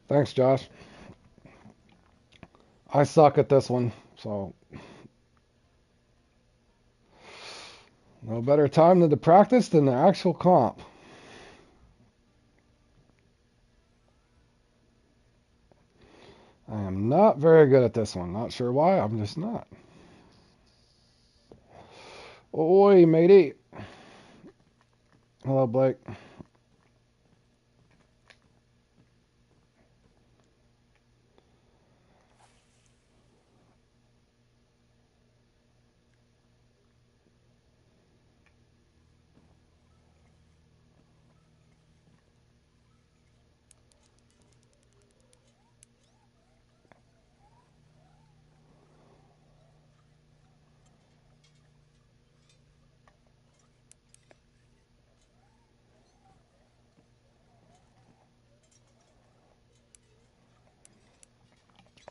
Thanks, Josh. I suck at this one, so no better time to practice than the actual comp. I am not very good at this one. Not sure why, I'm just not. Oi, matey. Hello, Blake.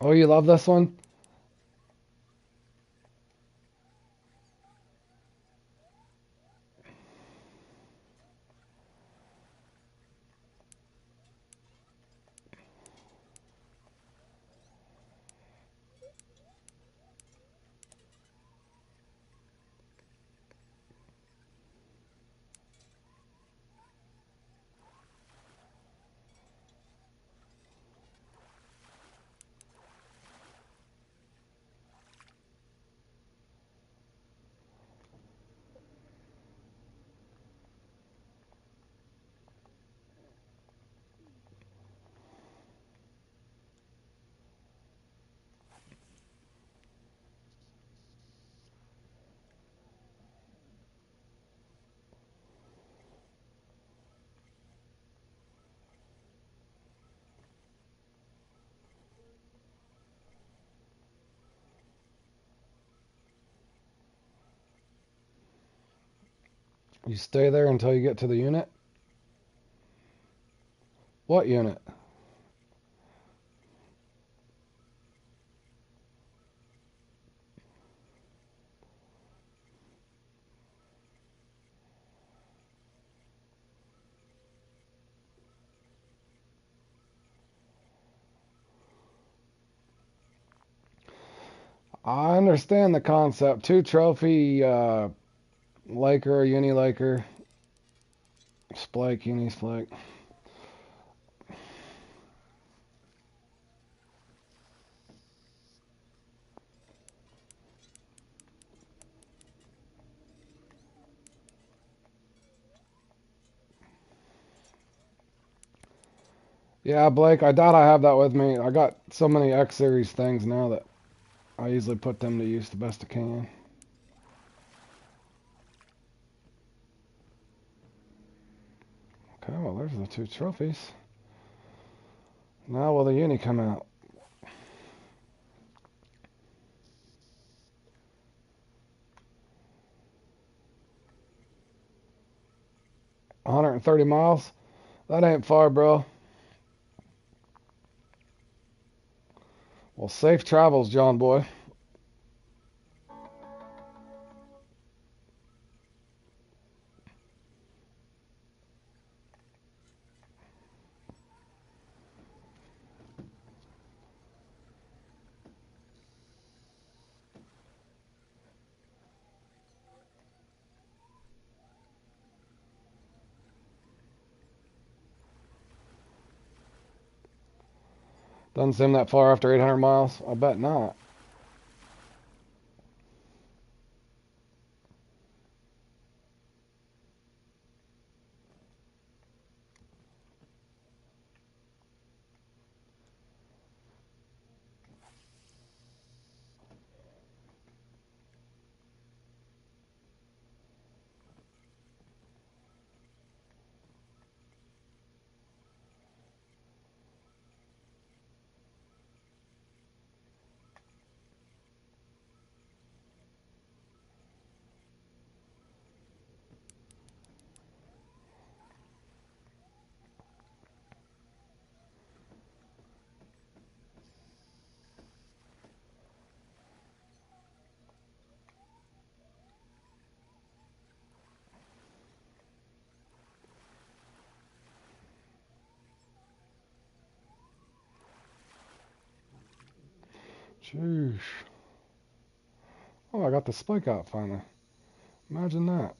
Oh, you love this one? You stay there until you get to the unit? What unit? I understand the concept. Two trophy Laker, uni Laker, Splake, uni Splake. Yeah, Blake, I doubt I have that with me. I got so many X Series things now that I usually put them to use the best I can. Okay, well, there's the two trophies. Now will the uni come out? $130? That ain't far, bro. Well, safe travels, John boy. Doesn't seem that far after 800 miles. I bet not. Jeez. Oh, I got the spike out finally. Imagine that.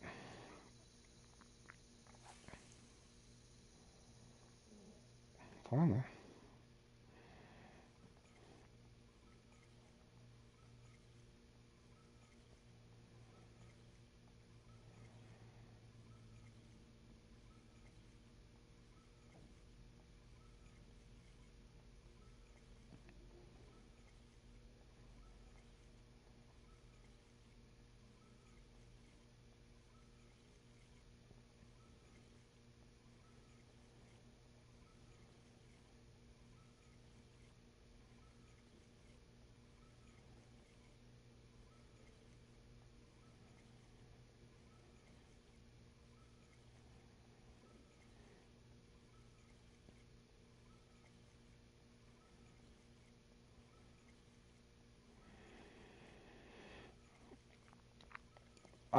Finally.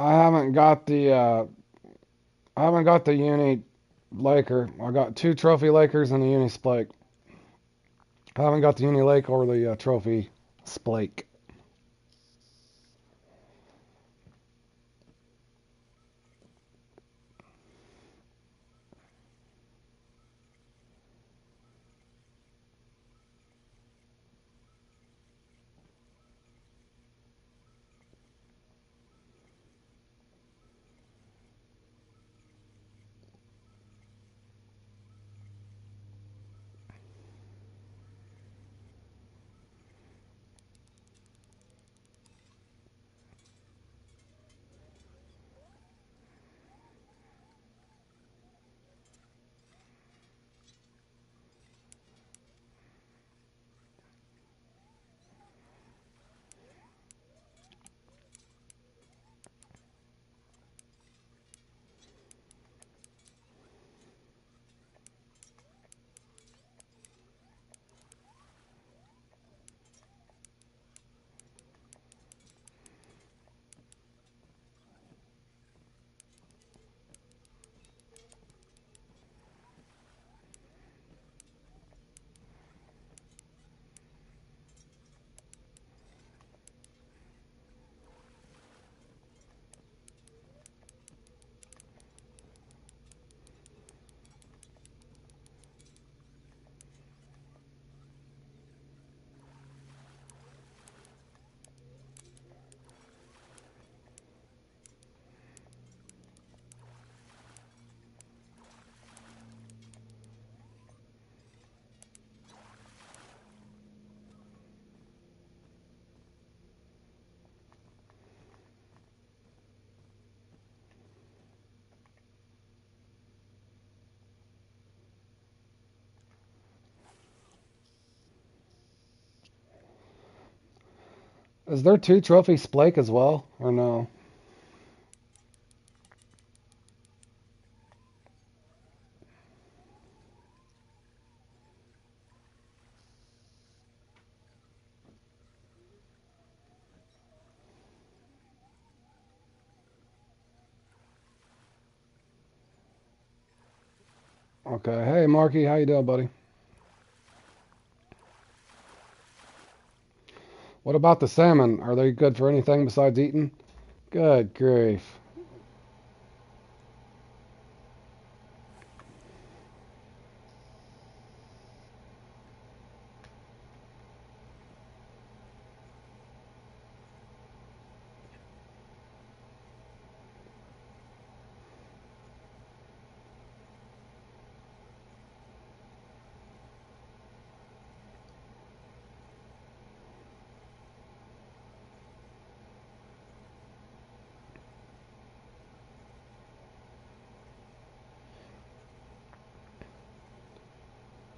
I haven't got the uni Laker. I got two trophy Lakers and a uni Splake. I haven't got the uni Lake or the trophy Splake. Is there two trophy Splake as well, or no? Okay. Hey, Marky, how you doing, buddy? What about the salmon? Are they good for anything besides eating? Good grief.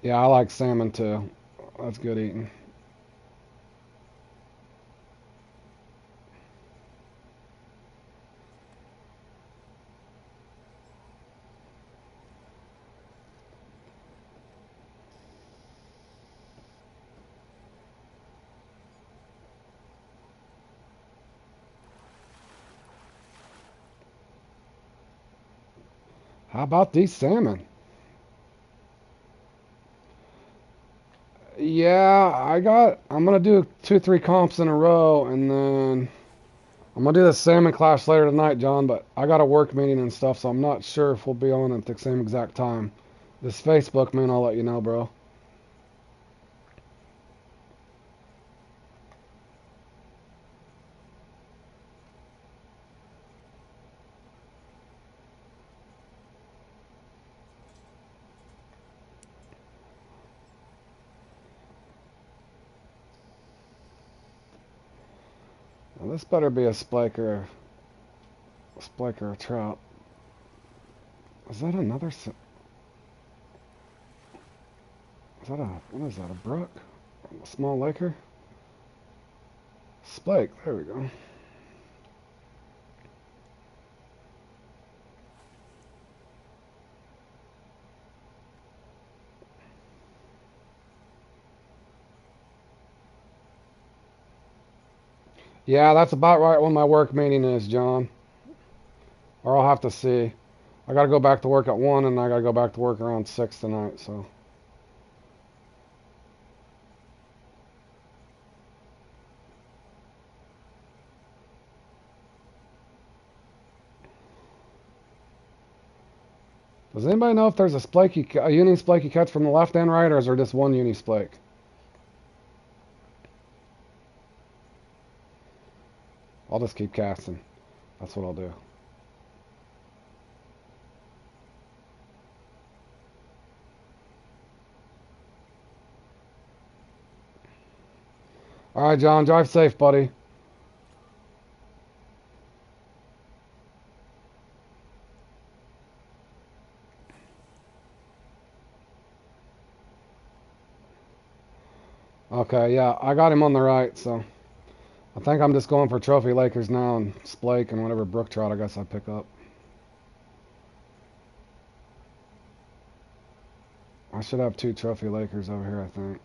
Yeah, I like salmon too. That's good eating. How about these salmon? Yeah, I'm gonna do 2, 3 comps in a row, and then I'm gonna do the salmon clash later tonight, John. But I got a work meeting and stuff, so I'm not sure if we'll be on at the same exact time. This Facebook, man, I'll let you know, bro. Now, this better be a Splake or a Trout. Is that another? Is that what is that? A Brook? A small Laker? Splake. There we go. Yeah, that's about right when my work meeting is, John. Or I'll have to see. I gotta go back to work at 1, and I gotta go back to work around 6 tonight, so. Does anybody know if there's a uni splakey catch from the left and right, or is there just one uni splake? I'll just keep casting. That's what I'll do. All right, John, drive safe, buddy. Okay, yeah, I got him on the right, so I think I'm just going for Trophy Lakers now and Splake and whatever Brook Trout I guess I pick up. I should have 2 Trophy Lakers over here, I think.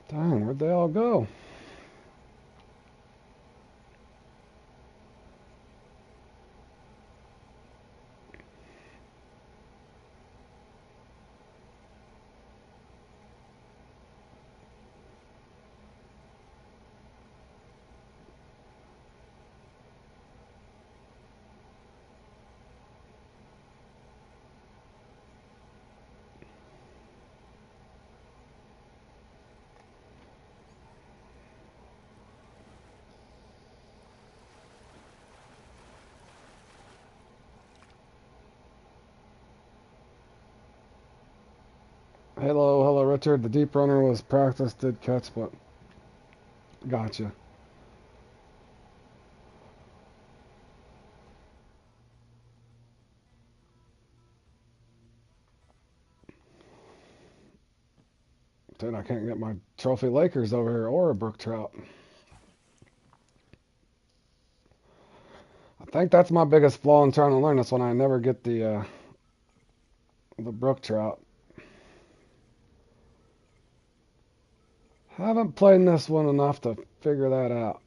Dang, where'd they all go? Hello, hello, Richard. The deep runner was practice, did catch, but gotcha. Dude, I can't get my trophy Lakers over here or a Brook Trout. I think that's my biggest flaw in trying to learn this one. I never get the Brook Trout. Haven't played this one enough to figure that out.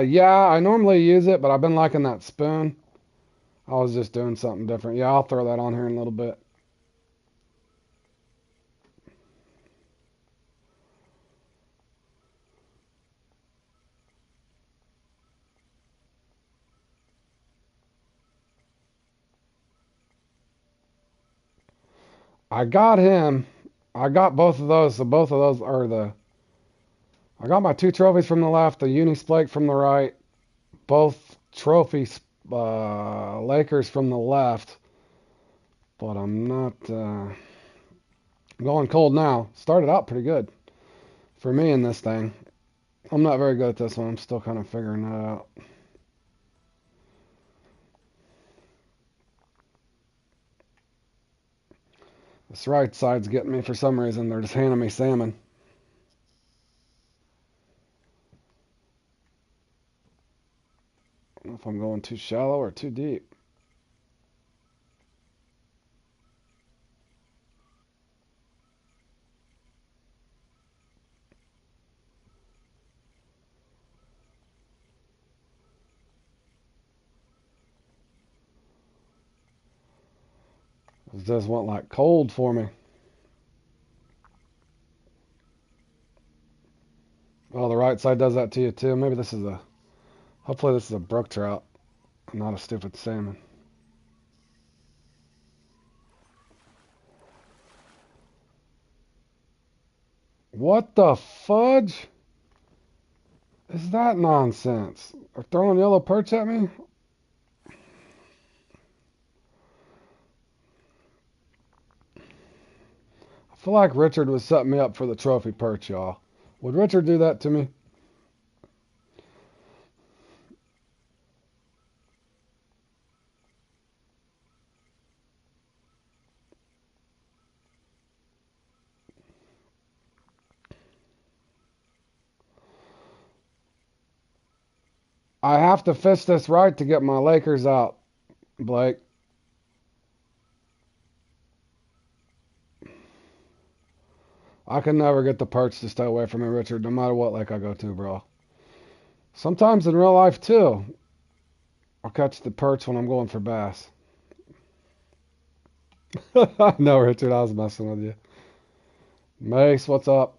Yeah, I normally use it, but I've been liking that spoon. I was just doing something different. Yeah, I'll throw that on here in a little bit. I got him. I got both of those. So both of those are the. I got my two trophies from the left, the uni splake from the right. Both trophies, Lakers from the left. But I'm not going cold now. Started out pretty good for me in this thing. I'm not very good at this one. I'm still kind of figuring that out. This right side's getting me for some reason. They're just handing me salmon. I don't know if I'm going too shallow or too deep. This just went like cold for me. Oh, the right side does that to you too. Maybe this is a. Hopefully this is a brook trout, not a stupid salmon. What the fudge is that nonsense? They're throwing yellow perch at me? I feel like Richard was setting me up for the trophy perch, y'all. Would Richard do that to me? I have to fish this right to get my Lakers out, Blake. I can never get the perch to stay away from me, Richard, no matter what lake I go to, bro. Sometimes in real life, too, I'll catch the perch when I'm going for bass. No, Richard, I was messing with you. Mace, what's up?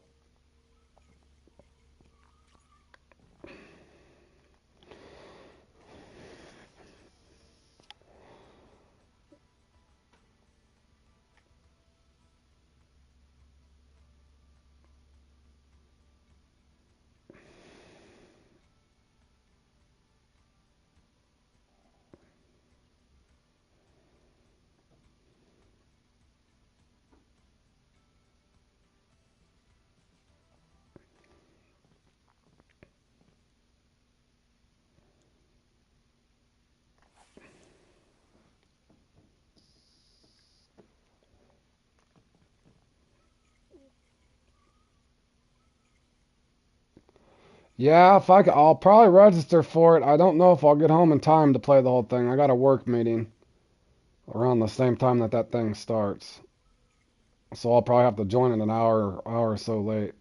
Yeah, if I I'll probably register for it. I don't know if I'll get home in time to play the whole thing. I got a work meeting around the same time that that thing starts. So I'll probably have to join it an hour or so late.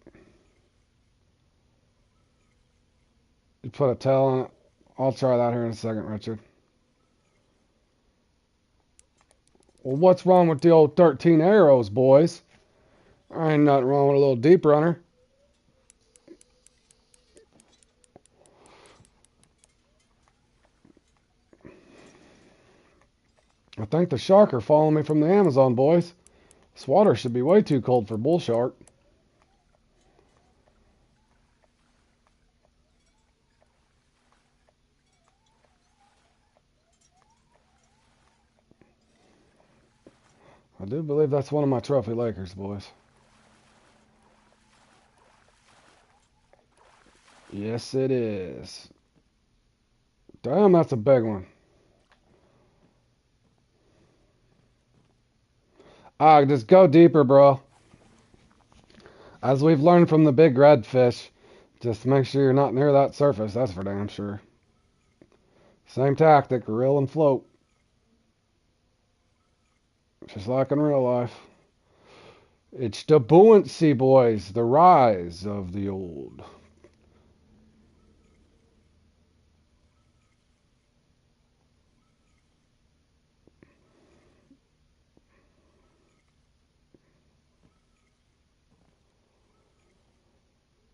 You put a tail on it. I'll try that here in a second, Richard. Well, what's wrong with the old 13 arrows, boys? There ain't nothing wrong with a little deep runner. I think the shark are following me from the Amazon, boys. This water should be way too cold for bull shark. I do believe that's one of my trophy Lakers, boys. Yes, it is. Damn, that's a big one. Ah, just go deeper, bro. As we've learned from the big redfish, just make sure you're not near that surface. That's for damn sure. Same tactic, reel and float. Just like in real life. It's the buoyancy, boys. The rise of the old.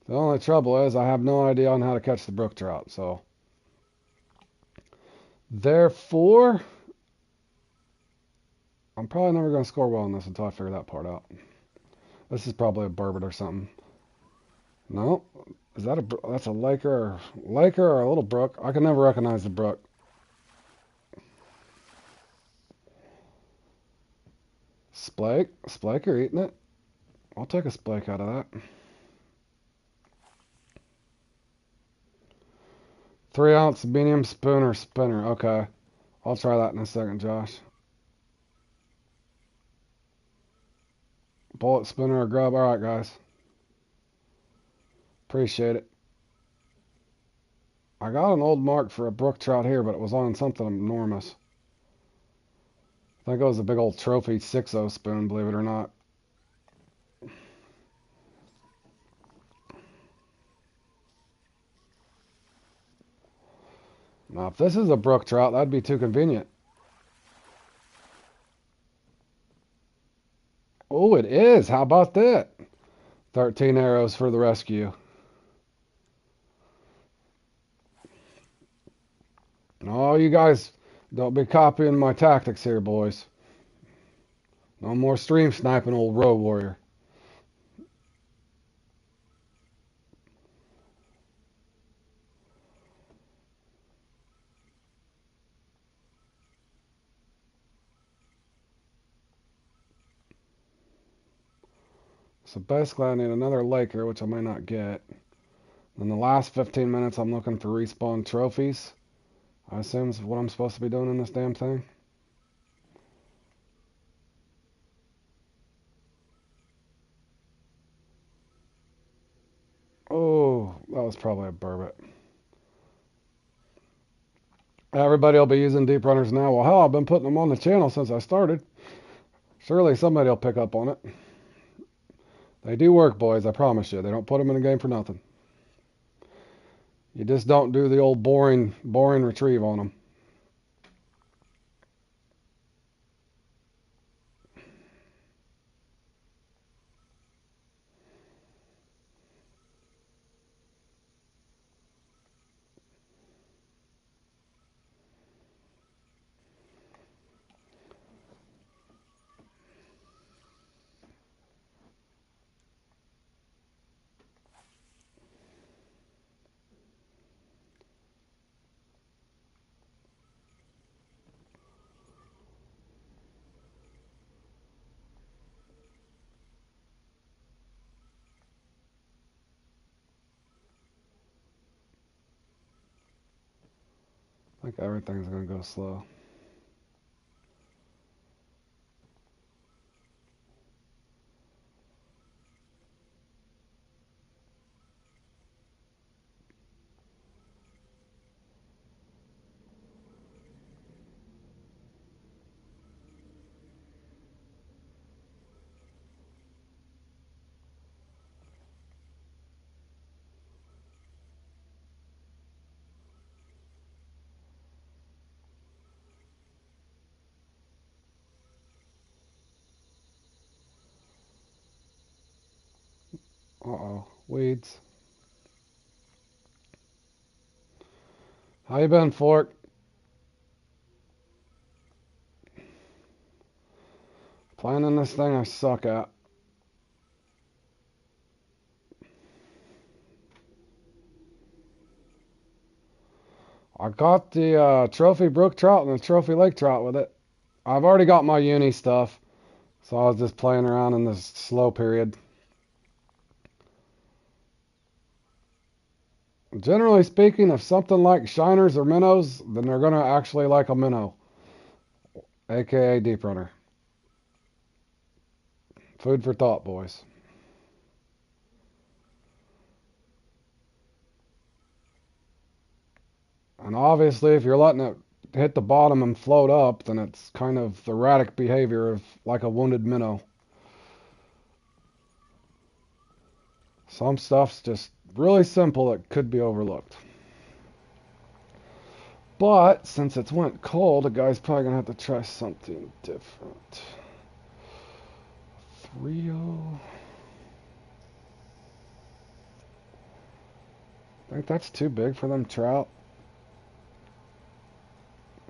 The only trouble is I have no idea on how to catch the brook trout, so. Therefore, I'm probably never going to score well on this until I figure that part out. This is probably a burbot or something. No, is that that's a Laker or a little brook? I can never recognize the brook. Splake are eating it. I'll take a splake out of that. 3 ounce medium spooner spinner. Okay, I'll try that in a second, Josh. Bullet spinner or grub. All right, guys. Appreciate it. I got an old mark for a brook trout here, but it was on something enormous. I think it was a big old trophy 6-0 spoon, believe it or not. Now, if this is a brook trout, that'd be too convenient. Oh, it is. How about that? 13 arrows for the rescue. Oh, you guys don't be copying my tactics here, boys. No more stream sniping, old road warrior. So basically, I need another Laker, which I may not get. In the last 15 minutes, I'm looking for respawn trophies. I assume is what I'm supposed to be doing in this damn thing. Oh, that was probably a burbot. Everybody will be using deep runners now. Well, hell, I've been putting them on the channel since I started. Surely somebody will pick up on it. They do work, boys, I promise you. They don't put them in the game for nothing. You just don't do the old boring retrieve on them. I think everything's going to go slow. Uh-oh. Weeds. How you been, Fork? Planning this thing I suck at. I got the trophy brook trout and the trophy lake trout with it. I've already got my uni stuff, so I was just playing around in this slow period. Generally speaking, if something like shiners or minnows, then they're gonna actually like a minnow, aka deep runner. Food for thought, boys. And obviously, if you're letting it hit the bottom and float up, then it's kind of erratic behavior of like a wounded minnow. Some stuff's just really simple that could be overlooked. But since it's went cold, a guy's probably gonna have to try something different. 3-0. I think that's too big for them trout.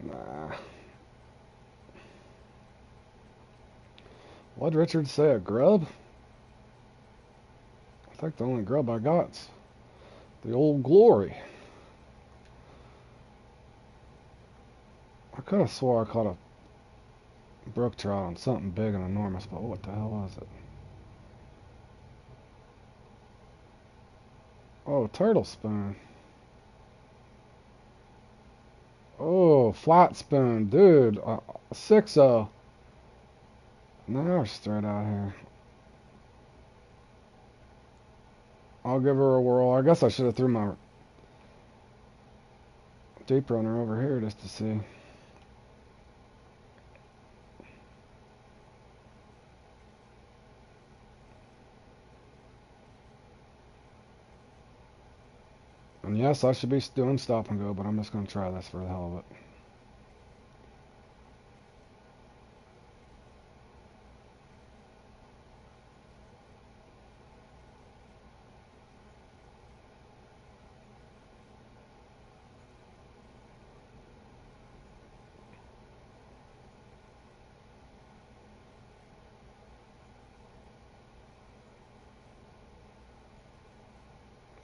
Nah. What'd Richard say, a grub? I think the only grub I got's the Old Glory. I could have swore I caught a brook trout on something big and enormous, but what the hell was it? Oh, turtle spoon. Oh, flat spoon, dude. 6-0. Now we're straight out here. I'll give her a whirl. I guess I should have threw my deep runner over here just to see. And yes, I should be doing stop and go, but I'm just going to try this for the hell of it.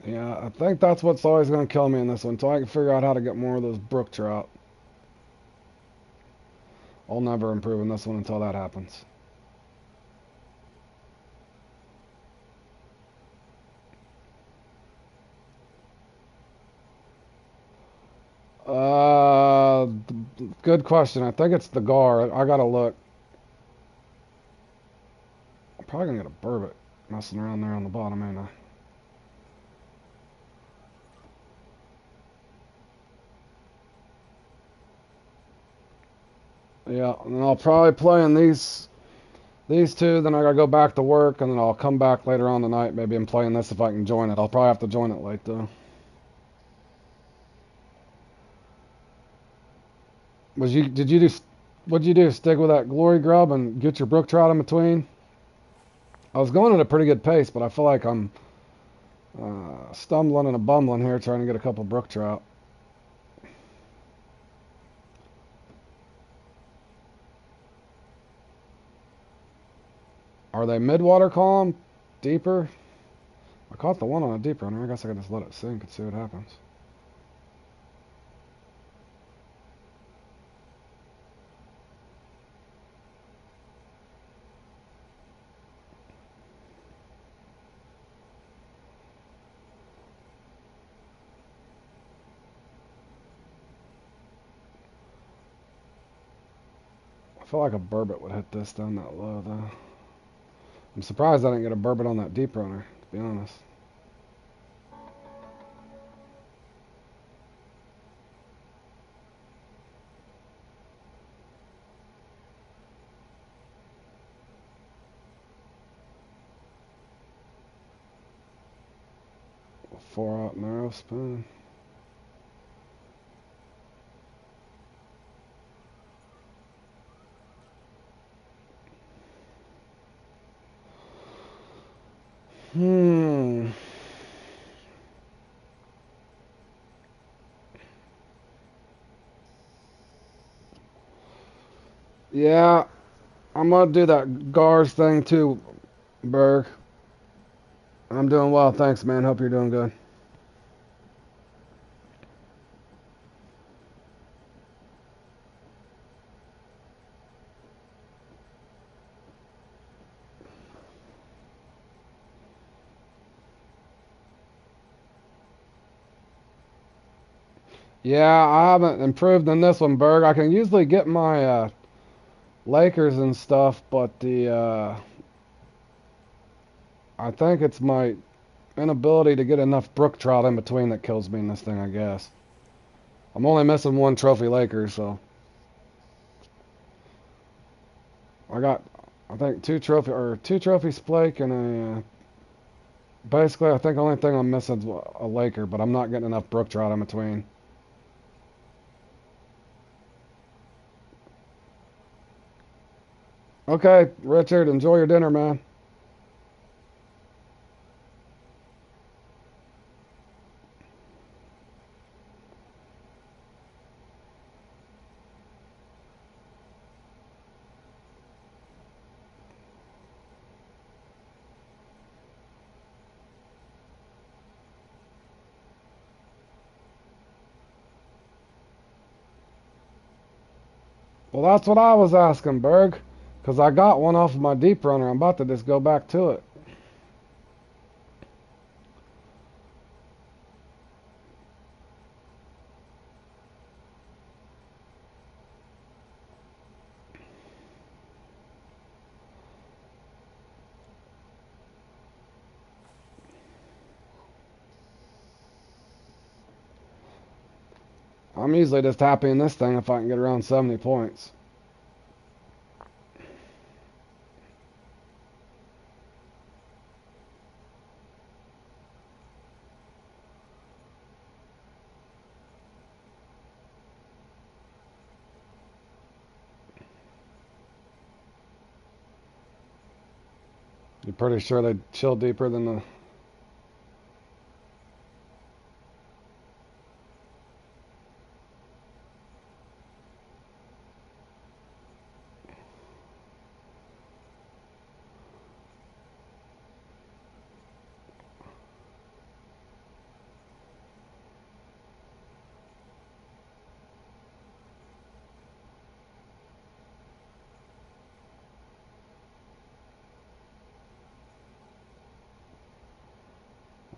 Yeah, I think that's what's always going to kill me in this one, until I can figure out how to get more of those brook trout. I'll never improve in this one until that happens. Uh, Good question. I think it's the gar. I gotta look. I'm probably gonna get a burbot messing around there on the bottom, ain't I? Yeah, and then I'll probably play in these two. Then I gotta go back to work, and then I'll come back later on tonight. Maybe I'm playing this if I can join it. I'll probably have to join it late though. Did you do? What'd you do? Stick with that glory grub and get your brook trout in between? I was going at a pretty good pace, but I feel like I'm stumbling and a bumbling here trying to get a couple brook trout. Are they mid-water column? Deeper? I caught the one on a deep runner. I guess I could just let it sink and see what happens. I feel like a burbot would hit this down that low, though. I'm surprised I didn't get a burbot on that deep runner, to be honest. A 4-aught narrow spoon. Yeah, I'm gonna do that GARS thing too, Berg. I'm doing well, thanks, man. Hope you're doing good. Yeah, I haven't improved in this one, Berg. I can usually get my Lakers and stuff, but the I think it's my inability to get enough Brook Trout in between that kills me in this thing, I guess. I'm only missing one trophy Lakers, so I got I think two trophy Splake and basically I think the only thing I'm missing is a Laker, but I'm not getting enough Brook Trout in between. Okay, Richard, enjoy your dinner, man. Well, that's what I was asking, Berg, because I got one off of my deep runner. I'm about to just go back to it. I'm usually just happy in this thing if I can get around 70 points. You're pretty sure they chill deeper than the...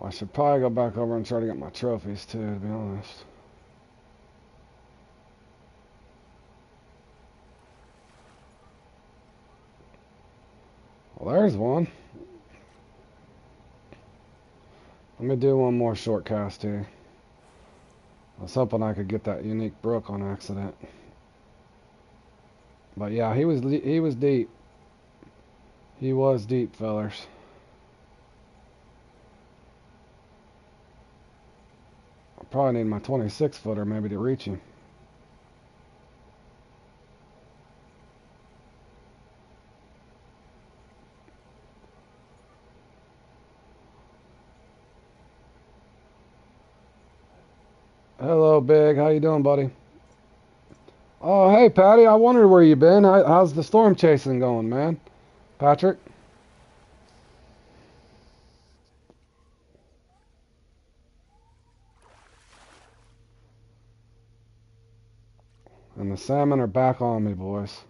I should probably go back over and try to get my trophies too, to be honest. Well, there's one. Let me do one more short cast here. I was hoping I could get that unique Brook on accident. But yeah, he was deep. He was deep, fellers. I probably need my 26 footer maybe to reach him. Hello, Big. How you doing, buddy? Oh, hey, Patty. I wondered where you been. How's the storm chasing going, man? Patrick? And the salmon are back on me, boys.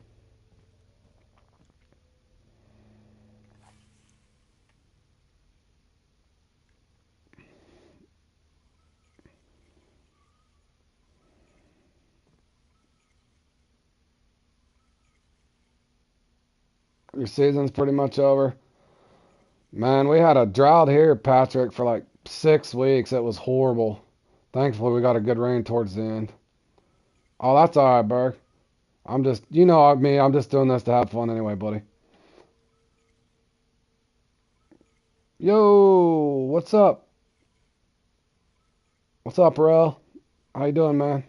Your season's pretty much over. Man, we had a drought here, Patrick, for like 6 weeks. It was horrible. Thankfully, we got a good rain towards the end. Oh, that's all right, Burke. I'm just, you know me, I'm just doing this to have fun anyway, buddy. Yo, what's up? What's up, Rel? How you doing, man?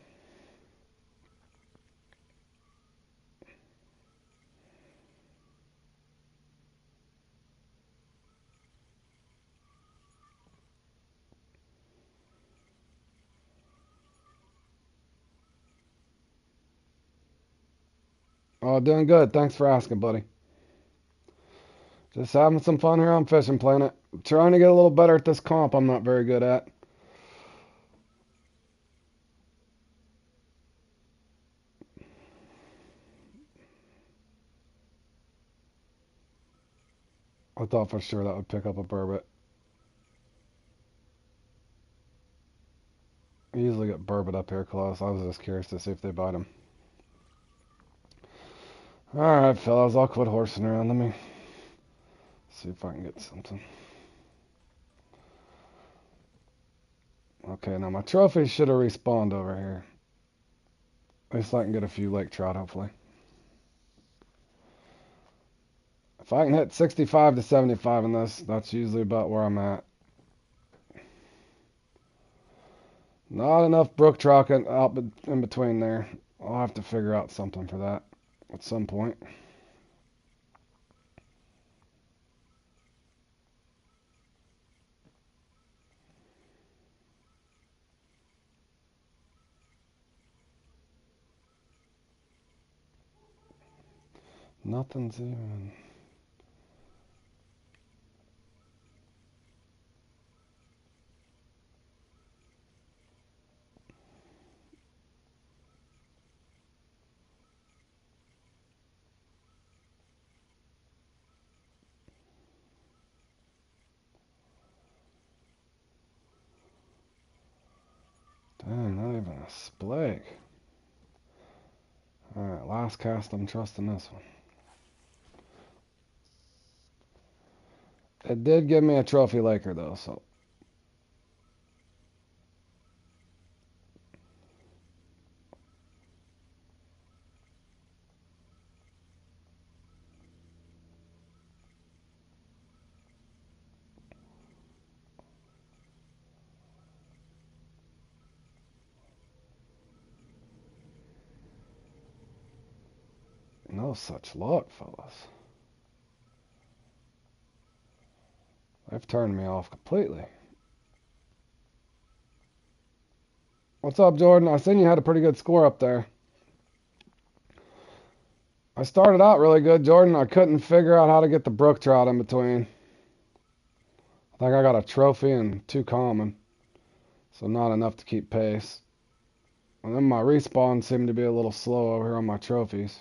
Oh, doing good. Thanks for asking, buddy. Just having some fun here on Fishing Planet. Trying to get a little better at this comp I'm not very good at. I thought for sure that would pick up a burbot. I usually get burbot up here close. I was just curious to see if they bite them. Alright, fellas, I'll quit horsing around. Let me see if I can get something. Okay, now my trophy should have respawned over here. At least I can get a few lake trout, hopefully. If I can hit 65 to 75 in this, that's usually about where I'm at. Not enough brook trout out in between there. I'll have to figure out something for that at some point. Nothing's even... Dang, not even a splake. Alright, last cast, I'm trusting this one. It did give me a trophy laker though, so... No such luck, fellas. They've turned me off completely. What's up, Jordan? I seen you had a pretty good score up there. I started out really good, Jordan. I couldn't figure out how to get the brook trout in between. I think I got a trophy and 2 common, so not enough to keep pace. And then my respawn seemed to be a little slow over here on my trophies.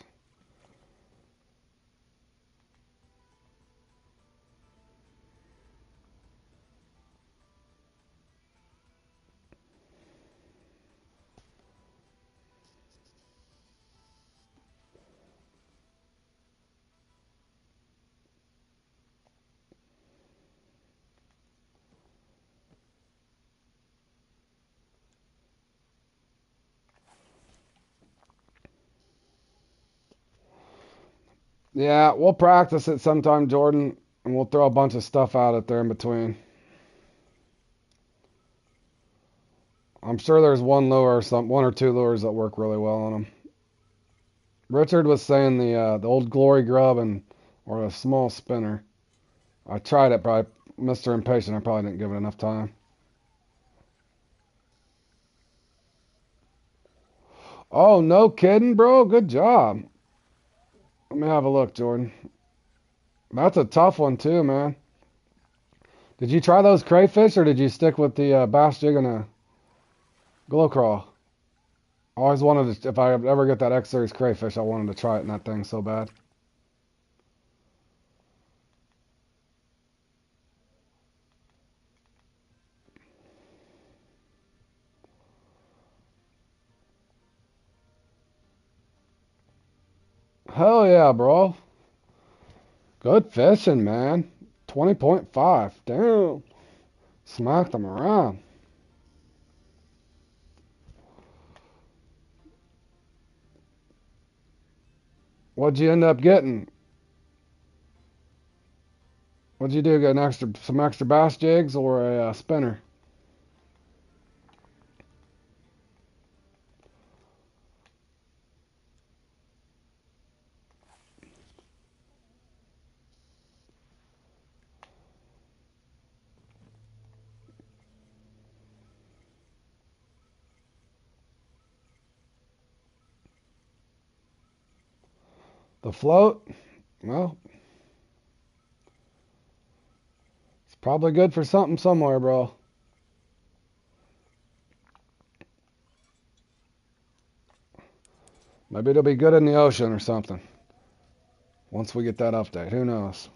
Yeah, we'll practice it sometime, Jordan, and we'll throw a bunch of stuff out at there in between. I'm sure there's one lure or one or two lures that work really well on them. Richard was saying the old glory grub or a small spinner. I tried it, but Mr. Impatient, I probably didn't give it enough time. Oh, no kidding, bro. Good job. Let me have a look, Jordan. That's a tough one too, man. Did you try those crayfish or did you stick with the bass jig and a glow crawl? I always wanted to, if I ever get that X Series crayfish, I wanted to try it in that thing so bad. Hell yeah, bro. Good fishing, man. 20.5. Damn. Smacked them around. What'd you end up getting? What'd you do? Get some extra bass jigs or a spinner? The float, well, it's probably good for something somewhere, bro. Maybe it'll be good in the ocean or something. Once we get that update, who knows?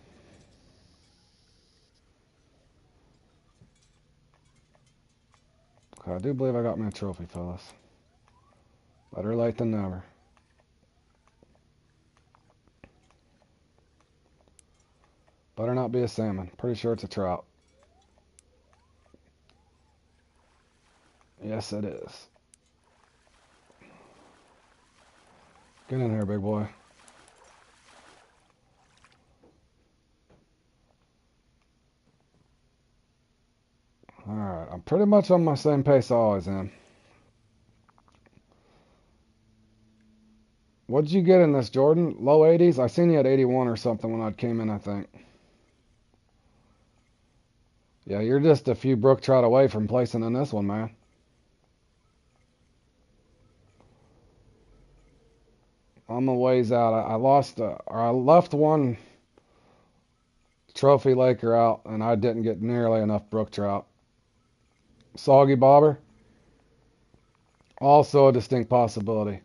Okay, I do believe I got me a trophy, fellas. Better late than never. Better not be a salmon. Pretty sure it's a trout. Yes, it is. Get in here, big boy. Alright, I'm pretty much on my same pace I always am. What did you get in this, Jordan? Low 80s? I seen you at 81 or something when I came in, I think. Yeah, you're just a few brook trout away from placing in this one, man. I'm a ways out. I lost, or I left one trophy laker out, and I didn't get nearly enough brook trout. Soggy bobber, also a distinct possibility.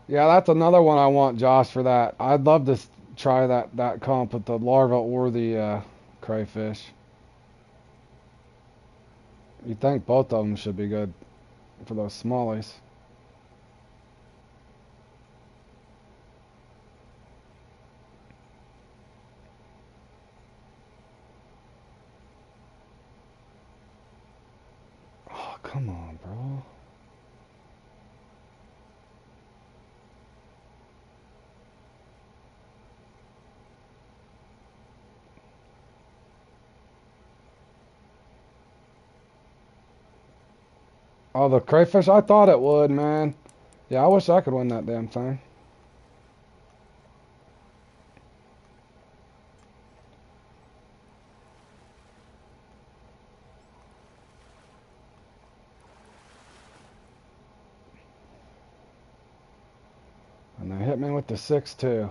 Yeah, that's another one I want Josh for that. I'd love to try that comp with the larva or the crayfish. You think both of them should be good for those smallies. Oh, come on, bro. Oh, the crayfish? I thought it would, man. Yeah, I wish I could win that damn thing. And they hit me with the 6-2.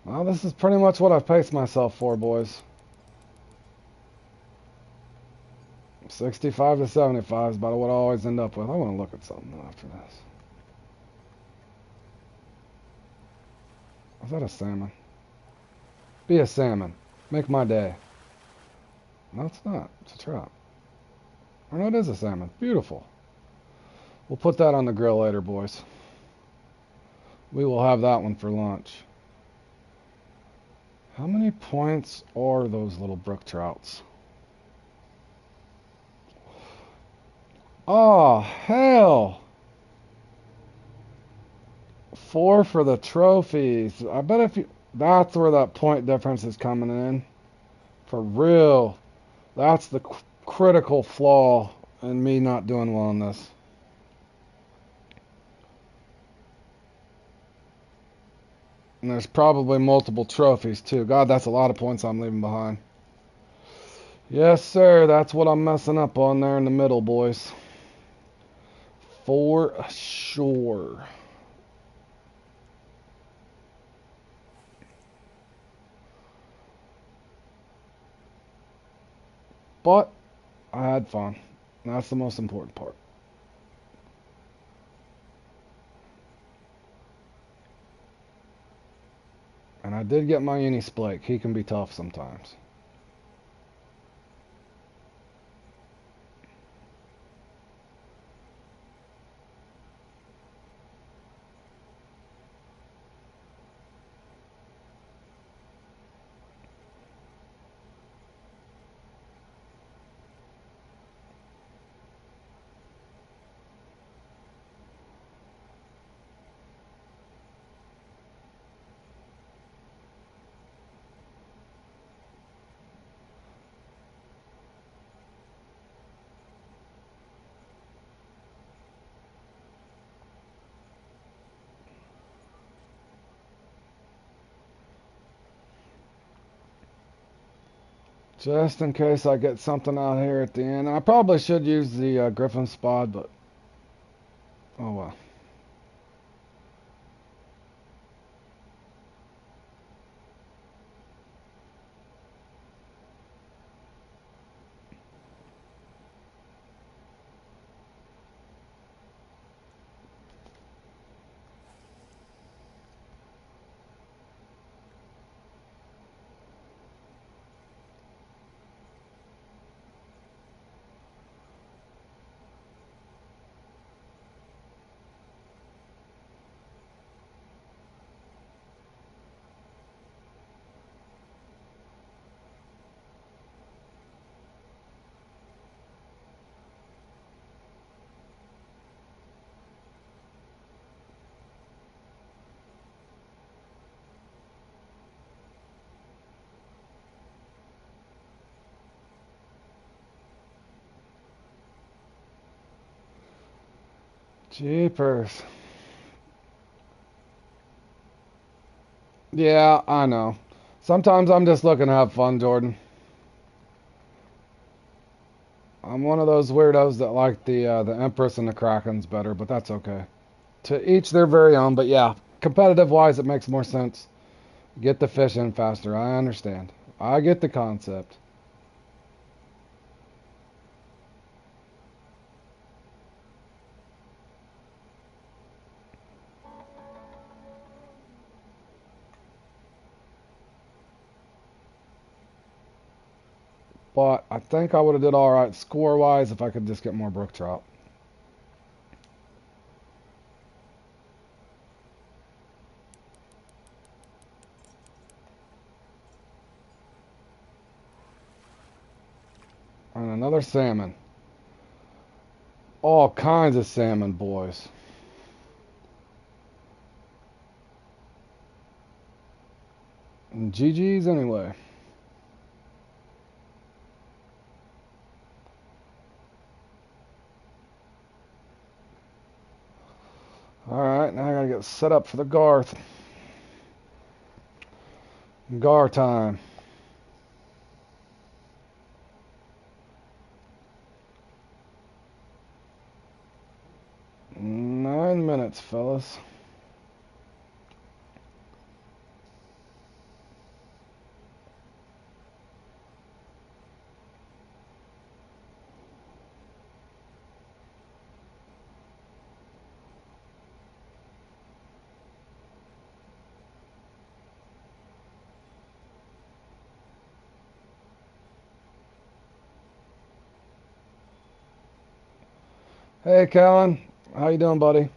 Well, this is pretty much what I've paced myself for, boys. 65 to 75 is about what I always end up with. I want to look at something after this. Is that a salmon? Be a salmon. Make my day. No, it's not. It's a trout. Or no, it is a salmon. Beautiful. We'll put that on the grill later, boys. We will have that one for lunch. How many points are those little brook trouts? Oh, hell! 4 for the trophies. I bet if you... That's where that point difference is coming in. For real. That's the critical flaw in me not doing well on this. And there's probably multiple trophies too. God, that's a lot of points I'm leaving behind. Yes, sir. That's what I'm messing up on there in the middle, boys. For sure. But I had fun. That's the most important part. And I did get my uni splake. He can be tough sometimes. Just in case I get something out here at the end. I probably should use the Griffin spot, but oh well. Jeepers. Yeah, I know. Sometimes I'm just looking to have fun, Jordan. I'm one of those weirdos that like the Empress and the Krakens better, but that's okay. To each their very own, but yeah, competitive wise, it makes more sense. Get the fish in faster. I understand. I get the concept. But I think I would have did all right score-wise if I could just get more brook trout. And another salmon. All kinds of salmon, boys. And GG's anyway. Alright, now I gotta get set up for the Garth. Gar time. 9 minutes, fellas. Hey, Callan. How you doing, buddy?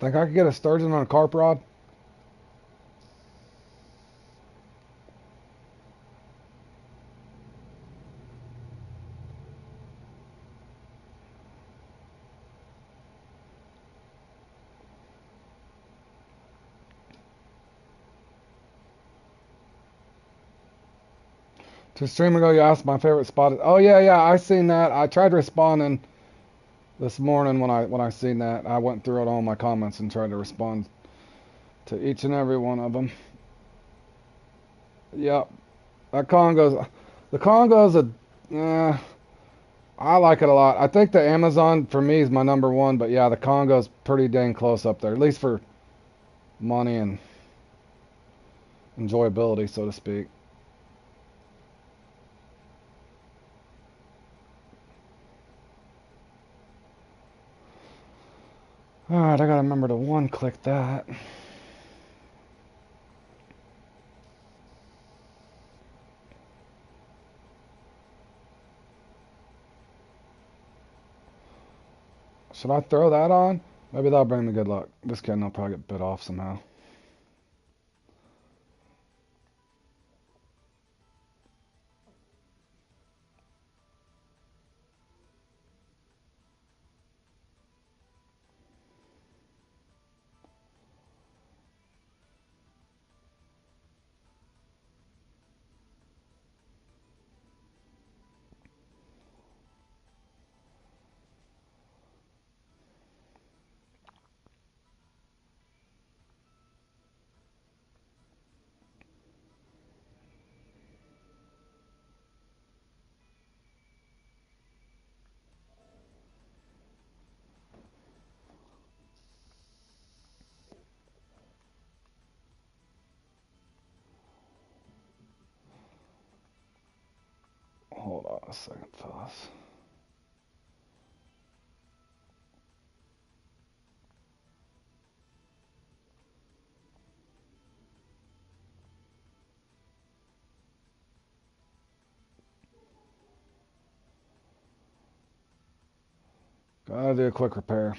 Think I could get a sturgeon on a carp rod? To stream ago, you asked my favorite spot. Oh yeah, yeah, I seen that. I tried responding this morning when I seen that. I went through all my comments and tried to respond to each and every one of them. Yep, that Congo's the Congo's a. I like it a lot. I think the Amazon for me is my number one, but yeah, the Congo's pretty dang close up there, at least for money and enjoyability, so to speak. All right, I gotta remember to one click that. Should I throw that on? Maybe that'll bring me good luck. Just kidding, I'll probably get bit off somehow. Hold on a second, fellas. Gotta do a quick repair.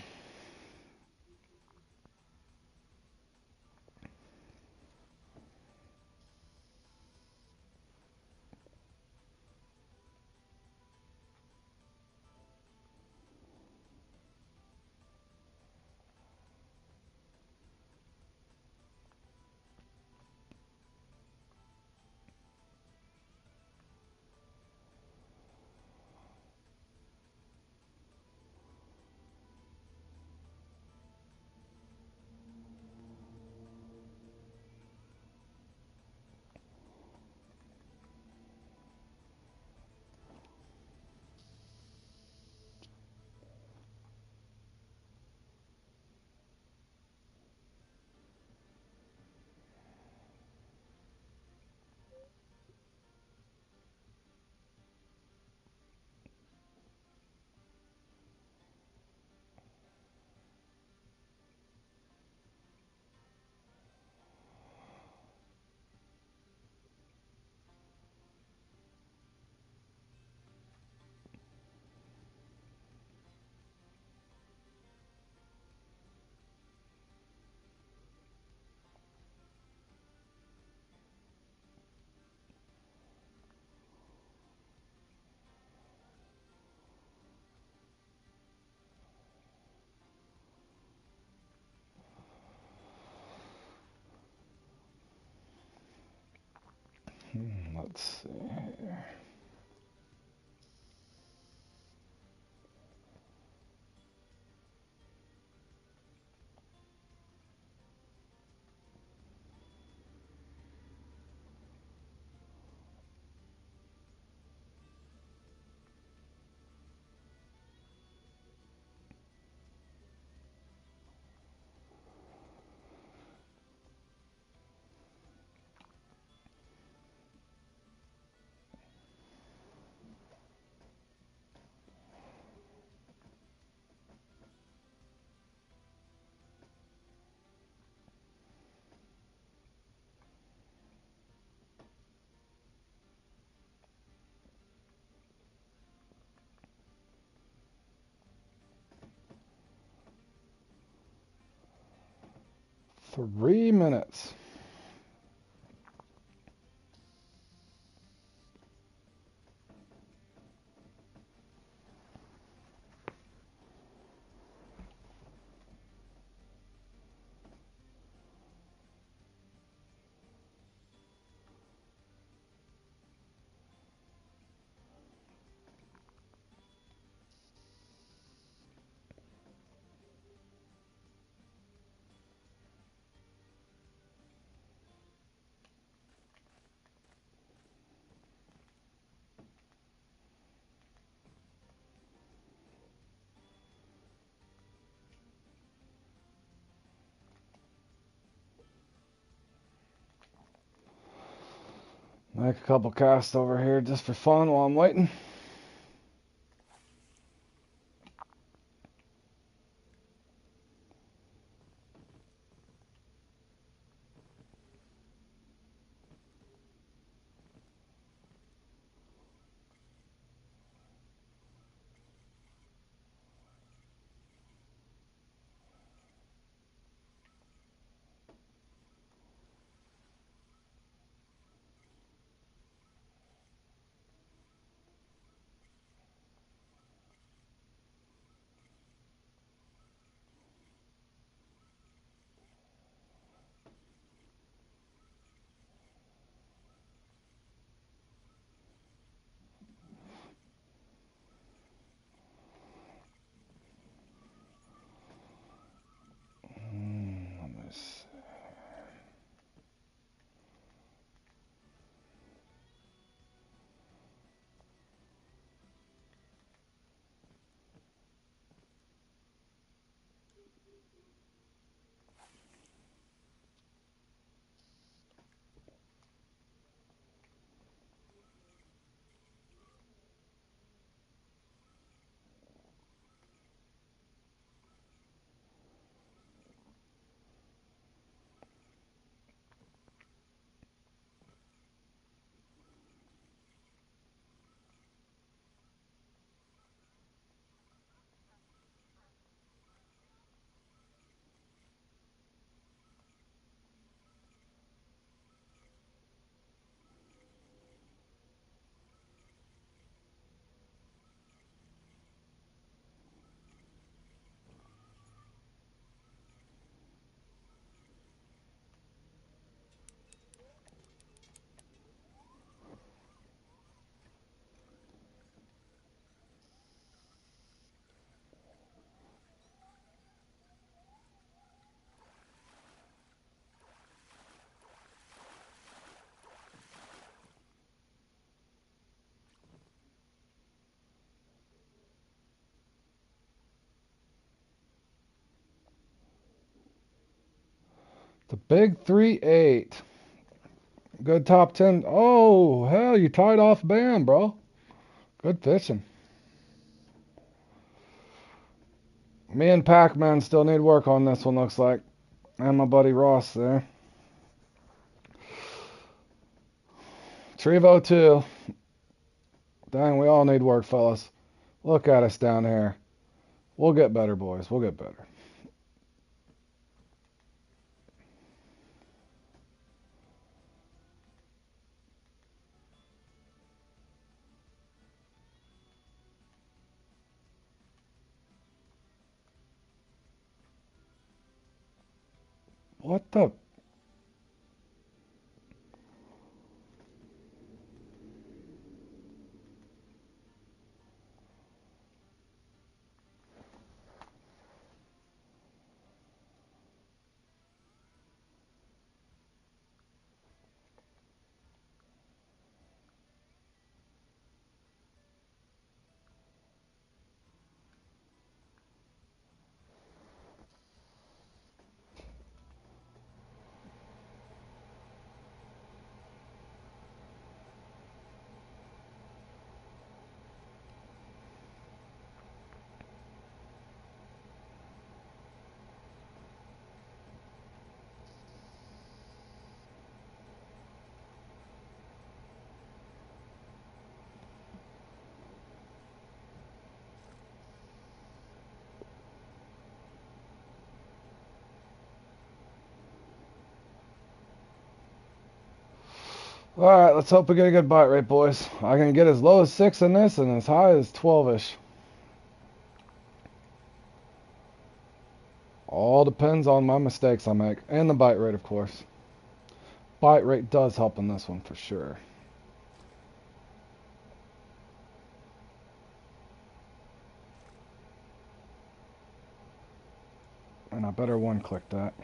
Let's see here. 3 minutes. Make a couple casts over here just for fun while I'm waiting. Let me see. The big 3-8. Good top 10. Oh, hell, you tied off band, bro. Good fishing. Me and Pac-Man still need work on this one, looks like. And my buddy Ross there. Trevo, too. Dang, we all need work, fellas. Look at us down here. We'll get better, boys. We'll get better. What the? Alright, let's hope we get a good bite rate, boys. I can get as low as 6 in this and as high as 12-ish. All depends on my mistakes I make. And the bite rate, of course. Bite rate does help in this one for sure. And I better one-click that.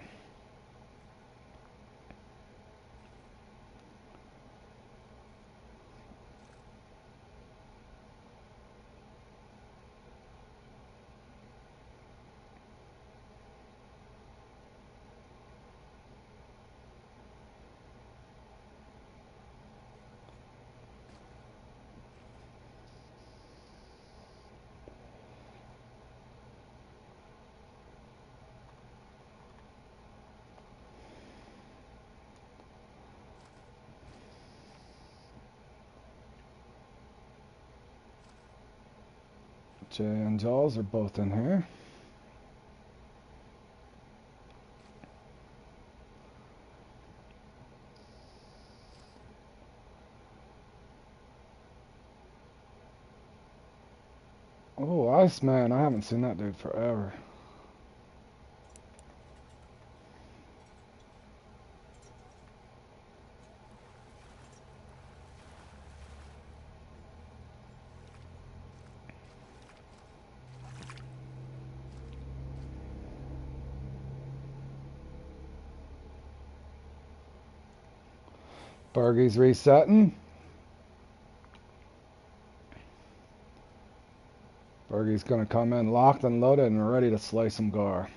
Jay and Jaws are both in here. Oh, Iceman. I haven't seen that dude forever. Bergie's resetting. Bergie's going to come in locked and loaded and ready to slay some gar.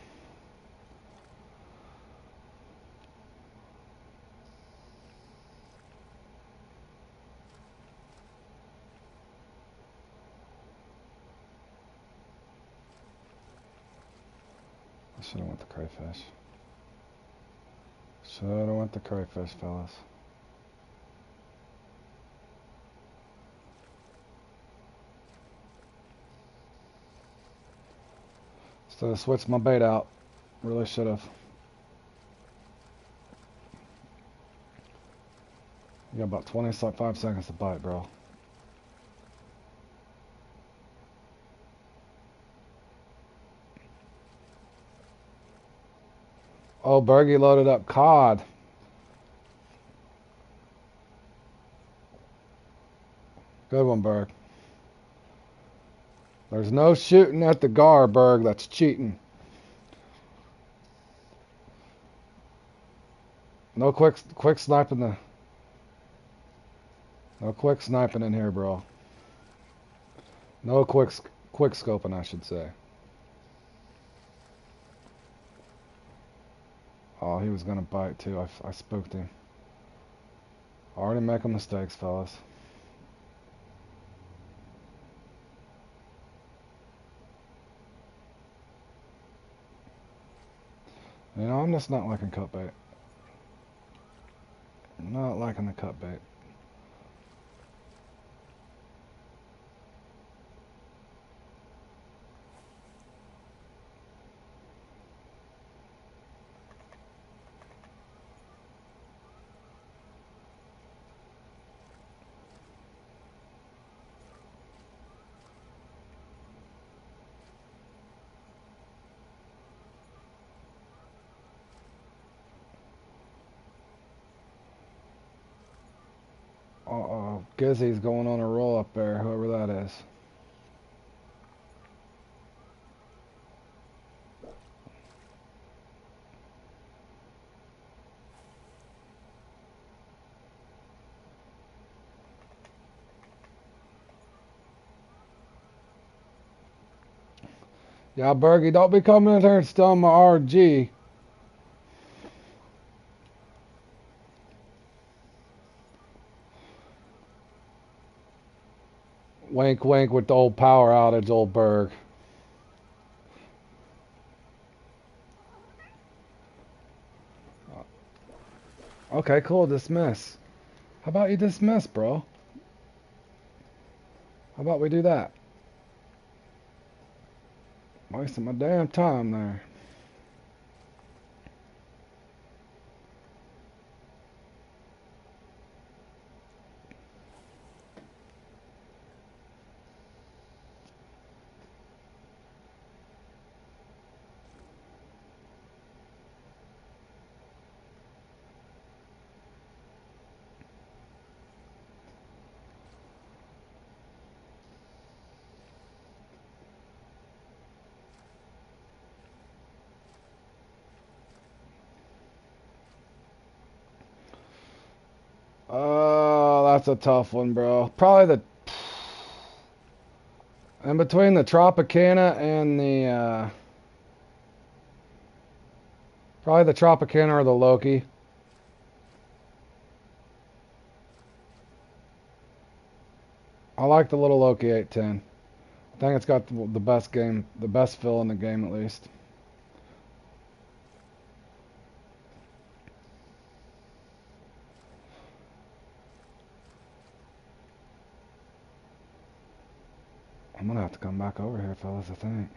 I should have went the crayfish. Should have went the crayfish, fellas. Should have switched my bait out. Really should have. You got about 25 seconds to bite, bro. Oh, Bergie loaded up cod. Good one, Berg. There's no shooting at the gar, Berg. That's cheating. No quick sniping the. No quick sniping in here, bro. No quick scoping, I should say. Oh, he was gonna bite too. I spooked him. Already making mistakes, fellas. You know, I'm just not liking cut bait. Not liking the cut bait. Uh-oh, Gizzy's going on a roll up there, whoever that is. Yeah, Bergie, don't be coming in here and stealing my RG. Wink, wink with the old power outage, old Berg. Okay, cool, dismiss. How about you dismiss, bro? How about we do that? Wasting my damn time there. That's a tough one, bro. Probably in between the Tropicana and the, probably the Tropicana or the Loki. I like the little Loki 810. I think it's got the best fill in the game at least. I'm gonna have to come back over here, fellas, I think.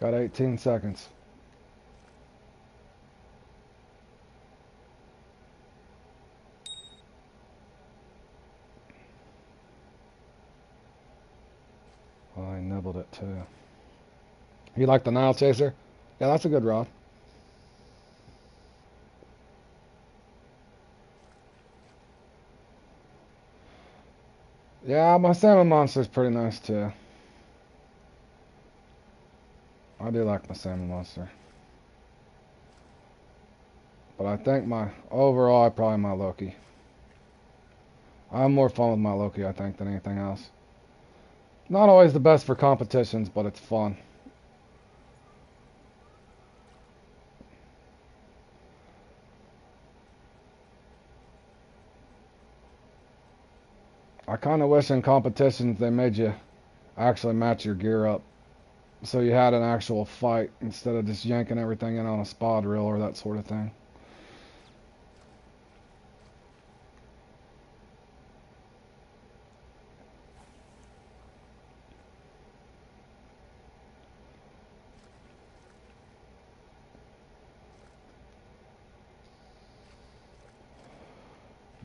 Got 18 seconds. Oh, I nibbled it too. You like the Nile Chaser? Yeah, that's a good rod. Yeah, my Salmon Monster's pretty nice too. I do like my Salmon Monster. But I think overall, probably my Loki. I have more fun with my Loki, I think, than anything else. Not always the best for competitions, but it's fun. I kind of wish in competitions they made you actually match your gear up. So you had an actual fight instead of just yanking everything in on a spot reel or that sort of thing.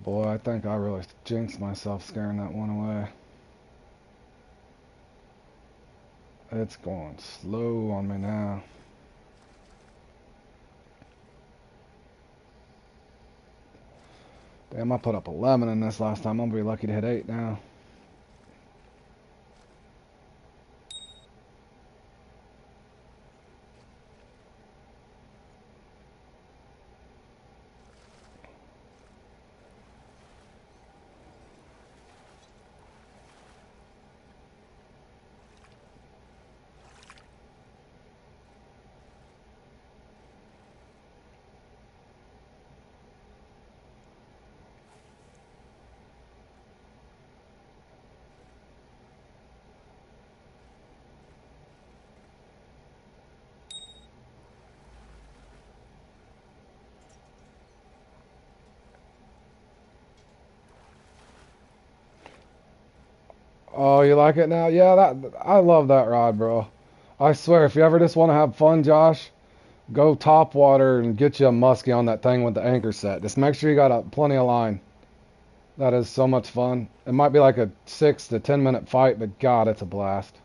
Boy, I think I really jinxed myself scaring that one away. It's going slow on me now. Damn, I put up 11 in this last time. I'm gonna be lucky to hit 8 now. Oh, you like it now? Yeah, I love that rod, bro. I swear, if you ever just want to have fun, Josh, go top water and get you a muskie on that thing with the anchor set. Just make sure you got plenty of line. That is so much fun. It might be like a 6 to 10 minute fight, but God, it's a blast.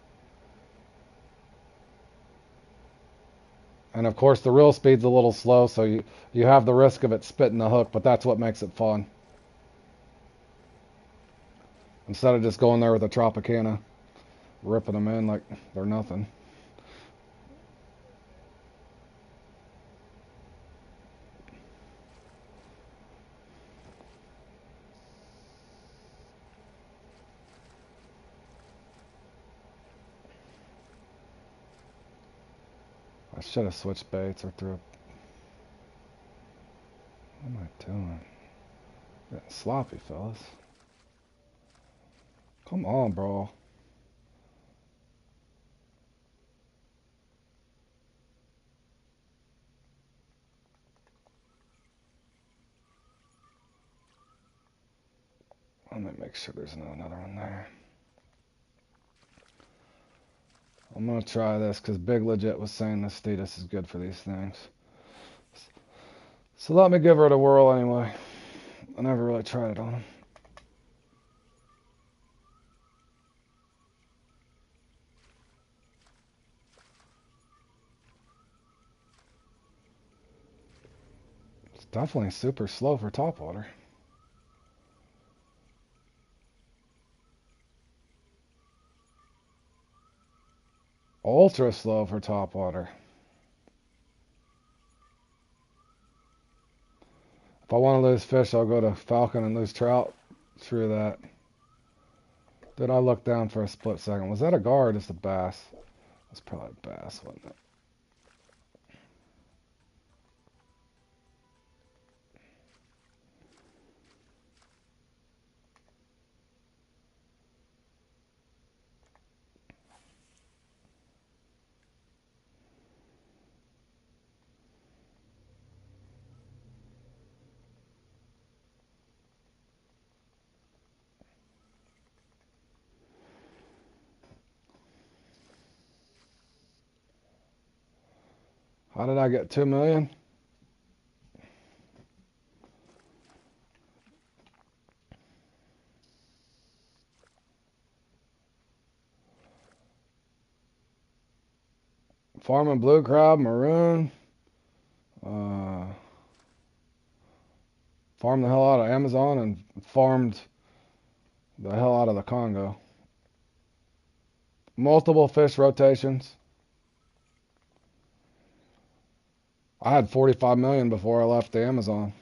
And of course, the reel speed's a little slow, so you have the risk of it spitting the hook, but that's what makes it fun. Instead of just going there with a Tropicana, ripping them in like they're nothing. I should have switched baits or threw. What am I doing? Getting sloppy, fellas. Come on, bro. Let me make sure there's not another one there. I'm gonna try this because Big Legit was saying this status is good for these things. So let me give her a whirl anyway. I never really tried it on them. It's definitely super slow for topwater. Ultra slow for topwater. If I want to lose fish, I'll go to Falcon and lose trout through that. Did I look down for a split second? Was that a gar or just a bass? That's probably a bass, wasn't it? How did I get 2 million? Farming blue crab, maroon. Farmed the hell out of Amazon and farmed the hell out of the Congo. Multiple fish rotations. I had 45 million before I left the Amazon.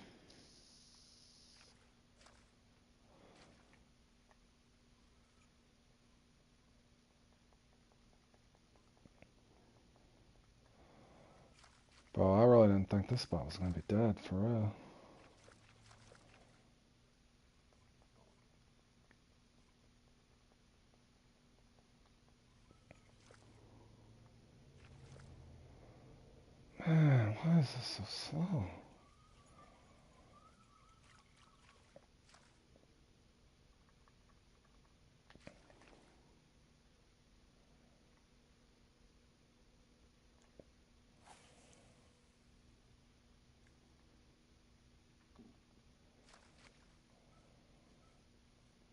Bro, I really didn't think this spot was going to be dead, for real. Man, why is this so slow?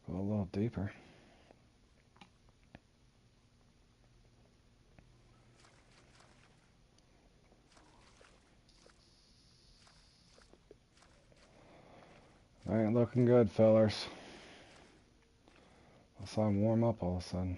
Go a little deeper. Ain't looking good, fellers. Unless I warm up all of a sudden.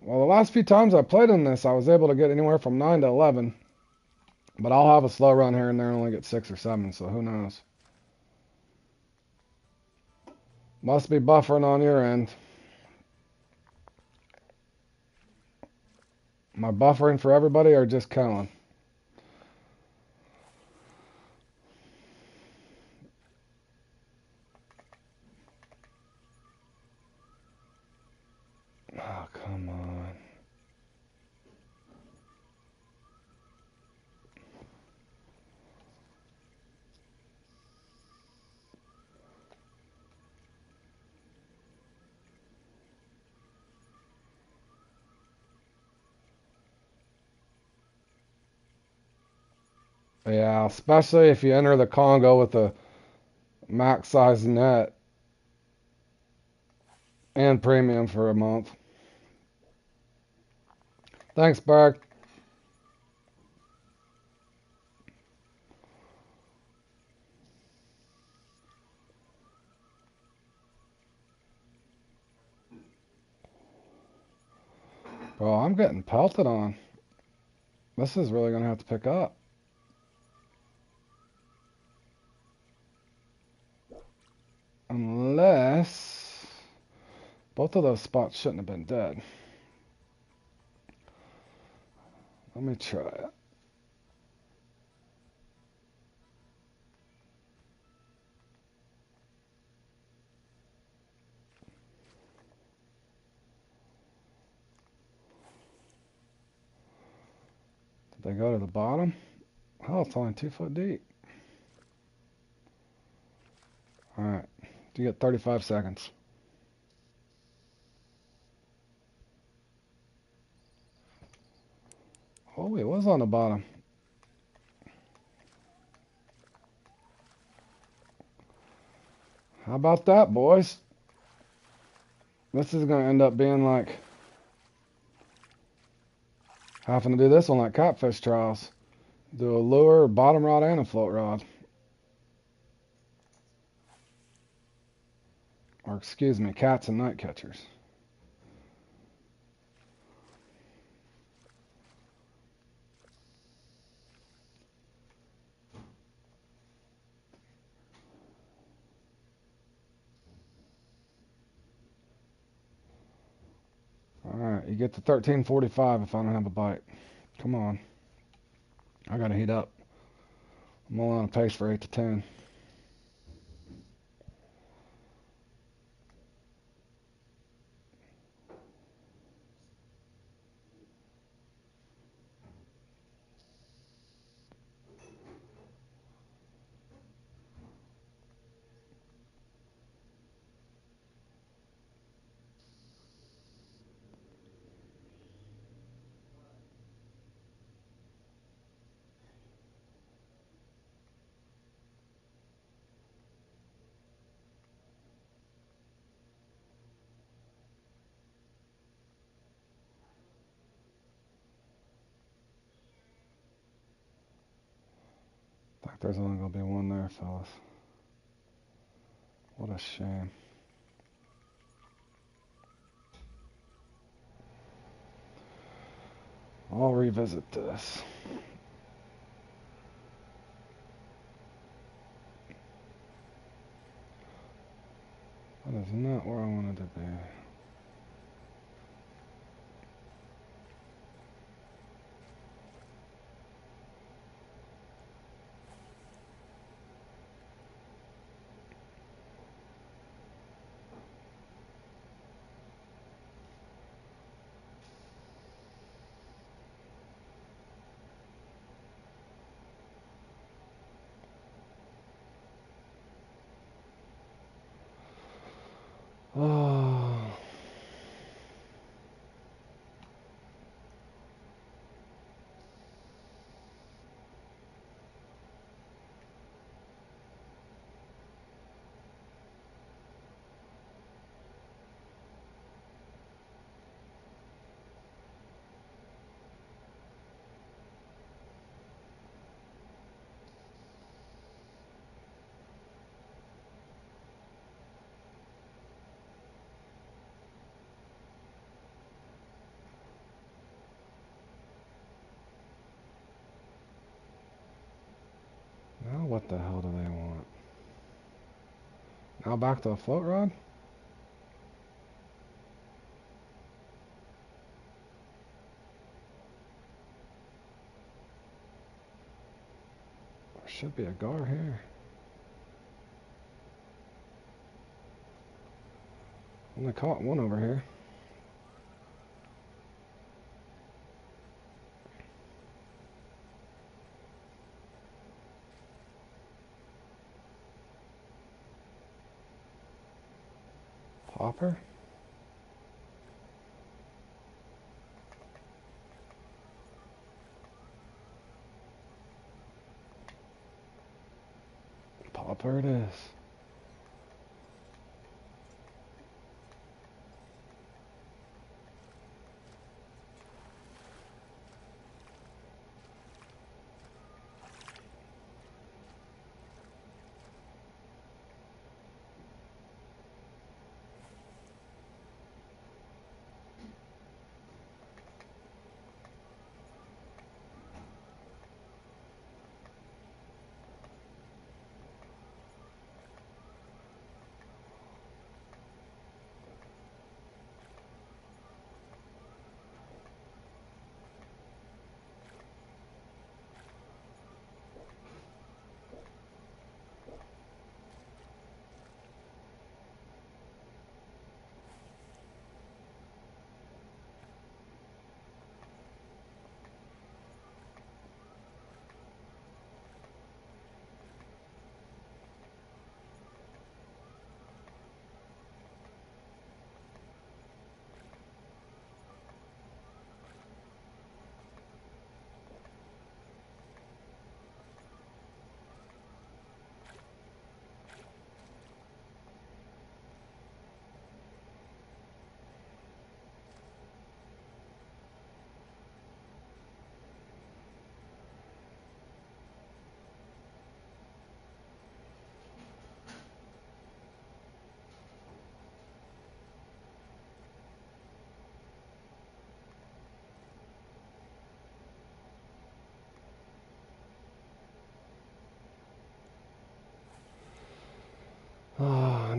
Well, the last few times I played in this, I was able to get anywhere from 9 to 11. But I'll have a slow run here and there and only get 6 or 7, so who knows. Must be buffering on your end. Am I buffering for everybody or just Kellen? Oh, come on. Yeah, especially if you enter the Congo with a max size net and premium for a month. Thanks, Berg. Bro, I'm getting pelted on. This is really going to have to pick up. Unless both of those spots shouldn't have been dead. Let me try it. Did they go to the bottom? Oh, it's only 2 foot deep. Alright. You get 35 seconds. Oh, it was on the bottom. How about that, boys? This is going to end up being like having to do this on like catfish trials. Do a lure, bottom rod, and a float rod. Or excuse me, cats and night catchers. Alright, you get to 13:45 if I don't have a bite. Come on. I gotta heat up. I'm only on a pace for 8 to 10. I think there's only gonna be one there, fellas. What a shame. I'll revisit this. That is not where I wanted to be. Oh. Now what the hell do they want? Now back to a float rod? There should be a gar here. Only caught one over here. Popper? Popper it is.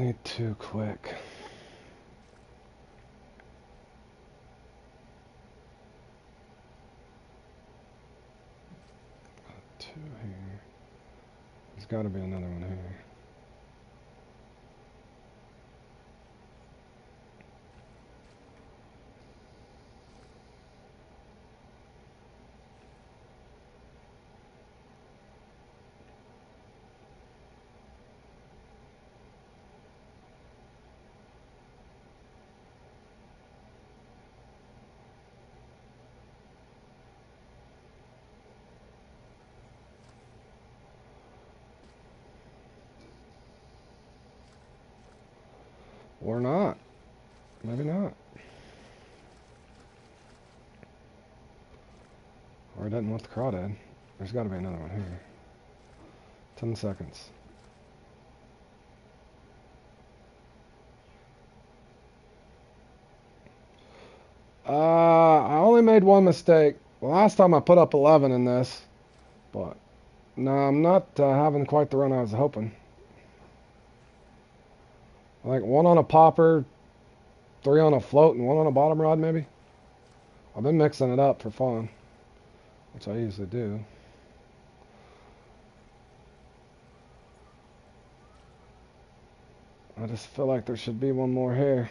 need two quick. Two here. There's got to be another one here. Or not. Maybe not. Or it doesn't want the crawdad. There's got to be another one here. 10 seconds. I only made one mistake. The last time I put up 11 in this, but no, I'm not having quite the run I was hoping. Like one on a popper, 3 on a float, and 1 on a bottom rod maybe. I've been mixing it up for fun, which I usually do. I just feel like there should be one more here.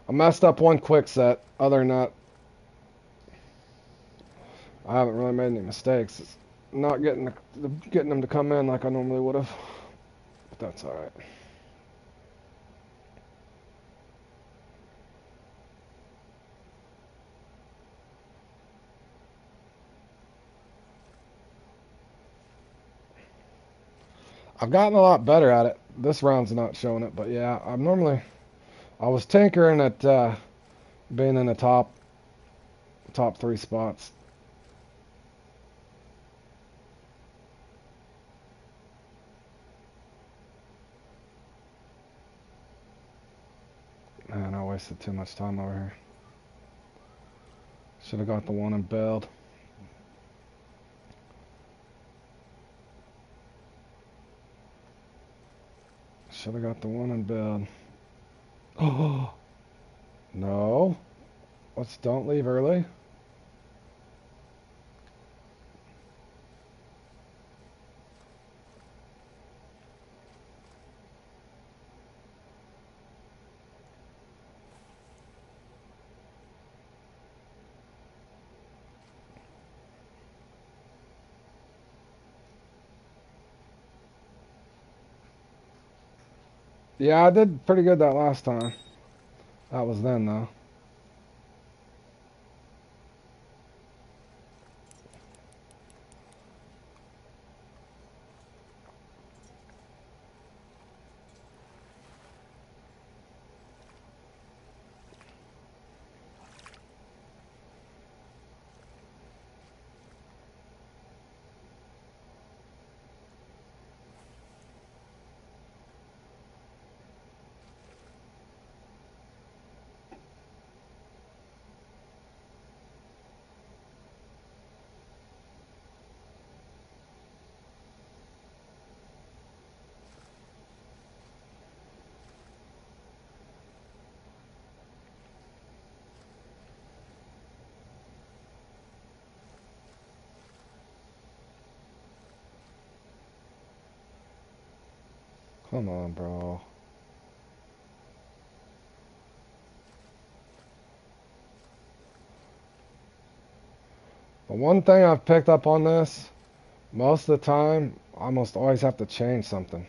I messed up one quick set. Other than that, I haven't really made any mistakes. It's not getting them to come in like I normally would have. But that's alright. I've gotten a lot better at it. This round's not showing it, but yeah, I was tinkering at being in the top 3 spots. Man, I wasted too much time over here. Should have got the one and bailed. Should have got the one and bailed. Oh no! Don't leave early. Yeah, I did pretty good that last time. That was then, though. Come on, bro. The one thing I've picked up on this, most of the time, I almost always have to change something.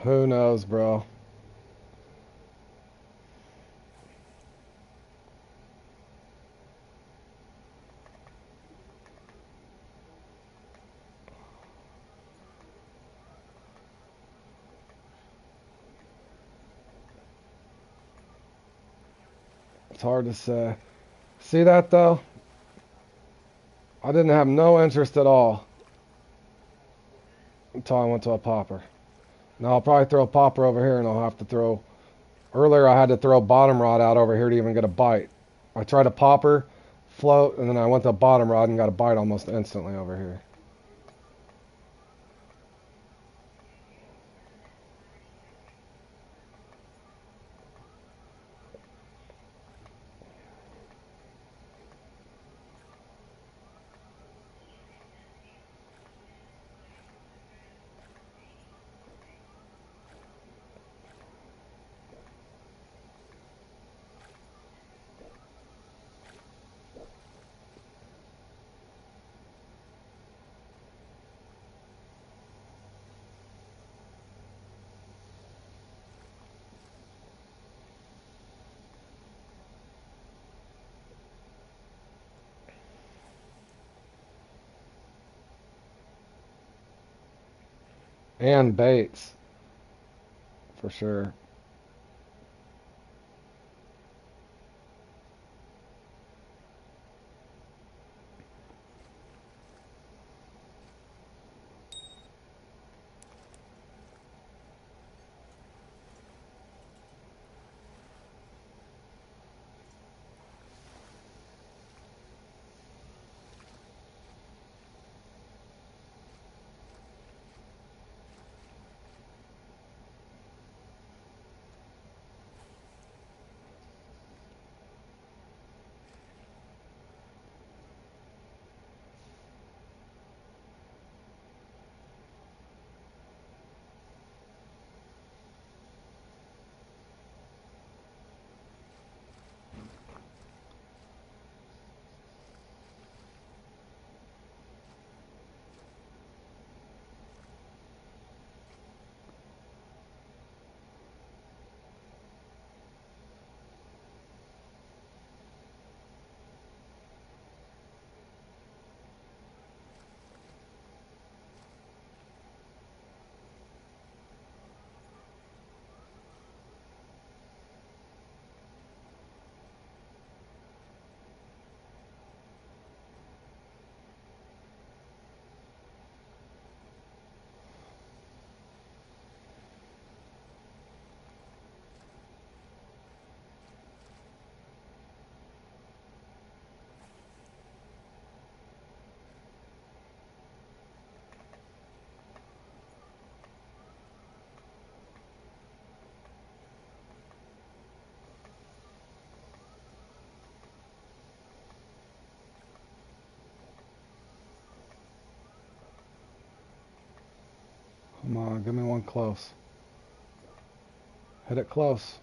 Who knows, bro? It's hard to say. See that though? I didn't have no interest at all until I went to a popper. Now I'll probably throw a popper over here and I'll have to throw... Earlier I had to throw a bottom rod out over here to even get a bite. I tried a popper, float, and then I went to a bottom rod and got a bite almost instantly over here. And baits, for sure. Come on, give me one close. Hit it close.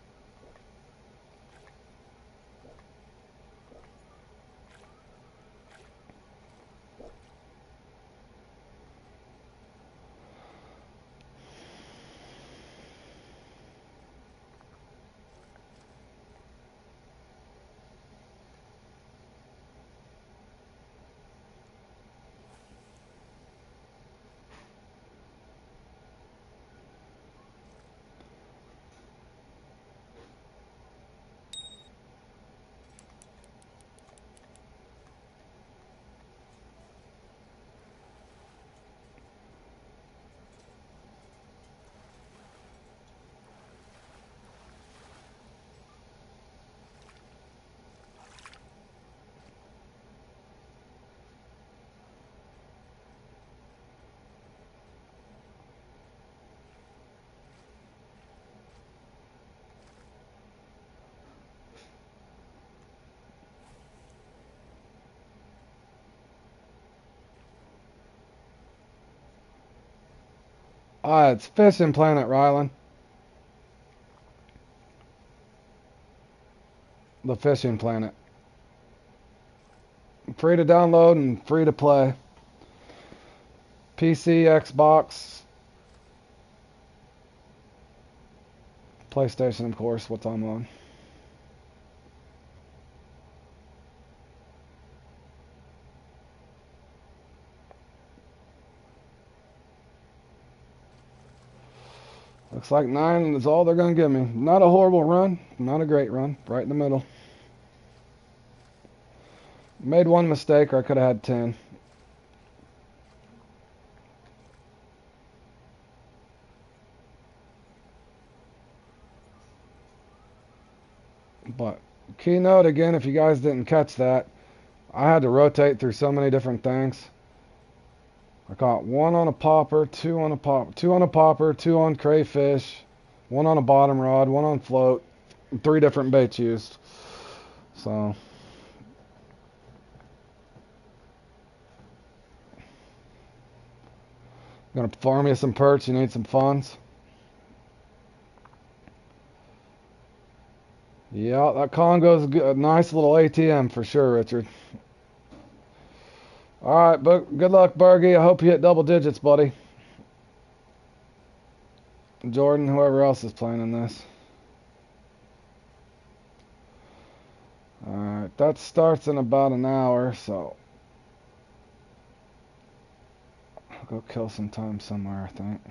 It's Fishing Planet, Rylan. The Fishing Planet. Free to download and free to play. PC, Xbox, PlayStation, of course, what I'm on. Looks like 9 is all they're going to give me. Not a horrible run, not a great run, right in the middle. Made one mistake, or I could have had 10. But keynote again, if you guys didn't catch that, I had to rotate through so many different things. I caught 1 on a popper, 2 on a pop, 2 on a popper, 2 on crayfish, 1 on a bottom rod, 1 on float, 3 different baits used. So gonna farm you some perch. You need some funds. Yeah, that Congo's a nice little ATM for sure, Richard. All right, but good luck, Bergie. I hope you hit double digits, buddy. Jordan, whoever else is playing in this. All right, that starts in about an hour, so I'll go kill some time somewhere, I think.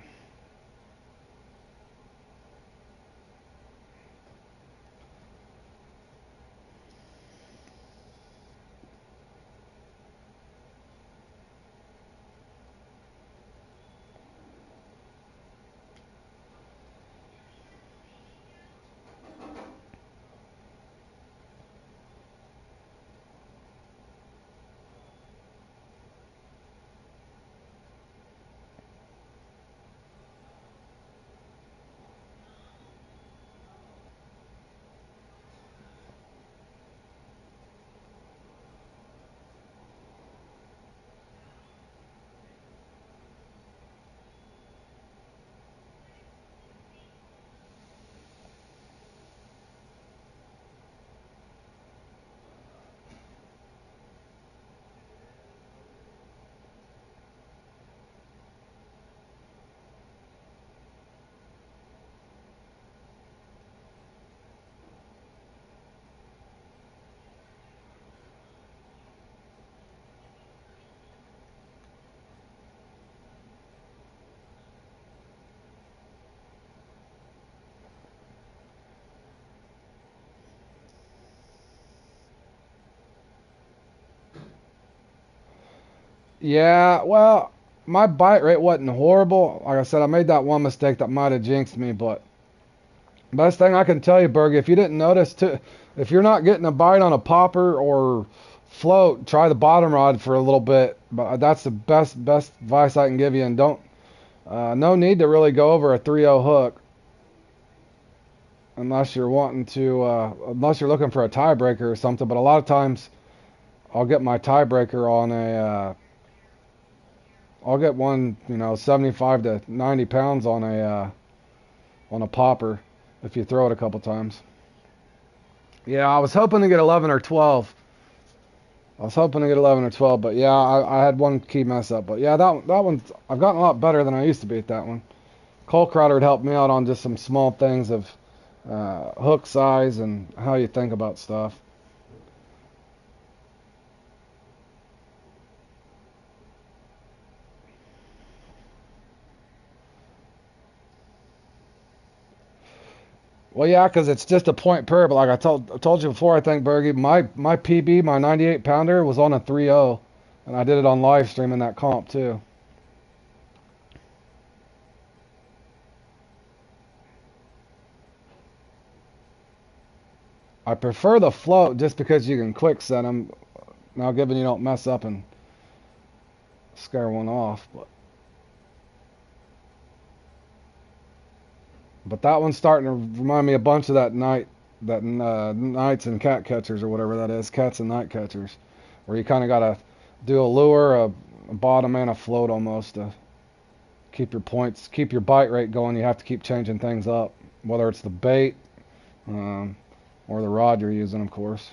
Yeah, well, my bite rate wasn't horrible. Like I said, I made that one mistake that might have jinxed me, but best thing I can tell you, Berg, if you didn't notice, too, if you're not getting a bite on a popper or float, try the bottom rod for a little bit. But that's the best advice I can give you. And don't, no need to really go over a 3-0 hook unless you're wanting to, unless you're looking for a tiebreaker or something. But a lot of times, I'll get my tiebreaker on I'll get one, 75 to 90 pounds on a popper if you throw it a couple times. Yeah, I was hoping to get 11 or 12. I was hoping to get 11 or 12, but yeah, I had one key mess up. But yeah, that one, I've gotten a lot better than I used to be at that one. Cole Crowder had helped me out on just some small things of hook size and how you think about stuff. Well, yeah, because it's just a point per. But like I told you before, I think Bergie, my PB, my 98 pounder was on a 3-0, and I did it on live stream in that comp too. I prefer the float just because you can quick set them. Now, given you don't mess up and scare one off, but that one's starting to remind me a bunch of that nights and cat catchers or whatever that is, cats and night catchers, where you kind of gotta do a lure, a bottom, and a float almost to keep your points, keep your bite rate going. You have to keep changing things up, whether it's the bait um, or the rod you're using, of course.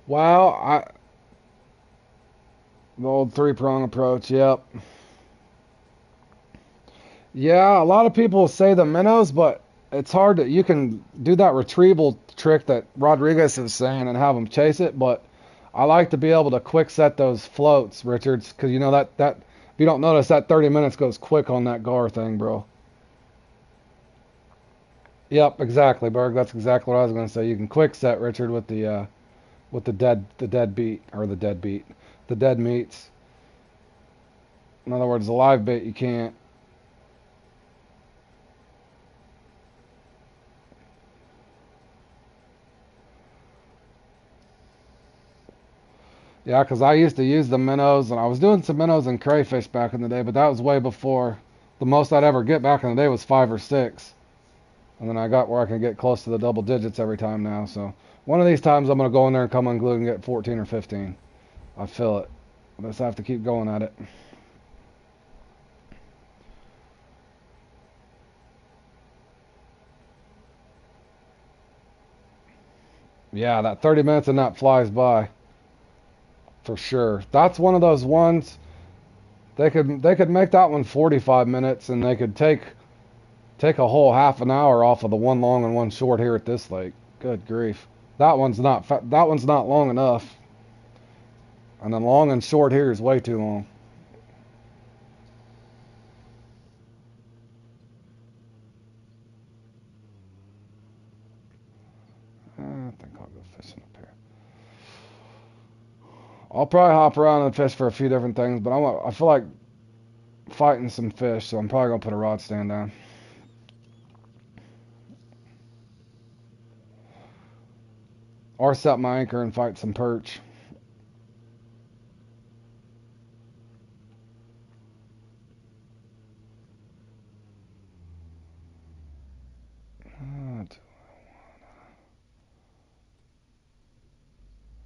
Well, the old three-prong approach. Yep. Yeah, a lot of people say the minnows, but it's hard to. You can do that retrieval trick that Rodriguez is saying and have them chase it, but I like to be able to quick set those floats, Richards, because you know that if you don't notice, that 30 minutes goes quick on that gar thing, bro. Yep, exactly, Berg. That's exactly what I was gonna say. You can quick set, Richard, with the dead beat or the dead meats. In other words, the live bait you can't. Yeah, because I used to use the minnows, and I was doing some minnows and crayfish back in the day, but that was way before. The most I'd ever get back in the day was 5 or 6, and then I got where I can get close to the double digits every time now. So one of these times I'm gonna go in there and come unglued and get 14 or 15. I feel it. I just have to keep going at it. Yeah, that 30 minutes and that flies by for sure. That's one of those ones they could make that one 45 minutes, and they could take a whole half an hour off of the one long and one short here at this lake. Good grief. That one's not long enough. And the long and short here is way too long. I think I'll go fishing up here. I'll probably hop around and fish for a few different things, but I feel like fighting some fish, so I'm probably gonna put a rod stand down. Or set my anchor and fight some perch.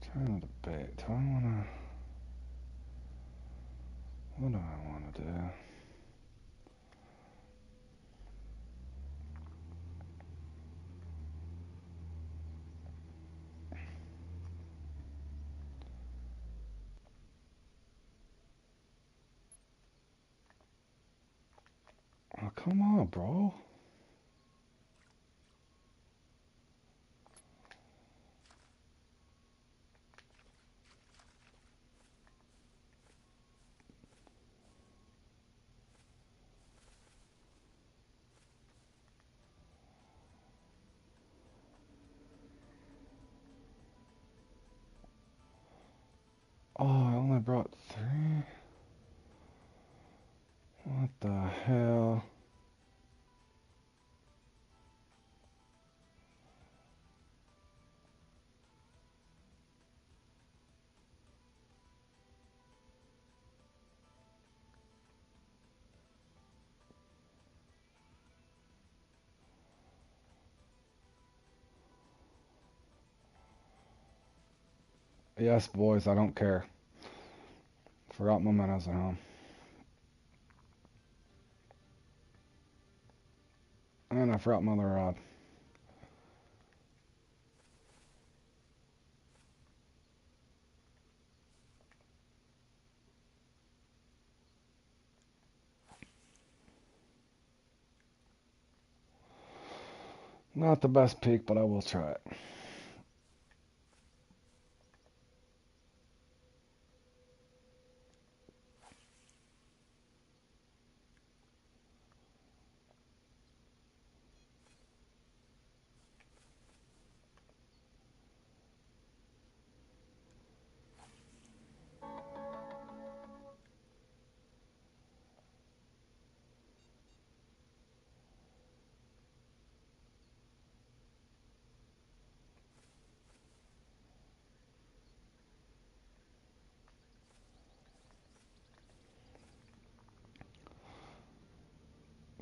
Trying to debate. Do I wanna what do I wanna do? Oh, come on, bro. Oh, I only brought 3. What the hell? Yes, boys, I don't care. Forgot my minnows at home. And I forgot my other rod. Not the best peak, but I will try it.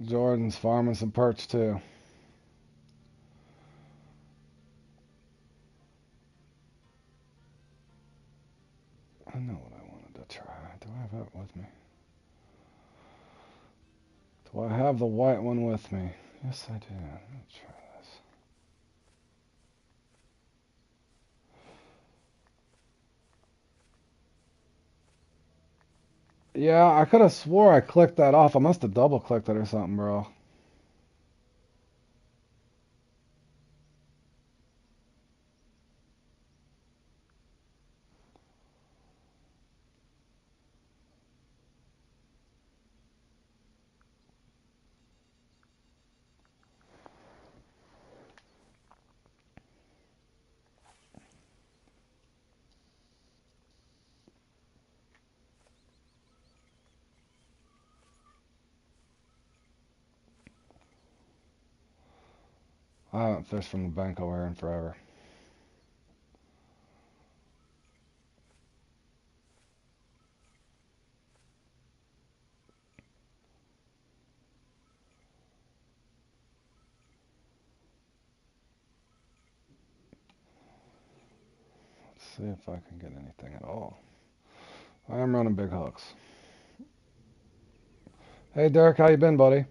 Jordan's farming some perch too. I know what I wanted to try. Do I have that with me? Do I have the white one with me? Yes, I do. Let's try this. Yeah, I could have swore I clicked that off. I must have double clicked it or something, bro. I haven't fished from the bank over here in forever. Let's see if I can get anything at all. I am running big hooks. Hey Derek, how you been, buddy?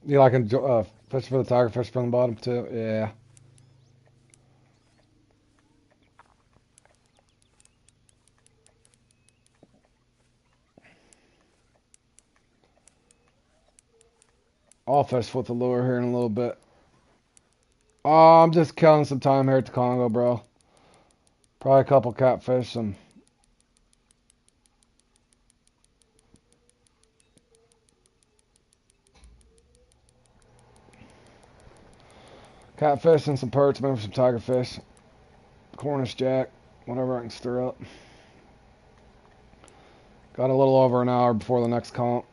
You like fish for the tiger fish from the bottom too? Yeah. I'll fish with the lure here in a little bit. Oh, I'm just killing some time here at the Congo, bro. Probably a couple catfish, some catfish and some perch, maybe some tiger fish, Cornish jack, whatever I can stir up. Got a little over an hour before the next comp.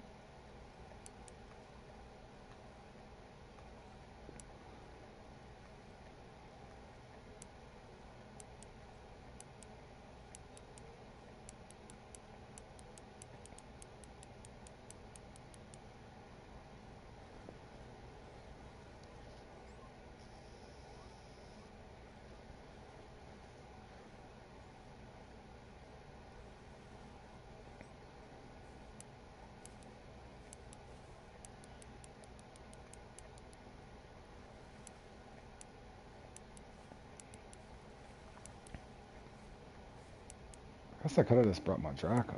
Guess I could have just brought my Draco.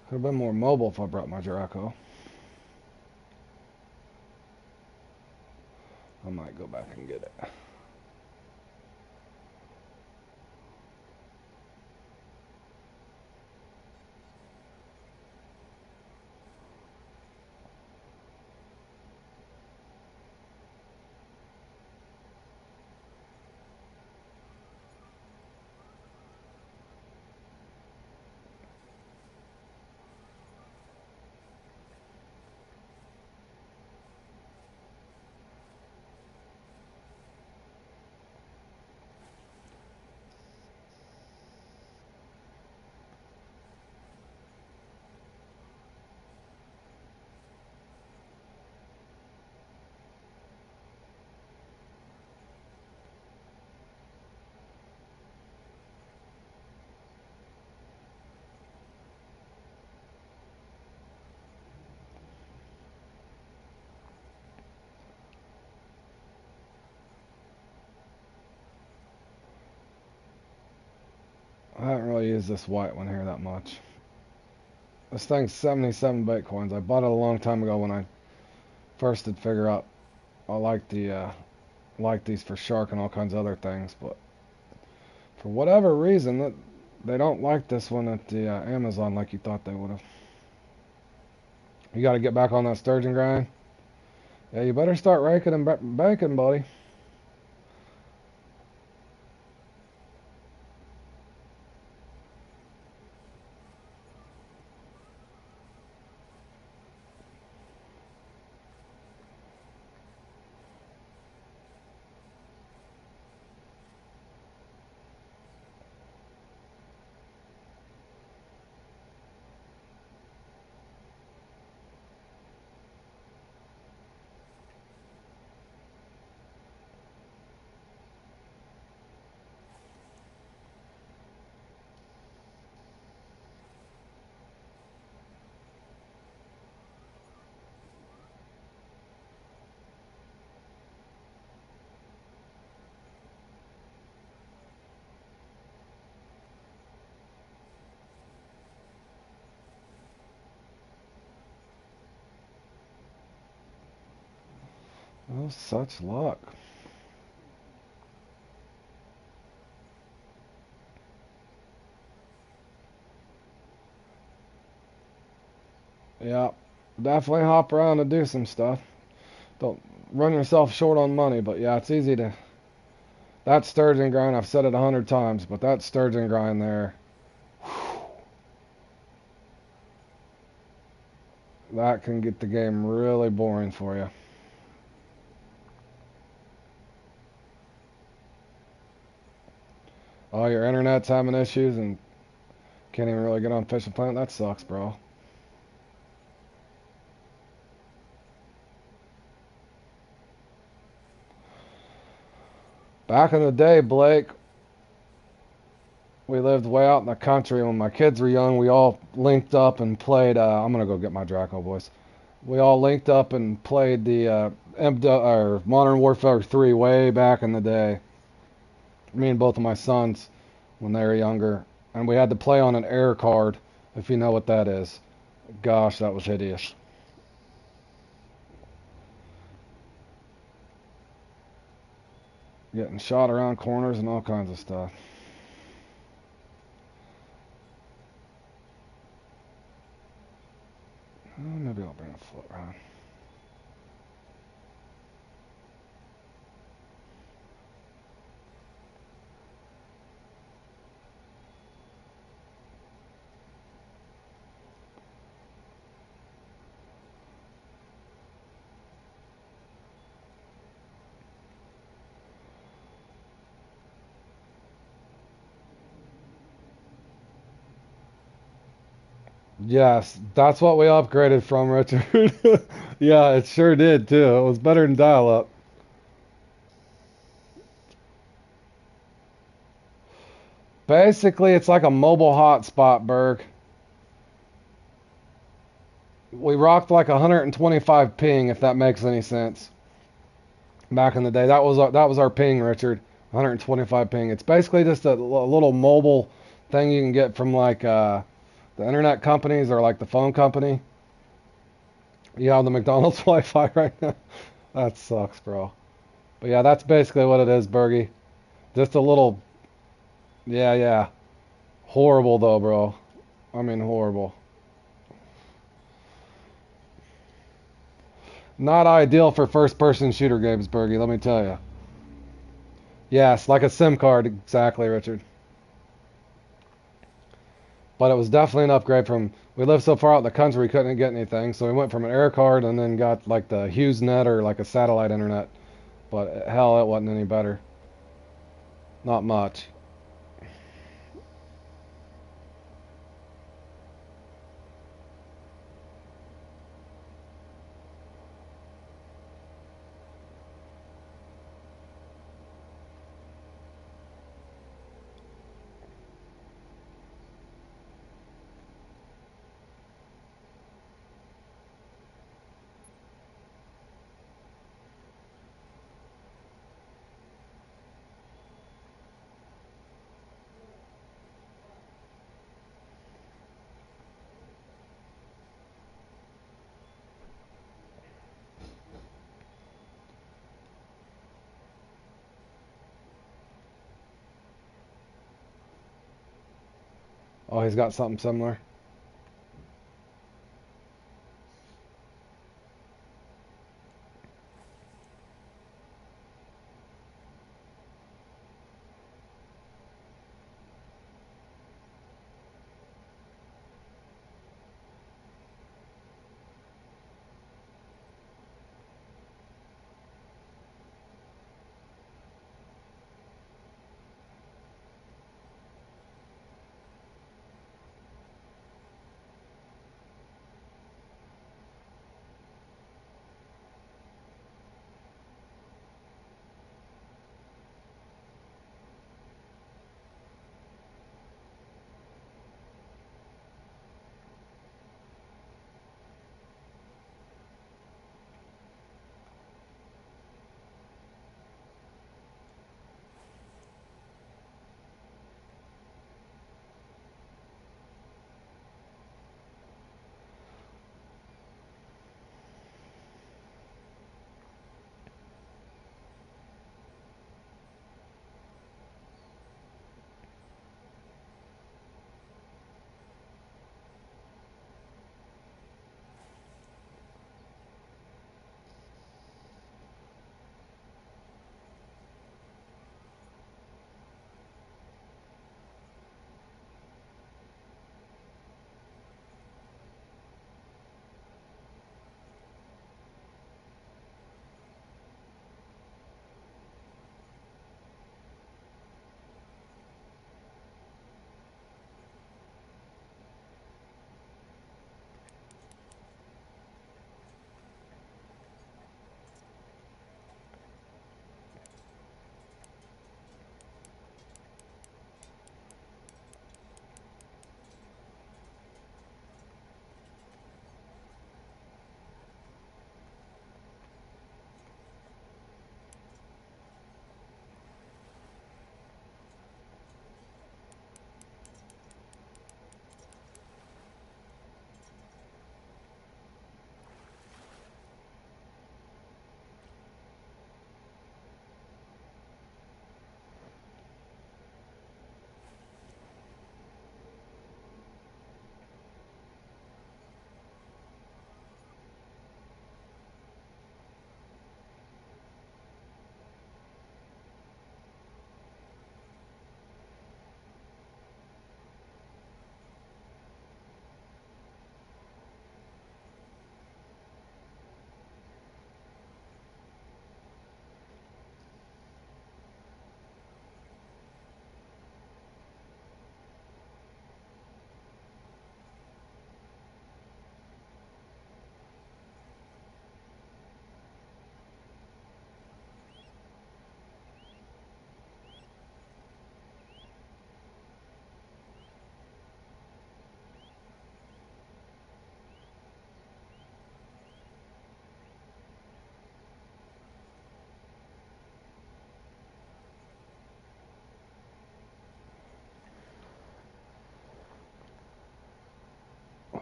Could have been more mobile if I brought my Draco. I might go back and get it. I haven't really used this white one here that much. This thing's 77 bait coins. I bought it a long time ago when I first did figure out I like these for shark and all kinds of other things, but for whatever reason that they don't like this one at the Amazon like you thought they would have. You got to get back on that sturgeon grind. Yeah, you better start raking and banking, buddy. No such luck. Yeah, definitely hop around and do some stuff. Don't run yourself short on money, but yeah, it's easy to. That sturgeon grind, I've said it 100 times, but that sturgeon grind there, that can get the game really boring for you. Oh, your internet's having issues and can't even really get on Fishing Planet? That sucks, bro. Back in the day, Blake, we lived way out in the country. When my kids were young, we all linked up and played. I'm gonna go get my Draco, boys. We all linked up and played the or Modern Warfare 3 way back in the day. Me and both of my sons when they were younger, and we had to play on an air card, if you know what that is. Gosh, that was hideous. Getting shot around corners and all kinds of stuff. Maybe I'll bring a float around. Yes, that's what we upgraded from, Richard. Yeah, it sure did too. It was better than dial-up. Basically, it's like a mobile hotspot, Berg. We rocked like 125 ping, if that makes any sense. Back in the day, that was our ping, Richard. 125 ping. It's basically just a little mobile thing you can get from like the internet companies or like the phone company. You have the McDonald's Wi-Fi right now. That sucks, bro. But yeah, that's basically what it is, Bergie. Just a little, yeah, yeah. Horrible though, bro. I mean, horrible. Not ideal for first-person shooter games, Bergie. Let me tell you. Yes, like a SIM card, exactly, Richard. But it was definitely an upgrade from. We lived so far out in the country we couldn't get anything, so we went from an air card and then got like the HughesNet or like a satellite internet. But hell, it wasn't any better. Not much. Oh, he's got something similar.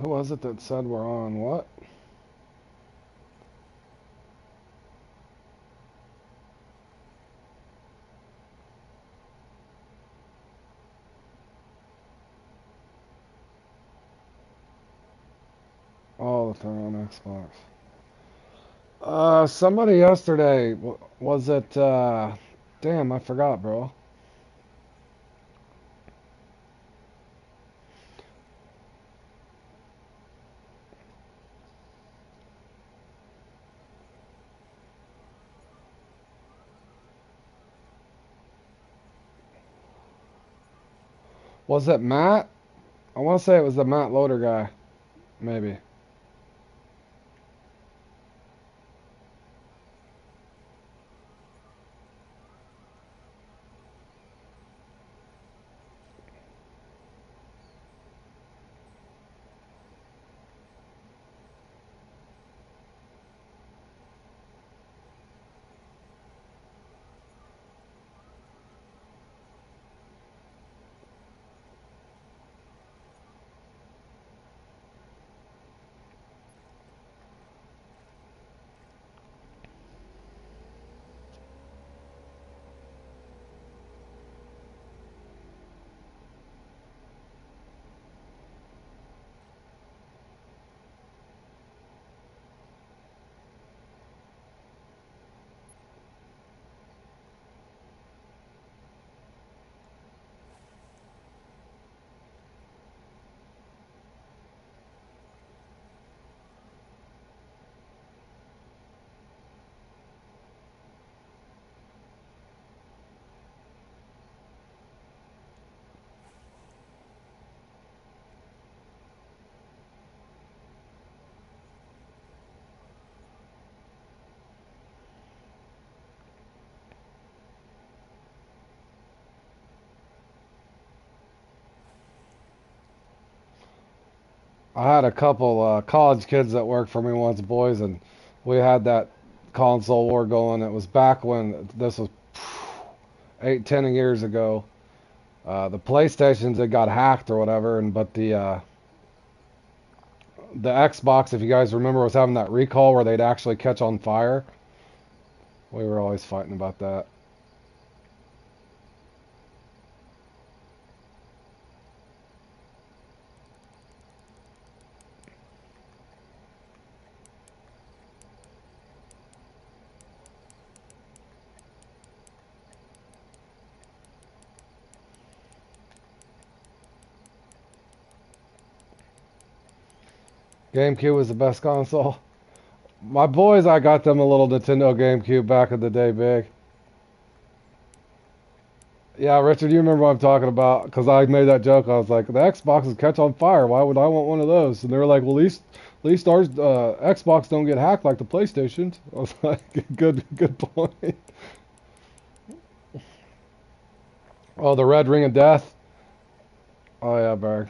Who was it that said we're on what? All the time on Xbox. Somebody yesterday, was it, damn, I forgot, bro. Was it Matt? I want to say it was the Matt Loader guy, maybe. I had a couple college kids that worked for me once, boys, and we had that console war going. It was back when this was 8, 10 years ago. The PlayStations had got hacked or whatever, and but the Xbox, if you guys remember, was having that recall where they'd actually catch on fire. We were always fighting about that. GameCube was the best console. My boys, I got them a little Nintendo GameCube back in the day, big. Yeah, Richard, you remember what I'm talking about? Because I made that joke. I was like, the Xboxes catch on fire. Why would I want one of those? And they were like, well, at least ours Xbox don't get hacked like the PlayStations. I was like, good point. Oh, the Red Ring of Death. Oh yeah, Berg.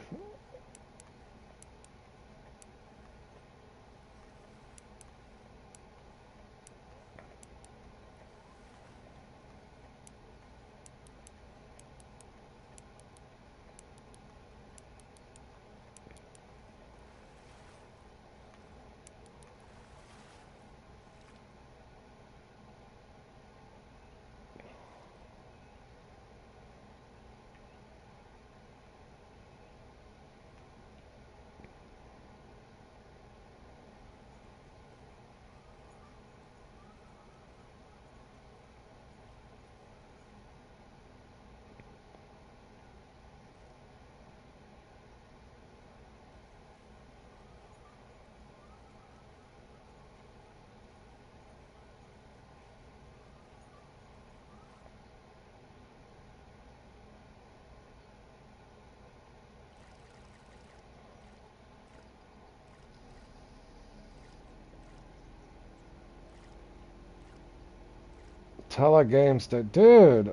Telegames, dude.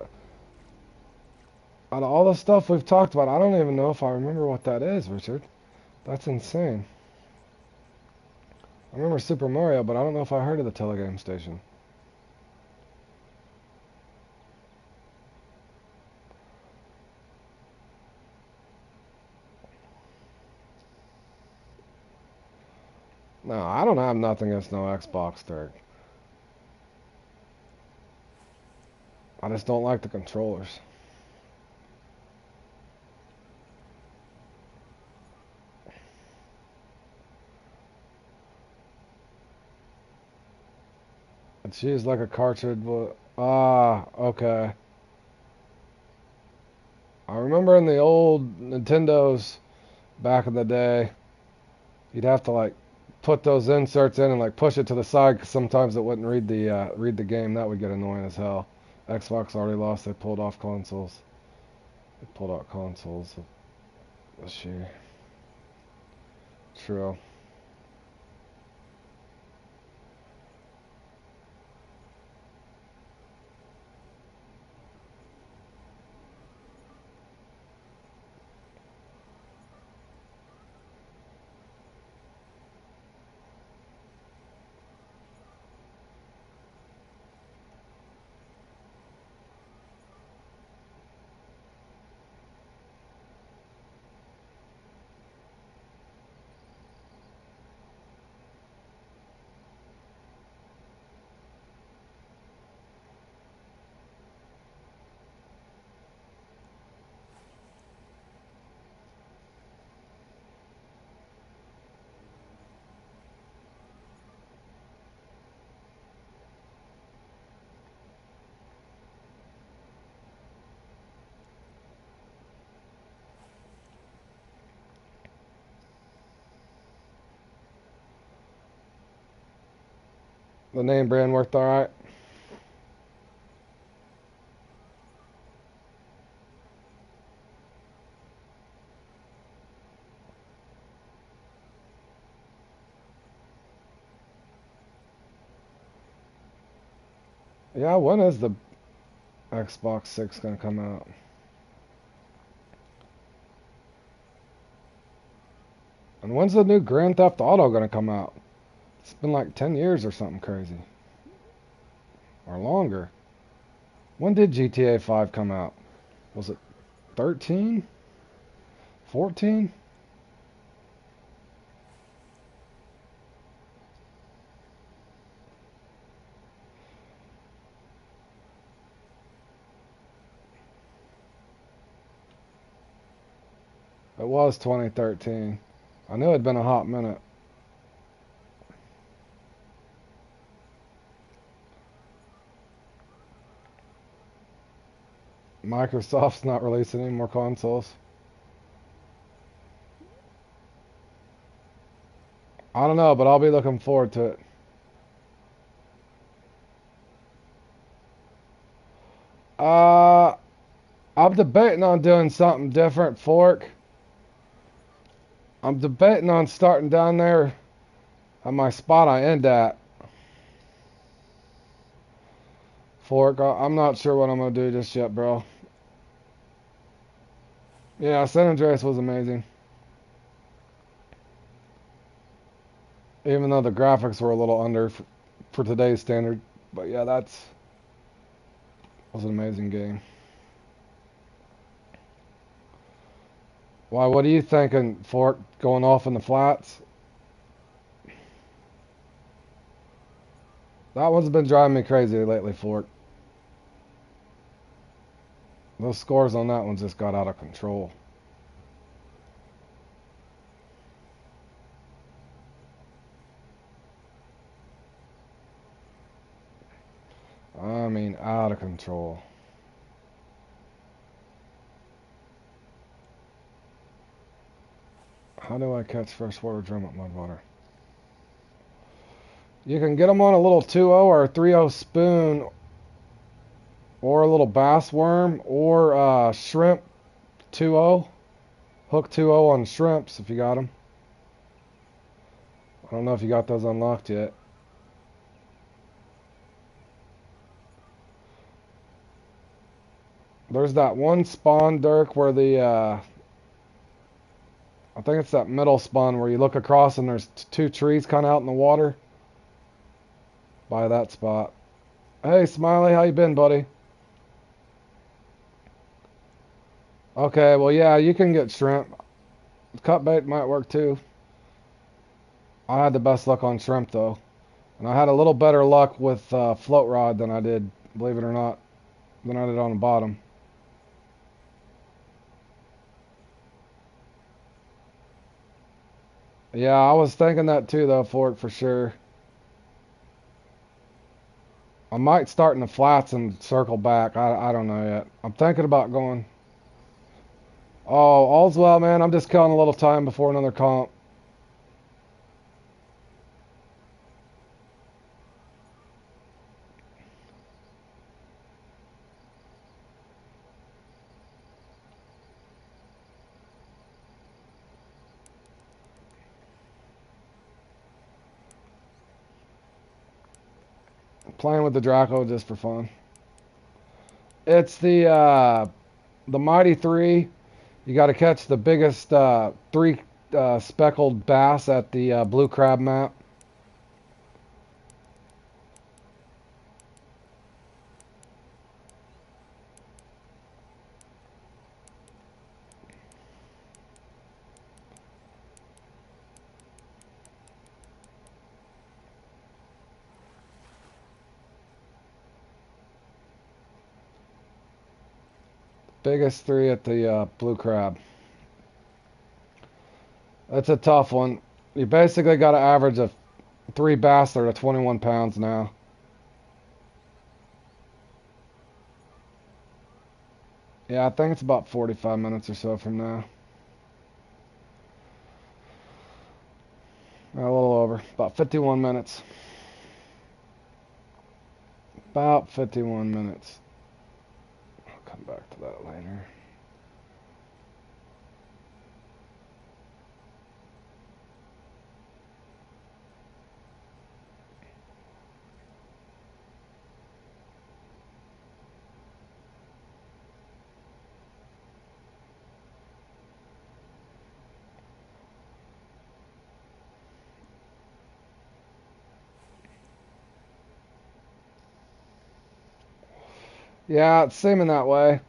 Out of all the stuff we've talked about, I don't even know if I remember what that is, Richard. That's insane. I remember Super Mario, but I don't know if I heard of the Telegame Station. No, I don't have nothing against no Xbox stick. I just don't like the controllers. It's used like a cartridge, but okay. I remember in the old Nintendos back in the day, you'd have to like put those inserts in and like push it to the side 'cause sometimes it wouldn't read the game. That would get annoying as hell. Xbox already lost. They pulled off consoles. They pulled out consoles this year. True. The name brand worked alright. Yeah, when is the Xbox 6 gonna come out? And when's the new Grand Theft Auto gonna come out? It's been like 10 years or something crazy. Or longer. When did GTA 5 come out? Was it 13? 14? It was 2013. I knew it'd been a hot minute. Microsoft's not releasing any more consoles. I don't know, but I'll be looking forward to it. Uh, I'm debating on doing something different, Fork. I'm debating on starting down there at my spot I end at. Fork, I'm not sure what I'm going to do just yet, bro. Yeah, San Andreas was amazing. Even though the graphics were a little under for today's standard. But yeah, was an amazing game. Why, what are you thinking, Fork, going off in the flats? That one's been driving me crazy lately, Fork. Those scores on that one just got out of control. I mean, out of control. How do I catch freshwater drum at Mudwater? You can get them on a little 2-0 or a 3-0 spoon, or a little bass worm, or shrimp 2-0. Hook 2-0 on shrimps if you got them. I don't know if you got those unlocked yet. There's that one spawn, Dirk, where I think it's that middle spawn where you look across and there's two trees kind of out in the water. By that spot. Hey, Smiley, how you been, buddy? Okay, well, yeah, you can get shrimp. Cut bait might work too. I had the best luck on shrimp though. And I had a little better luck with float rod than I did, believe it or not, than I did on the bottom. Yeah, I was thinking that too though, Fork, for sure. I might start in the flats and circle back. I don't know yet. I'm thinking about going. Oh, all's well, man. I'm just killing a little time before another comp. Playing with the Draco just for fun. It's the Mighty Three. You got to catch the biggest three speckled bass at the blue crab map. Biggest three at the blue crab. That's a tough one. You basically got to average of three bass that are 21 pounds now. Yeah, I think it's about 45 minutes or so from now. A little over. About 51 minutes. About 51 minutes. I'll come back to that later. Yeah, it's seeming that way.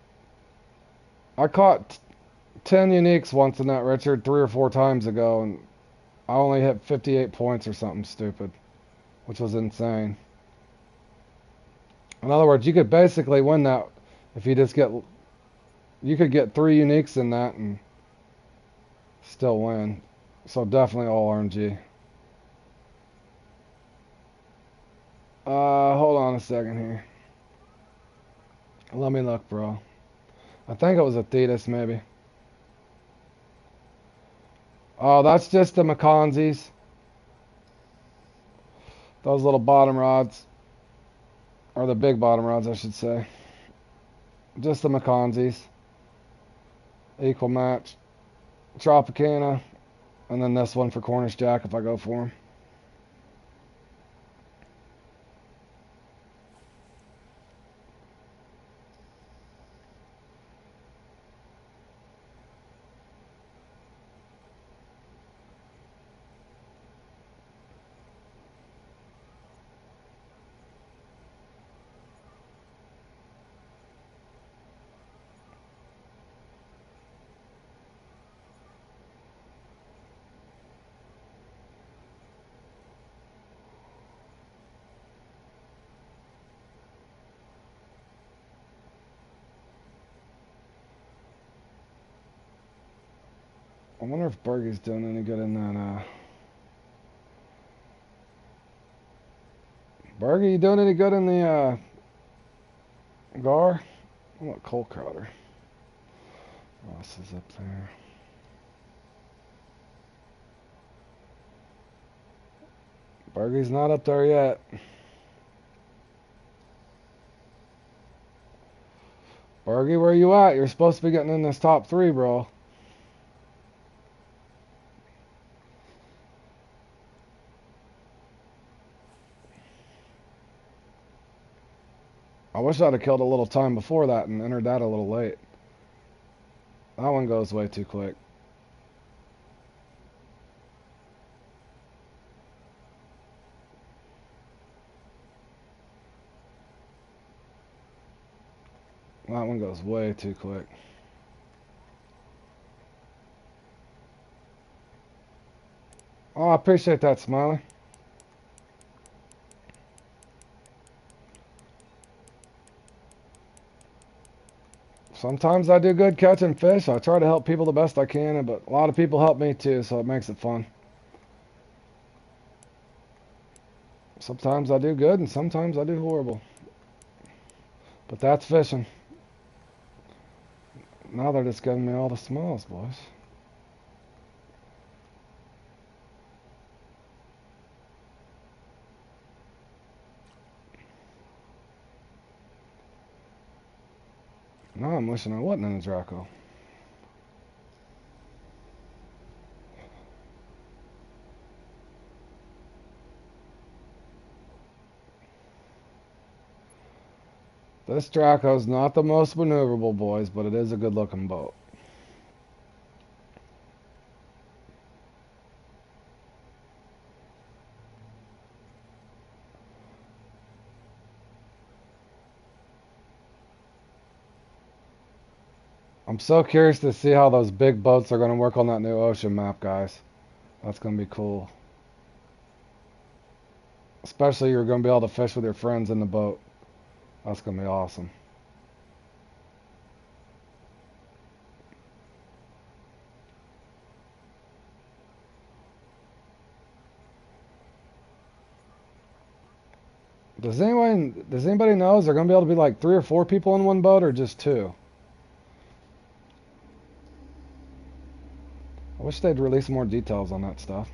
I caught 10 uniques once in that Richard 3 or 4 times ago, and I only hit 58 points or something stupid, which was insane. In other words, you could basically win that if you just get, you could get 3 uniques in that and still win. So definitely all RNG. Hold on a second here. Let me look, bro. I think it was a Thetis, maybe. Oh, that's just the McConzies. Those little bottom rods. Or the big bottom rods, I should say. Just the McConzies. Equal match. Tropicana. And then this one for Cornish Jack if I go for him. I wonder if Bergie's doing any good in that, Bergie, you doing any good in the, Gar? I want Cole Crowder. Ross is up there. Bergie's not up there yet. Bergie, where you at? You're supposed to be getting in this top 3, bro. I wish I'd have killed a little time before that and entered that a little late. That one goes way too quick. That one goes way too quick. Oh, I appreciate that, Smiley. Sometimes I do good catching fish. I try to help people the best I can, but a lot of people help me too, so it makes it fun. Sometimes I do good, and sometimes I do horrible. But that's fishing. Now they're just giving me all the smalls, boys. Now I'm wishing I wasn't in a Draco. This Draco's not the most maneuverable, boys, but it is a good looking boat. I'm so curious to see how those big boats are going to work on that new ocean map, guys. That's going to be cool. Especially you're going to be able to fish with your friends in the boat. That's going to be awesome. Does anybody know? Is there going to be able to be like 3 or 4 people in one boat or just 2? I wish they'd release more details on that stuff.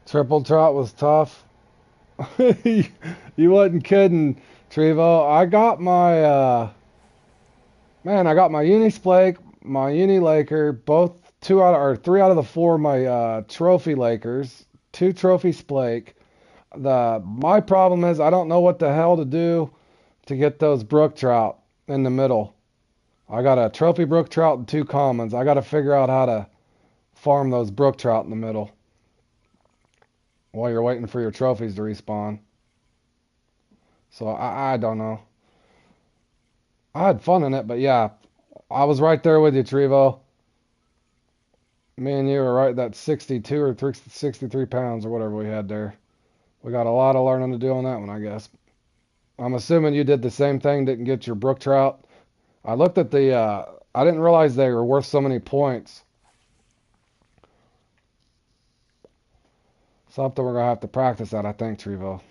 Triple trout was tough. You wasn't kidding, Trevo. I got my uni splake, my uni laker, both 3 out of the 4 my trophy lakers, 2 trophy splake. My problem is I don't know what the hell to do to get those brook trout in the middle. I got a trophy brook trout and 2 commons. I got to figure out how to farm those brook trout in the middle while you're waiting for your trophies to respawn. So I don't know. I had fun in it, but yeah, I was right there with you, Trevo. Me and you were right at that 62 or 63 pounds or whatever we had there. We got a lot of learning to do on that one, I guess. I'm assuming you did the same thing, didn't get your brook trout. I looked at I didn't realize they were worth so many points. Something we're going to have to practice at, I think, Trevo.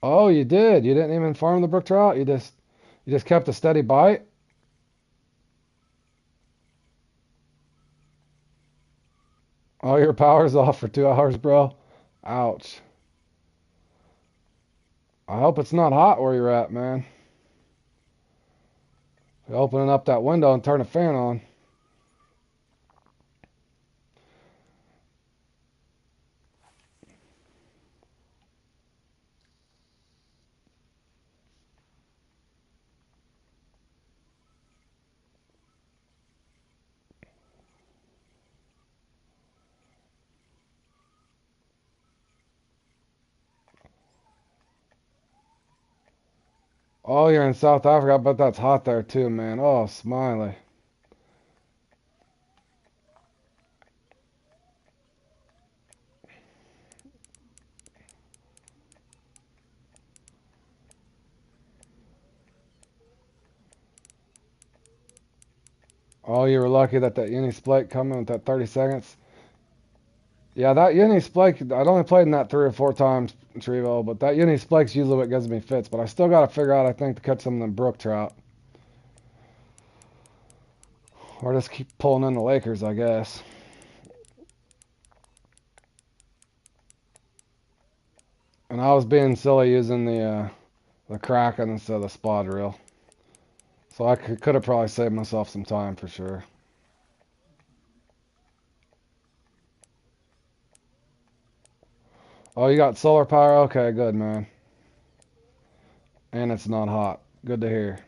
Oh, you did. You didn't even farm the brook trout. You just kept a steady bite. Oh, your power's off for 2 hours, bro. Ouch. I hope it's not hot where you're at, man. You're opening up that window and turn a fan on. Oh, you're in South Africa. I bet that's hot there too, man. Oh, Smiley. Oh, you were lucky that uni split coming with that 30 seconds. Yeah, that uni split, I'd only played in that 3 or 4 times, Trevo, but that uni splake's usually what gives me fits. But I still got to figure out, I think, to catch some of them Brook trout. Or just keep pulling in the Lakers, I guess. And I was being silly using the Kraken instead of the spot reel. So I could have probably saved myself some time for sure. Oh, you got solar power? Okay, good, man. And it's not hot. Good to hear.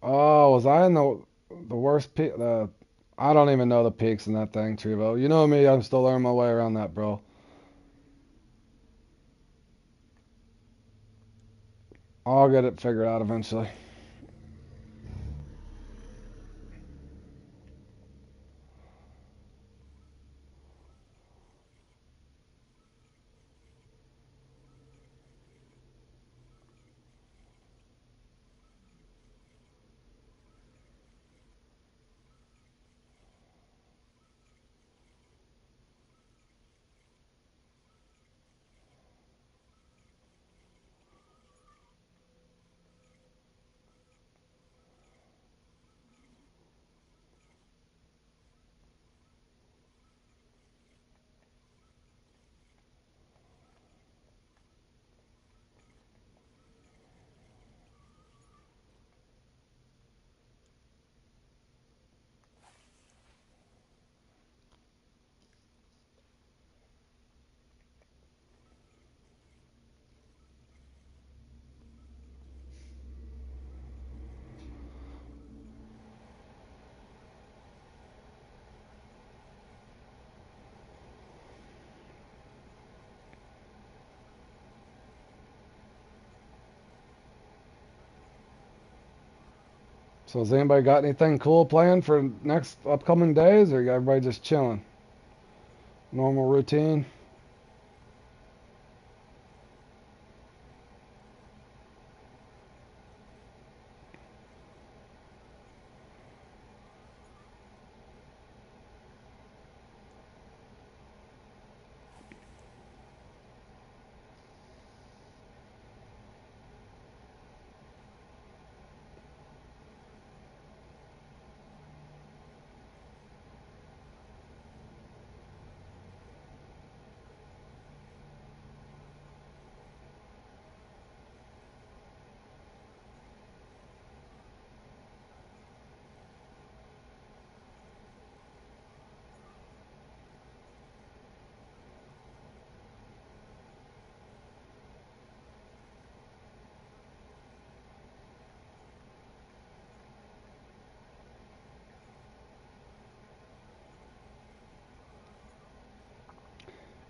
Oh, was I in the worst peak? I don't even know the peaks in that thing, Trevo. You know me, I'm still learning my way around that, bro. I'll get it figured out eventually. So has anybody got anything cool planned for next upcoming days, or everybody just chilling? Normal routine?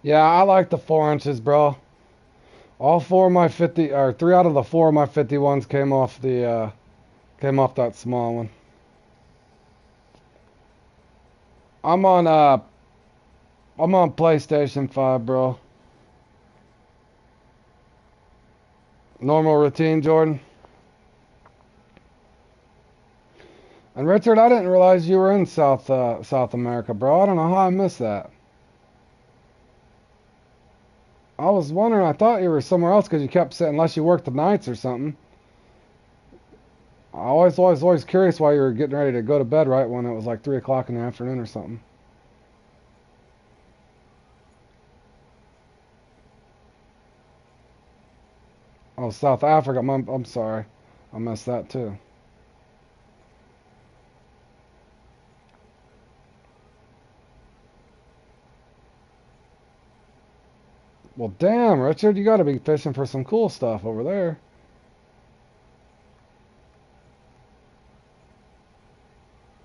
Yeah, I like the 4 inches, bro. All four of my 50, or 3 out of the 4 of my 51s came off that small one. I'm on uh I'm on PlayStation 5, bro. Normal routine, Jordan. And Richard, I didn't realize you were in South America, bro. I don't know how I missed that. I was wondering. I thought you were somewhere else because you kept saying unless you worked the nights or something. I always curious why you were getting ready to go to bed right when it was like 3 o'clock in the afternoon or something. Oh, South Africa. I'm sorry. I missed that too. Well, damn, Richard, you got to be fishing for some cool stuff over there.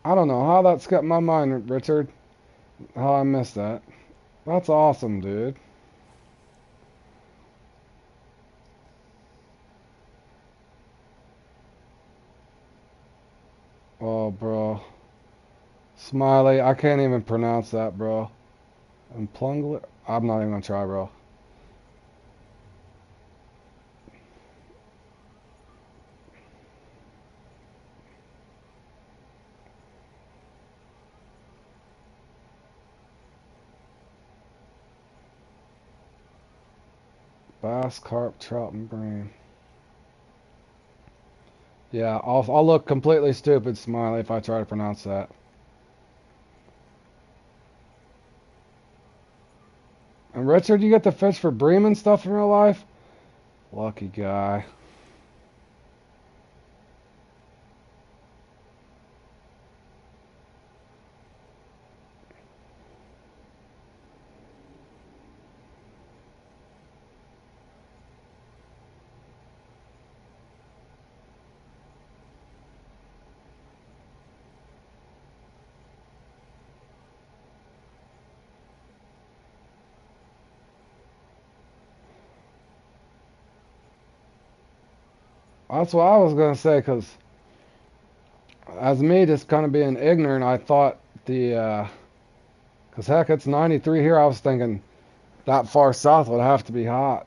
I don't know how that skipped my mind, Richard. How I missed that. That's awesome, dude. Oh, bro. Smiley, I can't even pronounce that, bro. And Plunglet? I'm not even gonna try, bro. Bass, carp, trout, and bream. Yeah, I'll look completely stupid, Smiley, if I try to pronounce that. And Richard, you get to fish for bream and stuff in real life? Lucky guy. That's what I was gonna say, 'cause as me just kind of being ignorant, I thought 'cause heck, it's 93 here. I was thinking that far south would have to be hot.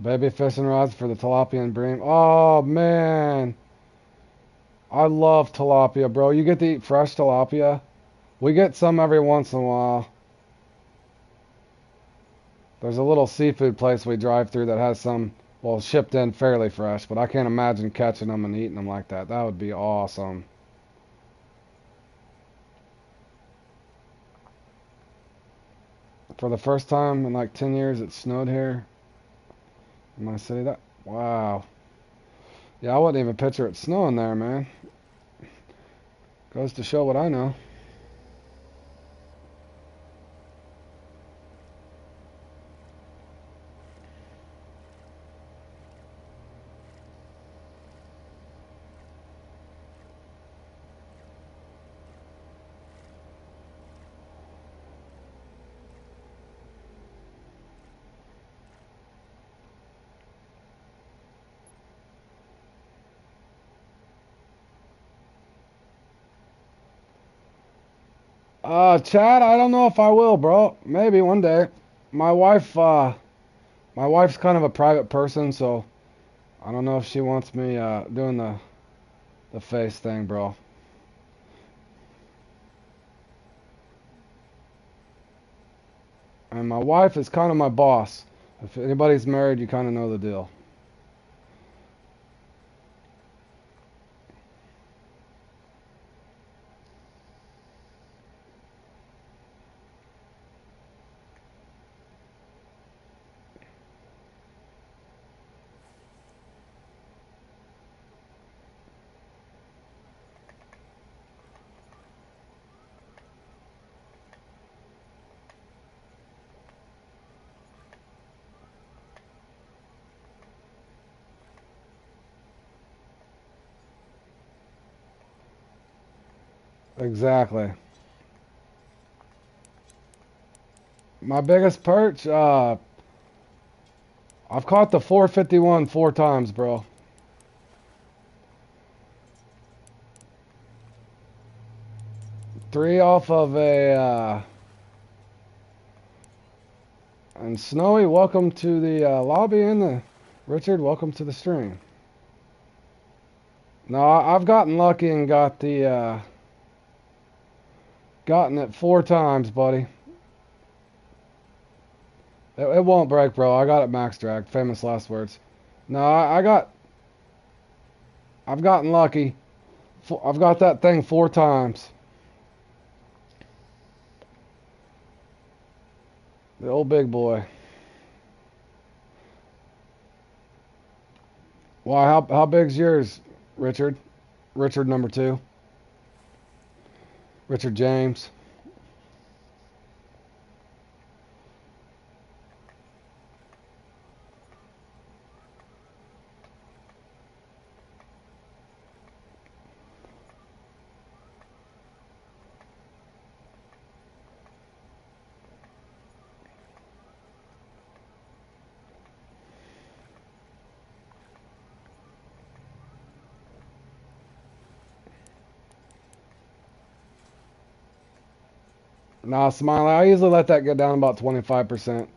Baby fishing rods for the tilapia and bream. Oh man, I love tilapia, bro. You get to eat fresh tilapia. We get some every once in a while. There's a little seafood place we drive through that has some, well, shipped in fairly fresh, but I can't imagine catching them and eating them like that. That would be awesome. For the first time in like 10 years, it snowed here in my city. That, wow. Yeah, I wouldn't even picture it snowing there, man. Goes to show what I know. Chad, I don't know if I will, bro. Maybe one day. My wife, my wife's kind of a private person, so I don't know if she wants me doing the face thing, bro. And my wife is kind of my boss. If anybody's married, you kind of know the deal. Exactly. My biggest perch, I've caught the 451 4 times, bro. Three off of a, and Snowy, welcome to the lobby, and the Richard, welcome to the stream. No, I've gotten lucky and got the, gotten it 4 times, buddy. It won't break, bro. I got it max drag. Famous last words. No, I've gotten lucky. I've got that thing 4 times. The old big boy. Why? How big's yours, Richard? Richard number 2. Richard James. Nah, Smiley, I usually let that get down about 25%.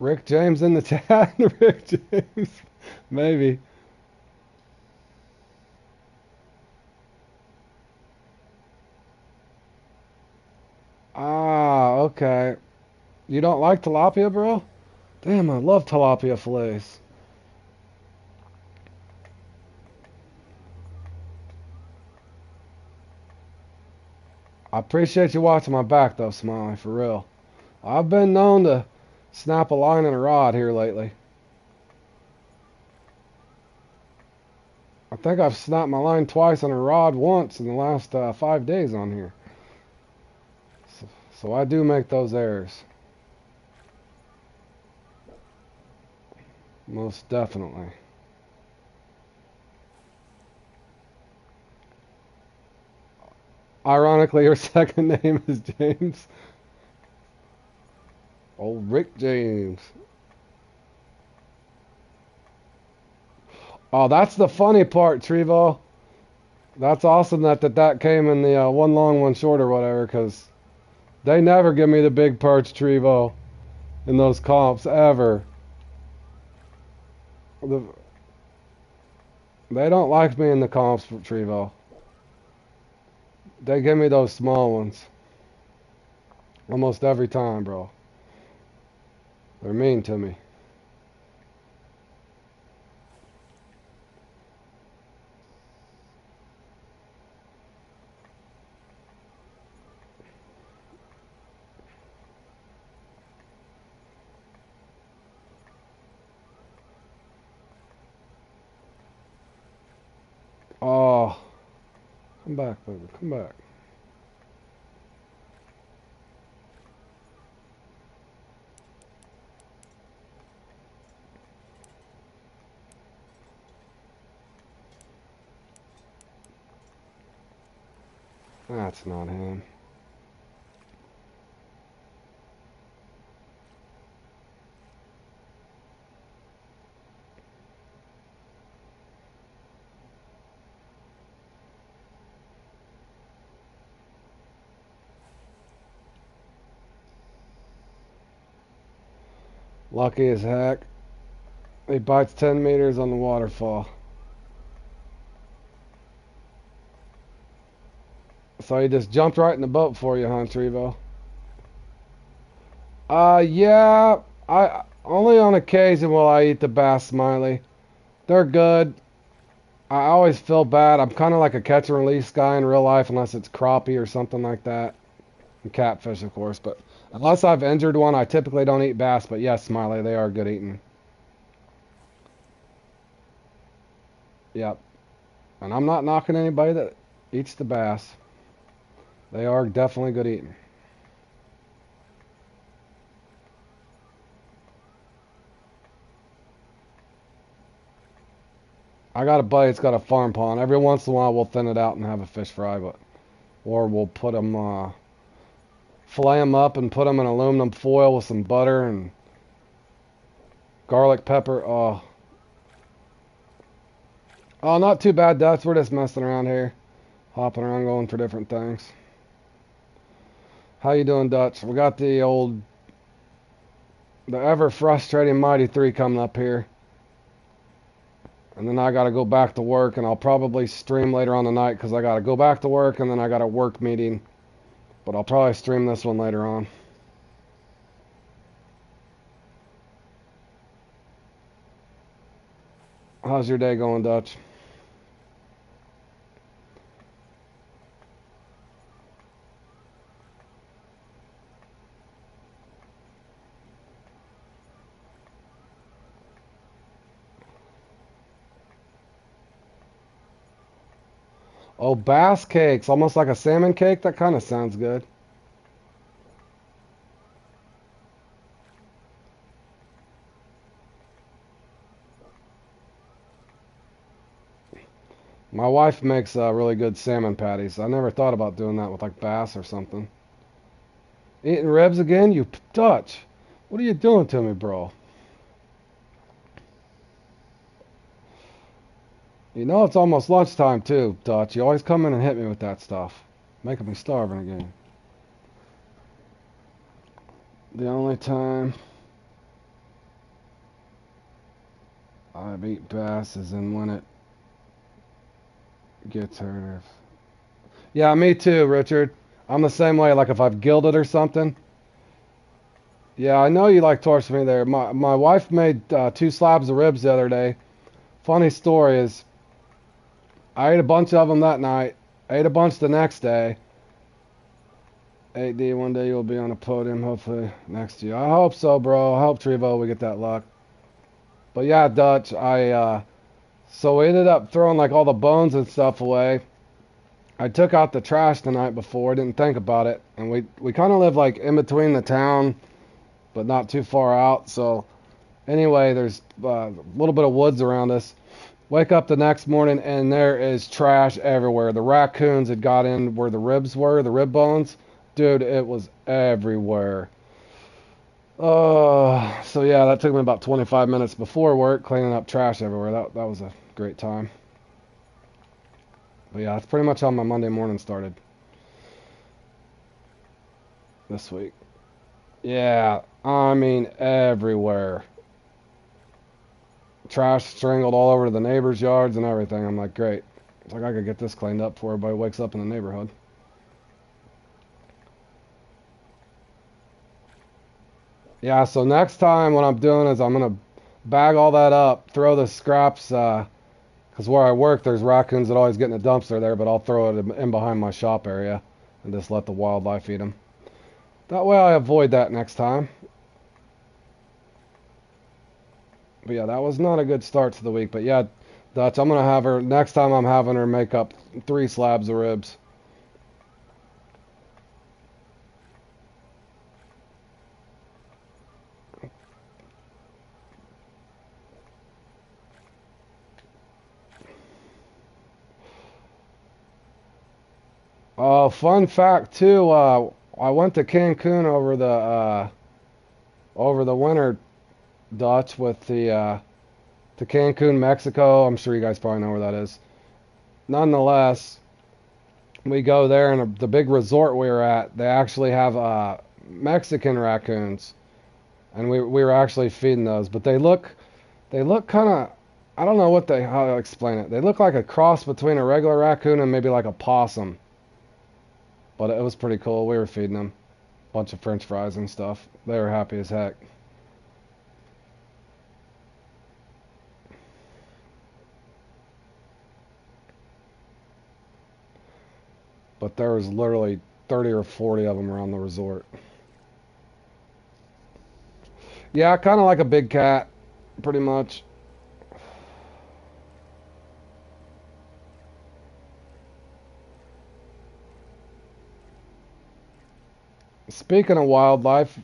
Rick James in the chat? Rick James. Maybe. Ah, okay. You don't like tilapia, bro? Damn, I love tilapia fillets. I appreciate you watching my back, though, Smiley, for real. I've been known to snap a line and a rod here lately. I think I've snapped my line twice and a rod once in the last 5 days on here. So I do make those errors. Most definitely. Ironically, your second name is James. Old Rick James. Oh, that's the funny part, Trevo. That's awesome that came in the one long, one short or whatever, because they never give me the big perch, Trevo, in those comps, ever. They don't like me in the comps, Trevo. They give me those small ones. Almost every time, bro. They're mean to me. Oh, come back, baby, come back. That's not him. Lucky as heck. He bites 10 meters on the waterfall. So he just jumped right in the boat for you, huh, Trevo? Yeah. I only on occasion will I eat the bass, Smiley. They're good. I always feel bad. I'm kind of like a catch and release guy in real life, unless it's crappie or something like that. And catfish, of course. But unless I've injured one, I typically don't eat bass. But yes, Smiley, they are good eating. Yep. And I'm not knocking anybody that eats the bass. They are definitely good eating. I got a buddy that's got a farm pond. Every once in a while we'll thin it out and have a fish fry, but or we'll put them, fillet them up and put them in aluminum foil with some butter and garlic pepper. Oh, not too bad, Dutch. We're just messing around here, hopping around, going for different things. How you doing, Dutch? We got the ever frustrating Mighty 3 coming up here. And then I got to go back to work, and I'll probably stream later on tonight because I got to go back to work, and then I got a work meeting. But I'll probably stream this one later on. How's your day going, Dutch? Oh, bass cakes, almost like a salmon cake. That kind of sounds good. My wife makes really good salmon patties. I never thought about doing that with like bass or something. Eating ribs again? You Dutch. What are you doing to me, bro? You know it's almost lunchtime too, Dutch. You always come in and hit me with that stuff. Making me starving again. The only time I eat bass is in when it gets hurt. Yeah, me too, Richard. I'm the same way. Like if I've gilled it or something. Yeah, I know you like torching me there. My wife made 2 slabs of ribs the other day. Funny story is, I ate a bunch of them that night. Ate a bunch the next day. 8D, one day you'll be on a podium, hopefully next year. I hope so, bro. I hope Trevo we get that luck. But yeah, Dutch, so we ended up throwing like all the bones and stuff away. I took out the trash the night before, didn't think about it, and we kind of live like in between the town, but not too far out. So anyway, there's a little bit of woods around us. Wake up the next morning and there is trash everywhere. The raccoons had got in where the ribs were, the rib bones. Dude, it was everywhere. So yeah, that took me about 25 minutes before work cleaning up trash everywhere. That was a great time. But yeah, that's pretty much how my Monday morning started this week. Yeah, I mean everywhere. Trash strangled all over the neighbors' yards and everything. I'm like, great. It's like I could get this cleaned up before everybody wakes up in the neighborhood. Yeah, so next time what I'm doing is I'm going to bag all that up, throw the scraps, because where I work there's raccoons that always get in the dumpster there, but I'll throw it in behind my shop area and just let the wildlife eat them. That way I avoid that next time. But yeah, that was not a good start to the week. But yeah, Dutch, I'm going to have her, next time I'm having her make up 3 slabs of ribs. Fun fact too, I went to Cancun over the winter, Dutch, with to Cancun, Mexico. I'm sure you guys probably know where that is. Nonetheless, we go there, and the big resort we were at, they actually have Mexican raccoons, and we were actually feeding those. But they look kind of, I don't know how to explain it. They look like a cross between a regular raccoon and maybe like a possum. But it was pretty cool. We were feeding them a bunch of French fries and stuff. They were happy as heck. But there was literally 30 or 40 of them around the resort. Yeah, kind of like a big cat, pretty much. Speaking of wildlife,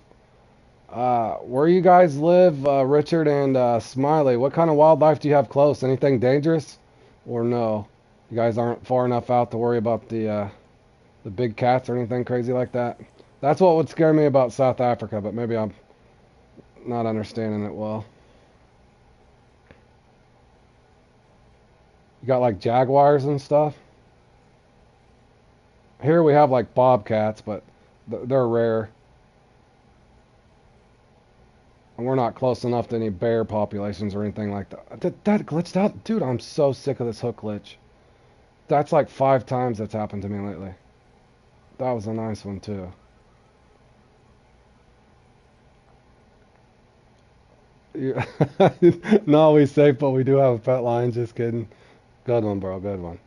where you guys live, Richard and Smiley, what kind of wildlife do you have close? Anything dangerous? Or no? You guys aren't far enough out to worry about the big cats or anything crazy like that? That's what would scare me about South Africa, but maybe I'm not understanding it well. You got like jaguars and stuff? Here we have like bobcats, but they're rare. And we're not close enough to any bear populations or anything like that. That glitched out. Dude, I'm so sick of this hook glitch. That's like 5 times that's happened to me lately. That was a nice one too. Yeah. No, we safe, but we do have a pet lion. Just kidding. Good one, bro. Good one.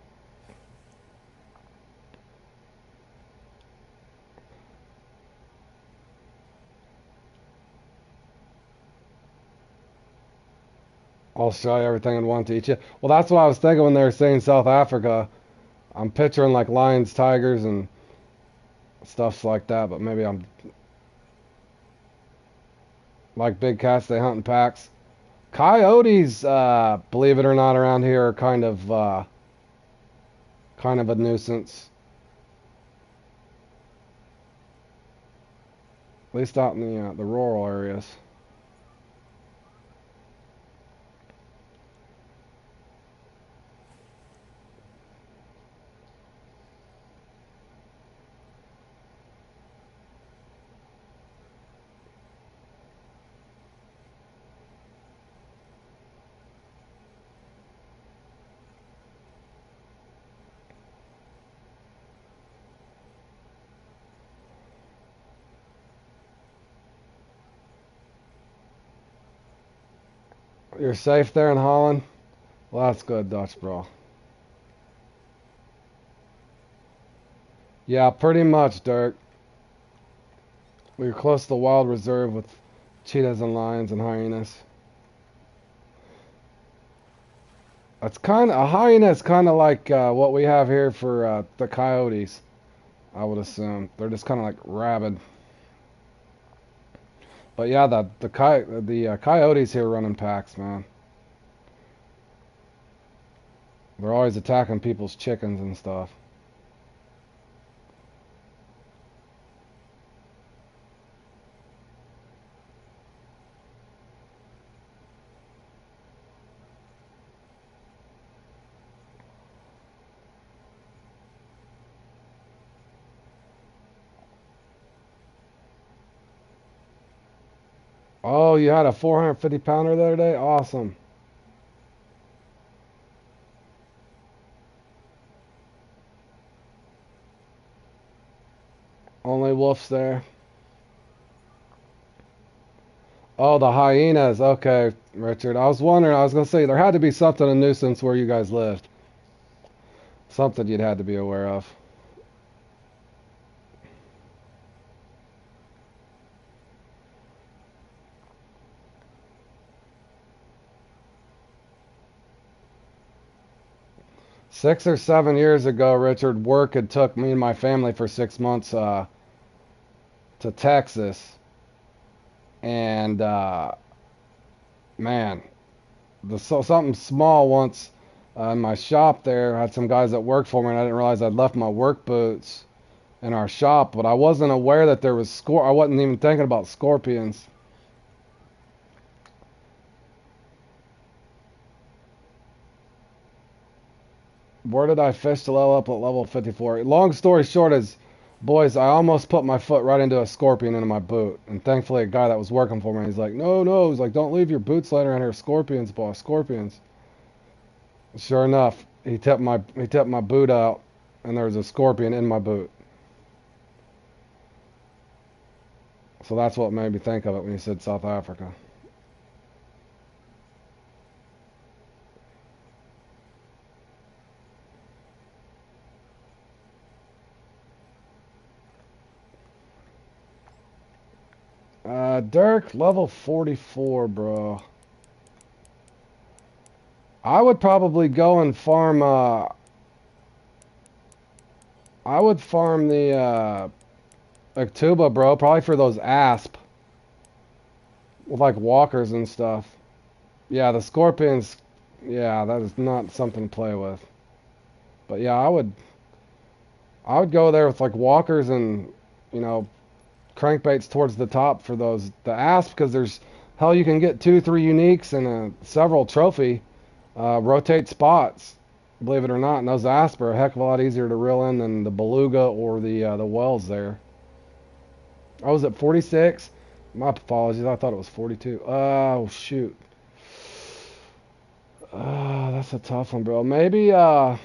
I'll show you everything and want to eat you. Well, that's what I was thinking when they were saying South Africa. I'm picturing like lions, tigers, and stuff like that, but maybe I'm like big cats. They hunt in packs. Coyotes, believe it or not, around here are kind of a nuisance. At least out in the rural areas. You're safe there in Holland? Well, that's good, Dutch bro. Yeah, pretty much, Dirk. We were close to the wild reserve with cheetahs and lions and hyenas. That's kind of a hyena is kind of like what we have here for the coyotes. I would assume they're just kind of like rabid. But yeah, the coyotes here run in packs, man. They're always attacking people's chickens and stuff. Oh, you had a 450 pounder the other day? Awesome. Only wolves there. Oh, the hyenas. Okay, Richard. I was wondering, I was going to say, there had to be something a nuisance where you guys lived. Something you'd had to be aware of. Six or 7 years ago, Richard, work had took me and my family for 6 months to Texas. And, man, something small once in my shop there. I had some guys that worked for me, and I didn't realize I'd left my work boots in our shop, but I wasn't aware that there was I wasn't even thinking about scorpions. Where did I fish to level up at level 54? Long story short is, boys, I almost put my foot right into a scorpion into my boot. And thankfully, a guy that was working for me, he's like, no, no. He's like, don't leave your boots laying around here. Scorpions, boss, scorpions. Sure enough, he tipped my boot out, and there was a scorpion in my boot. So that's what made me think of it when you said South Africa. Dirk, level 44, bro. I would probably go and farm, I would farm the, Actuba, bro, probably for those asp. With, like, walkers and stuff. Yeah, the scorpions, Yeah, that is not something to play with. But yeah, I would go there with like walkers and you know crankbaits towards the top for those the asp because there's hell you can get 2, 3 uniques and several trophy rotate spots. Believe it or not, and those asp are a heck of a lot easier to reel in than the beluga or the wells there. I was at 46. My apologies. I thought it was 42. Oh shoot. That's a tough one, bro. Maybe the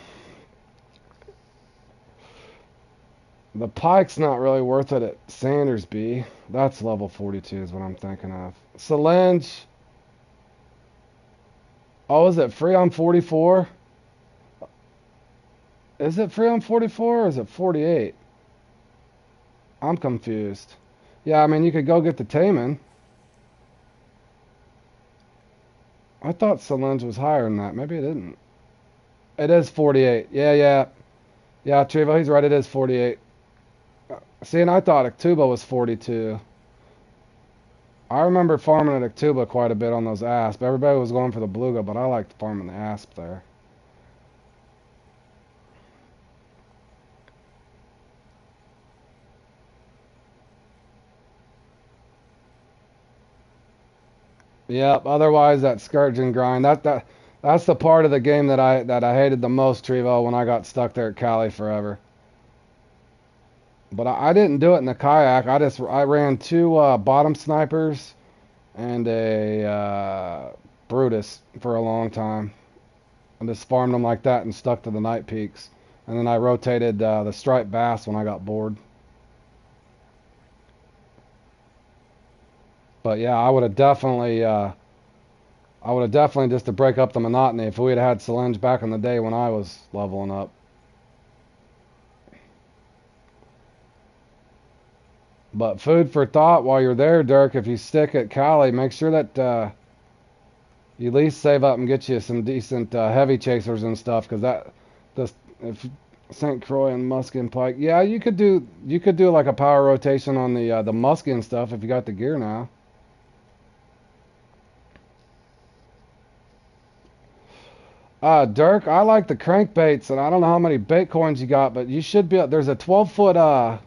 pike's not really worth it at Sandersby. That's level 42 is what I'm thinking of. Salange. Oh, is it free on 44? Is it free on 44 or is it 48? I'm confused. Yeah, I mean, you could go get the Taman. I thought Salange was higher than that. Maybe it isn't. It is 48. Yeah, yeah. Yeah, Trevo, he's right. It is 48. See, and I thought Actuba was 42. I remember farming at Actuba quite a bit on those asp. Everybody was going for the beluga, but I liked farming the asp there. Yep. Otherwise, that scourge and grind. That's the part of the game that I hated the most, Trevo, when I got stuck there at Cali forever. But I didn't do it in the kayak. I ran two bottom snipers and a Brutus for a long time. I just farmed them like that and stuck to the night peaks. And then I rotated the striped bass when I got bored. But yeah, I would have definitely just to break up the monotony if we had had Salange back in the day when I was leveling up. But food for thought while you're there, Dirk. If you stick at Cali, make sure that you at least save up and get you some decent heavy chasers and stuff, because this if St. Croix and Muskie and Pike, yeah, you could do like a power rotation on the Muskie and stuff if you got the gear now. Dirk, I like the crankbaits, and I don't know how many bait coins you got, but you should be. There's a 12 foot, or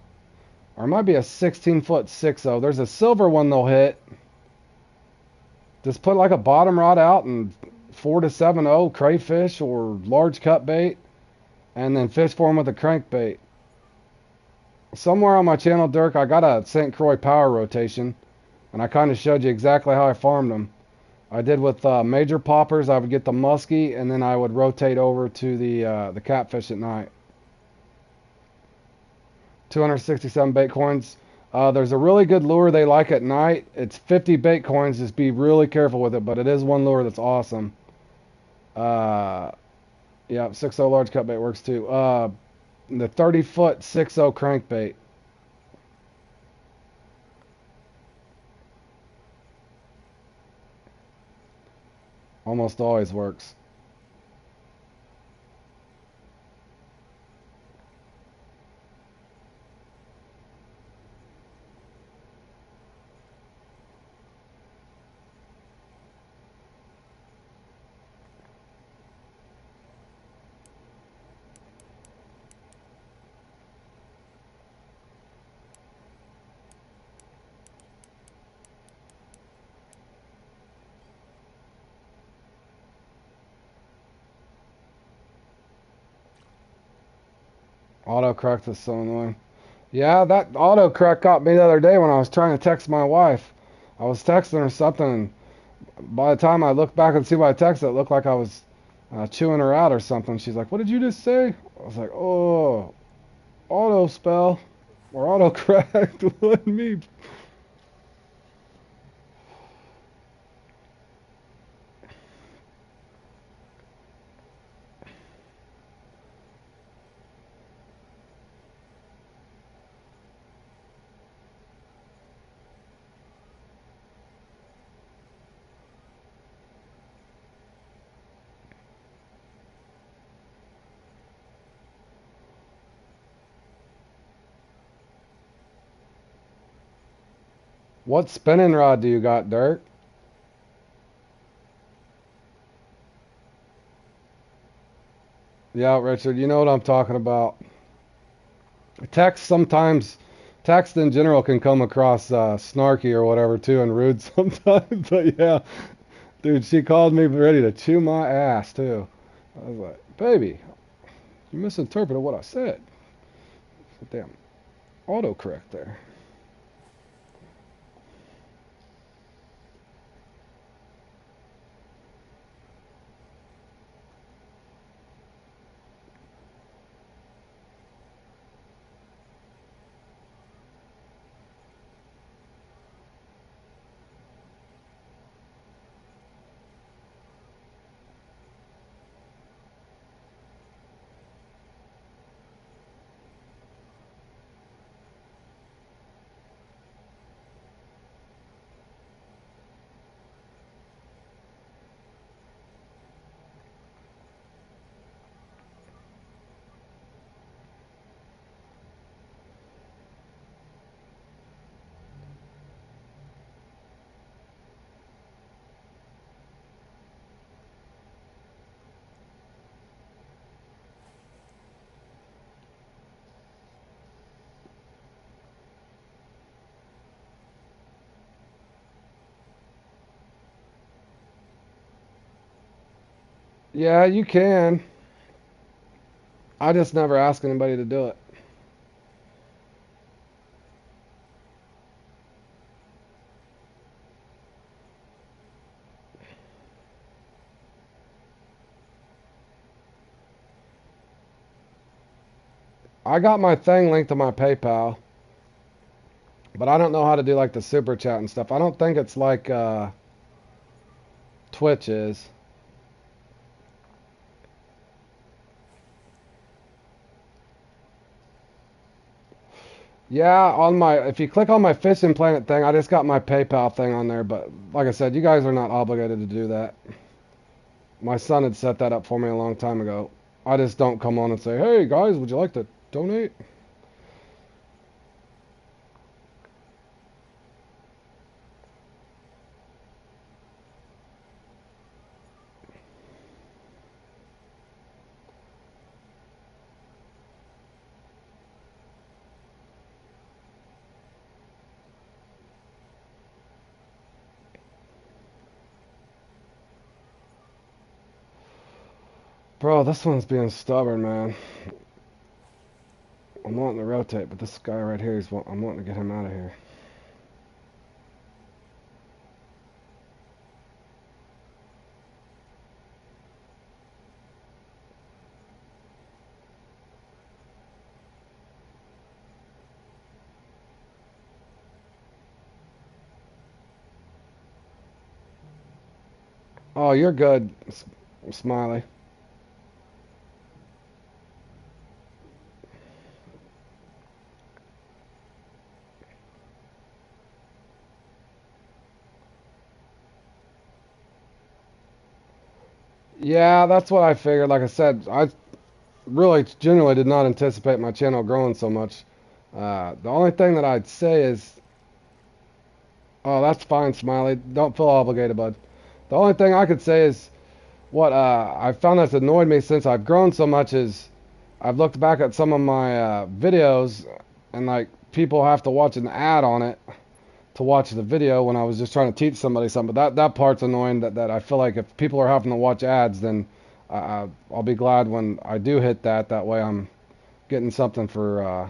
it might be a 16 foot 6-0. There's a silver one they'll hit. Just put like a bottom rod out and 4 to 7-0 crayfish or large cut bait, and then fish for them with a crankbait. Somewhere on my channel, Dirk, I got a St. Croix power rotation, and I kind of showed you exactly how I farmed them. I did with major poppers. I would get the muskie, and then I would rotate over to the catfish at night. 267 bait coins. There's a really good lure they like at night. It's 50 bait coins. Just be really careful with it, but it is one lure that's awesome. Uh, yeah, 6-0 large cut bait works too. The 30 foot 6-0 crankbait almost always works. Autocorrect is so annoying. Yeah, that autocorrect got me the other day when I was trying to text my wife. I was texting her something, and by the time I looked back and see what I texted, it looked like I was chewing her out or something. She's like, "What did you just say?" I was like, "Oh, auto spell or autocorrect." Let me. What spinning rod do you got, Dirk? Yeah, Richard, you know what I'm talking about. Text sometimes, text in general can come across snarky or whatever too and rude sometimes. But yeah, dude, she called me ready to chew my ass too. I was like, baby, you misinterpreted what I said. Damn autocorrect there. Yeah, you can. I just never ask anybody to do it. I got my thing linked to my PayPal, but I don't know how to do like the super chat and stuff. I don't think it's like Twitch is. Yeah, on my if you click on my Fishing Planet thing, I just got my PayPal thing on there, but like I said, you guys are not obligated to do that. My son had set that up for me a long time ago. I just don't come on and say, "Hey guys, would you like to donate?" Bro, this one's being stubborn, man. I'm wanting to rotate, but this guy right here I'm wanting to get him out of here. Oh, you're good, Smiley. Yeah, that's what I figured. Like I said, I really genuinely did not anticipate my channel growing so much. The only thing that I'd say is, oh, that's fine, Smiley. Don't feel obligated, bud. The only thing I could say is what I found that's annoyed me since I've grown so much is I've looked back at some of my videos and like people have to watch an ad on it to watch the video when I was just trying to teach somebody something. But that part's annoying. That I feel like if people are having to watch ads, then I'll be glad when I do hit that. That way I'm getting something for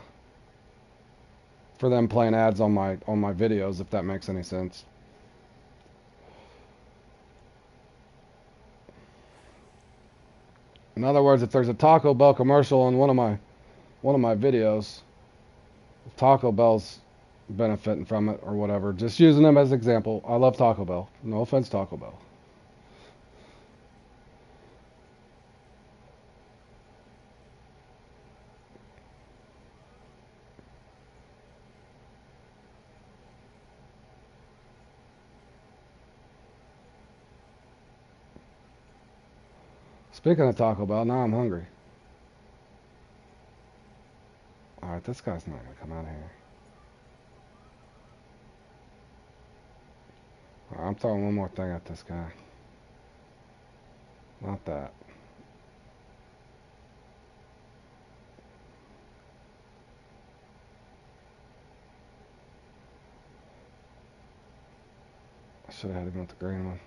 them playing ads on my videos, if that makes any sense. In other words, if there's a Taco Bell commercial on one of my videos, Taco Bell's benefiting from it or whatever. Just using them as an example. I love Taco Bell. No offense, Taco Bell. Speaking of Taco Bell, now I'm hungry. Alright, this guy's not gonna come out of here. Alright, I'm throwing one more thing at this guy. Not that. Should have had him with the green one.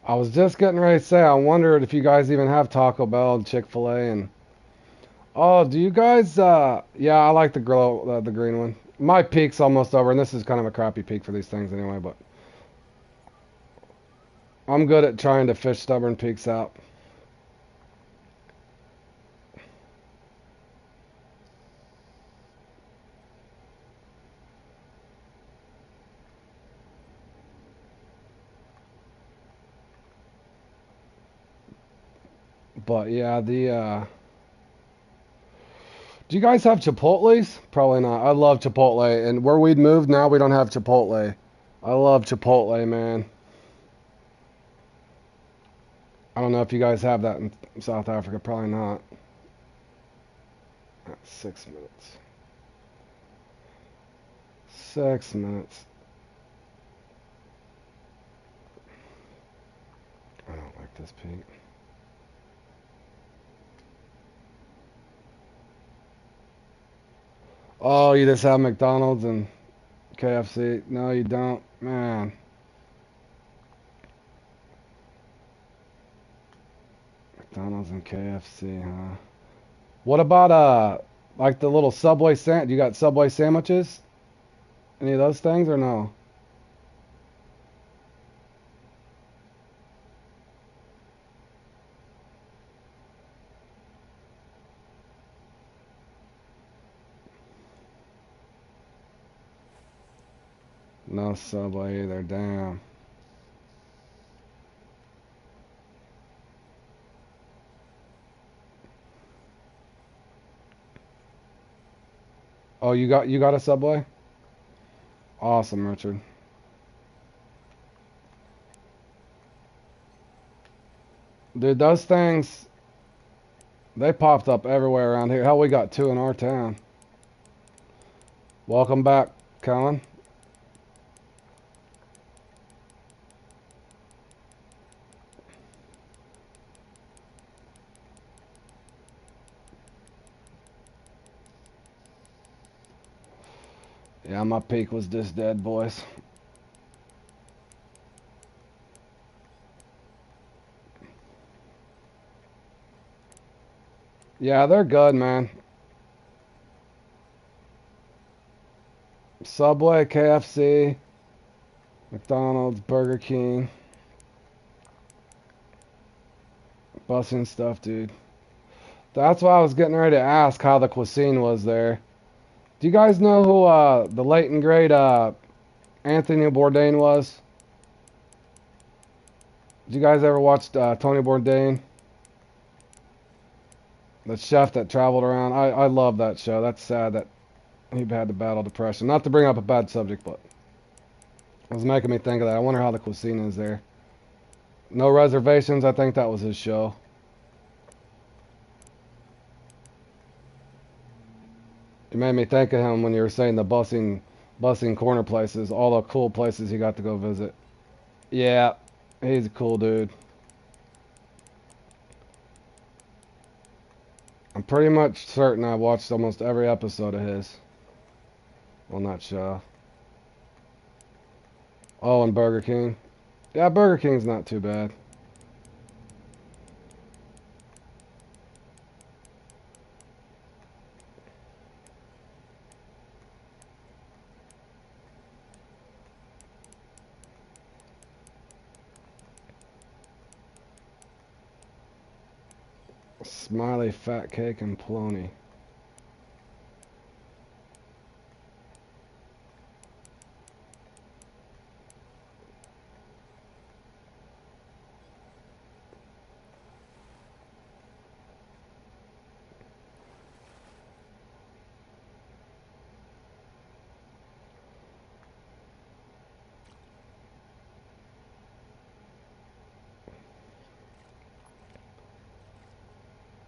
I was just getting ready to say, I wondered if you guys even have Taco Bell and Chick-fil-A and... Oh, do you guys, yeah, I like the the green one. My peak's almost over, and this is kind of a crappy peak for these things anyway, but I'm good at trying to fish stubborn peaks out. But yeah, do you guys have Chipotle's? Probably not. I love Chipotle, and where we'd moved, now we don't have Chipotle. I love Chipotle, man. I don't know if you guys have that in South Africa. Probably not. 6 minutes. 6 minutes. I don't like this peak. Oh, you just have McDonald's and KFC? No, you don't. Man. McDonald's and KFC, huh? What about, like the little Subway sandwich? You got Subway sandwiches? Any of those things or no? No Subway either. Damn. Oh, you got a Subway? Awesome, Richard. Dude, those things, they popped up everywhere around here. Hell, we got two in our town. Welcome back, Colin. Yeah, my peak was just dead, boys. Yeah, they're good, man. Subway, KFC, McDonald's, Burger King. Busting stuff, dude. That's why I was getting ready to ask how the cuisine was there. Do you guys know who the late and great Anthony Bourdain was? Did you guys ever watch Tony Bourdain? The chef that traveled around. I love that show. That's sad that he had to battle depression. Not to bring up a bad subject, but it was making me think of that. I wonder how the cuisine is there. No Reservations. I think that was his show. It made me think of him when you were saying the busing corner places, all the cool places he got to go visit. Yeah, he's a cool dude. I'm pretty much certain I watched almost every episode of his. Well, not show. Oh, and Burger King. Yeah, Burger King's not too bad. Smiley, fat cake, and polony.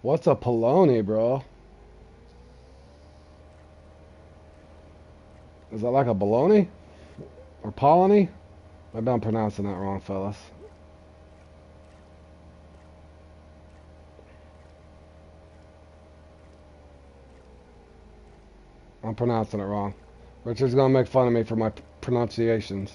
What's a polony, bro? Is that like a baloney? Or polony? Maybe I'm pronouncing that wrong, fellas. I'm pronouncing it wrong. Richard's gonna make fun of me for my pronunciations.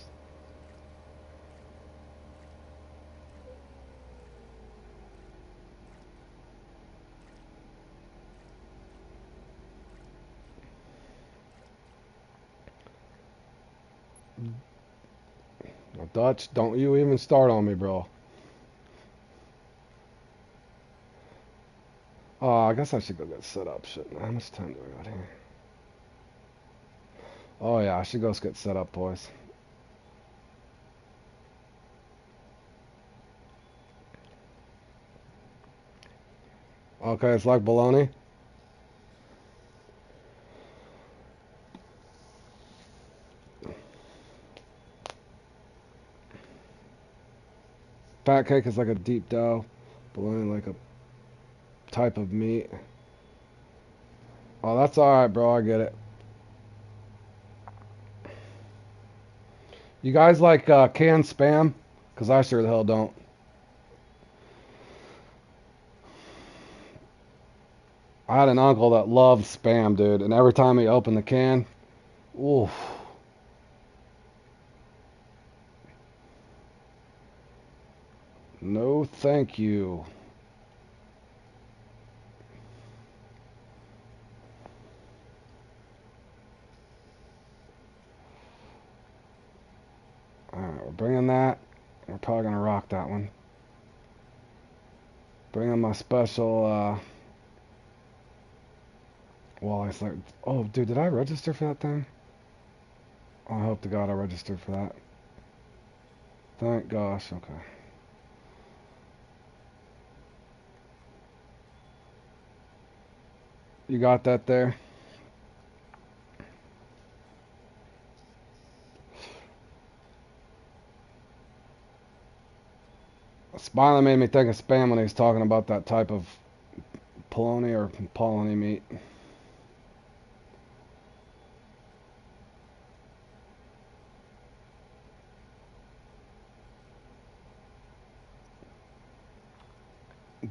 Well, Dutch, don't you even start on me, bro. Oh, I guess I should go get set up, shouldn't I? How much time do I got here? Oh yeah, I should go get set up, boys. Okay, it's like baloney. Fat cake is like a deep dough. Bologna like a type of meat. Oh, that's alright, bro. I get it. You guys like canned spam? Because I sure the hell don't. I had an uncle that loved spam, dude. And every time he opened the can, oof. No, thank you. Alright, we're bringing that. We're probably going to rock that one. Bringing my special walleye slider. Oh, dude, did I register for that thing? Oh, I hope to God I registered for that. Thank gosh, okay. You got that there? Smiling made me think of spam when he was talking about that type of polony or polony meat.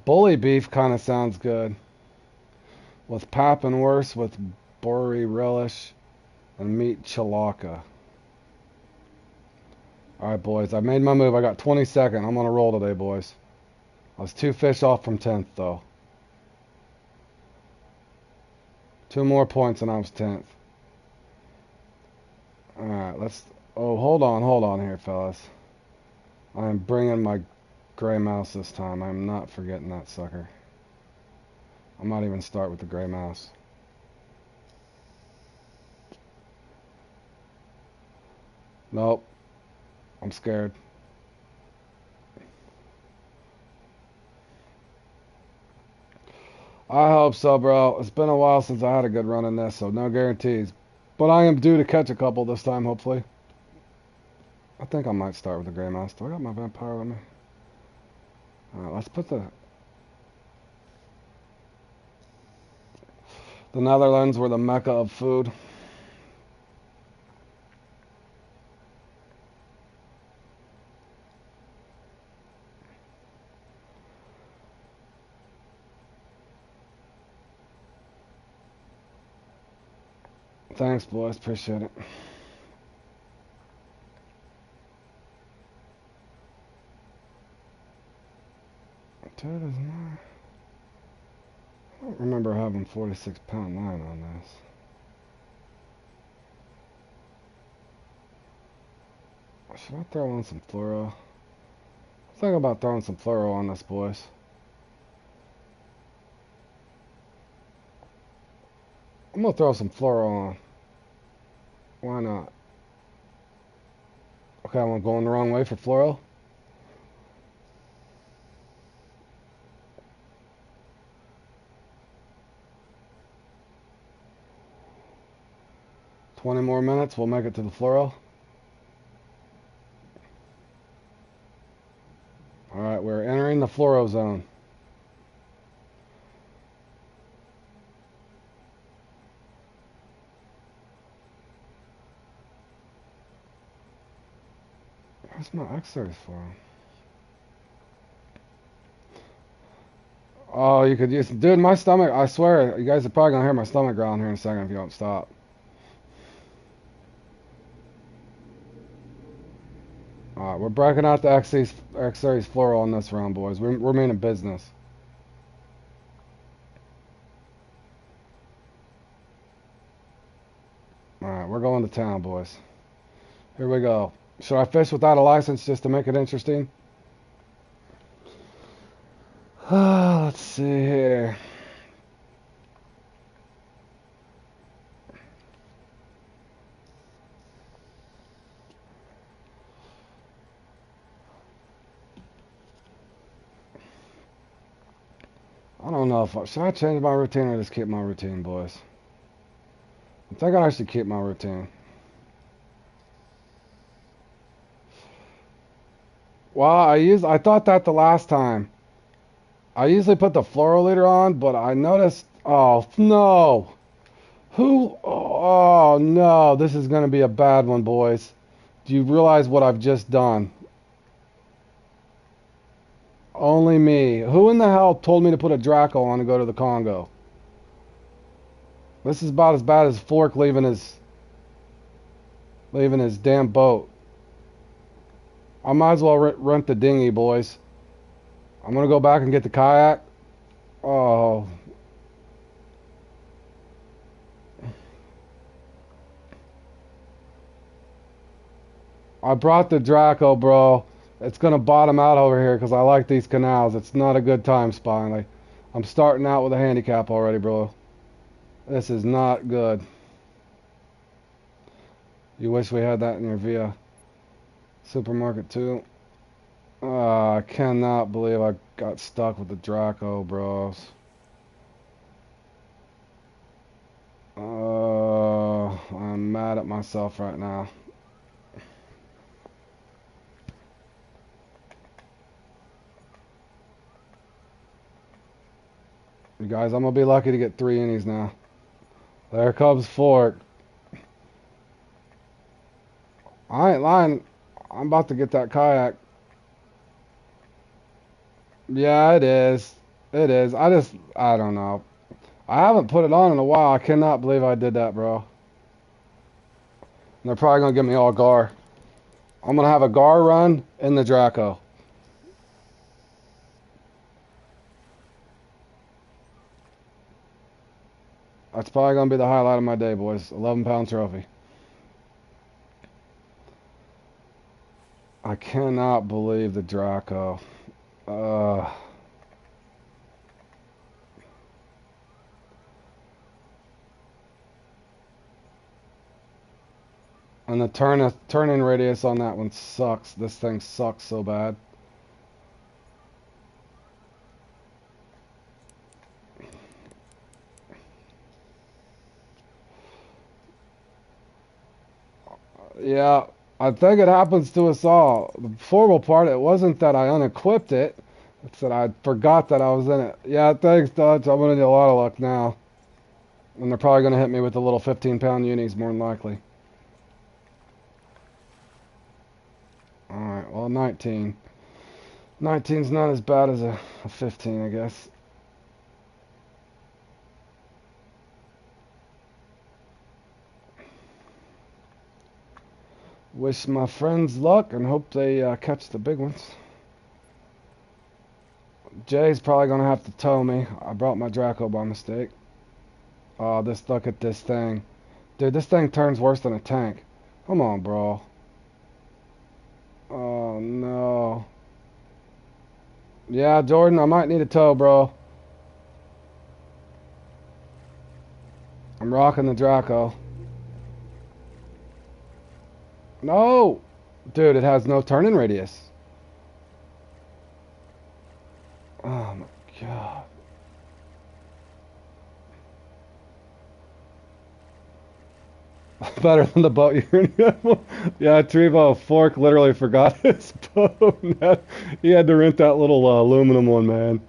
Bully beef kind of sounds good. With pap and worse with bory relish and meat chilaka. Alright, boys. I made my move. I got 22nd. I'm on a roll today, boys. I was 2 fish off from 10th, though. 2 more points and I was 10th. Alright, let's... Oh, hold on here, fellas. I'm bringing my gray mouse this time. I'm not forgetting that sucker. I might even start with the gray mouse. Nope. I'm scared. I hope so, bro. It's been a while since I had a good run in this, so no guarantees. But I am due to catch a couple this time, hopefully. I think I might start with the gray mouse. Do I got my vampire with me? Alright, let's put the Netherlands were the mecca of food. Thanks, boys. Appreciate it. Dude, is not... I don't remember having 46-pound line on this. Should I throw on some fluoro? I'm thinking about throwing some fluoro on this, boys. I'm gonna throw some fluoro on. Why not? Okay, I'm going the wrong way for fluoro. $20 more minutes, we'll make it to the fluoro. Alright, we're entering the fluoro zone. Where's my X-series for? Oh, you could use, dude. My stomach. I swear, you guys are probably gonna hear my stomach growling here in a second if you don't stop. All right, we're breaking out the X-series floral on this round, boys. We're meaning business. All right, we're going to town, boys. Here we go. Should I fish without a license just to make it interesting? Let's see here. I don't know if should I change my routine or just keep my routine, boys. I think I should keep my routine. Well, I thought that the last time. I usually put the floral leader on, but I noticed. Oh no! Who? Oh no! This is gonna be a bad one, boys. Do you realize what I've just done? Only me. Who in the hell told me to put a Draco on and go to the Congo? This is about as bad as Fork leaving his damn boat. I might as well rent the dinghy, boys. I'm gonna go back and get the kayak. Oh. I brought the Draco, bro. It's gonna bottom out over here because I like these canals. It's not a good time spotting. I'm starting out with a handicap already, bro. This is not good. You wish we had that in your Via supermarket too. I cannot believe I got stuck with the Draco, bros. I'm mad at myself right now. You guys, I'm gonna be lucky to get 3 innies now. There comes Fork. I ain't lying. I'm about to get that kayak. Yeah, it is. It is. I don't know. I haven't put it on in a while. I cannot believe I did that, bro. And they're probably gonna give me all gar. I'm gonna have a gar run in the Draco. That's probably gonna be the highlight of my day, boys. 11-pound trophy. I cannot believe the Draco. And the turn-in radius on that one sucks. This thing sucks so bad. Yeah, I think it happens to us all. The horrible part, it wasn't that I unequipped it. It's that I forgot that I was in it. Yeah, thanks, Dutch. I'm going to need a lot of luck now. And they're probably going to hit me with the little 15-pound unis, more than likely. Alright, well, 19. 19's not as bad as a 15, I guess. Wish my friends luck and hope they catch the big ones. Jay's probably going to have to tow me. I brought my Draco by mistake. Oh, look at this thing. Dude, this thing turns worse than a tank. Come on, bro. Oh, no. Yeah, Jordan, I might need a tow, bro. I'm rocking the Draco. No! Dude, it has no turning radius. Oh, my God. Better than the boat you're in. Yeah, Trevo, Fork literally forgot his boat. He had to rent that little aluminum one, man.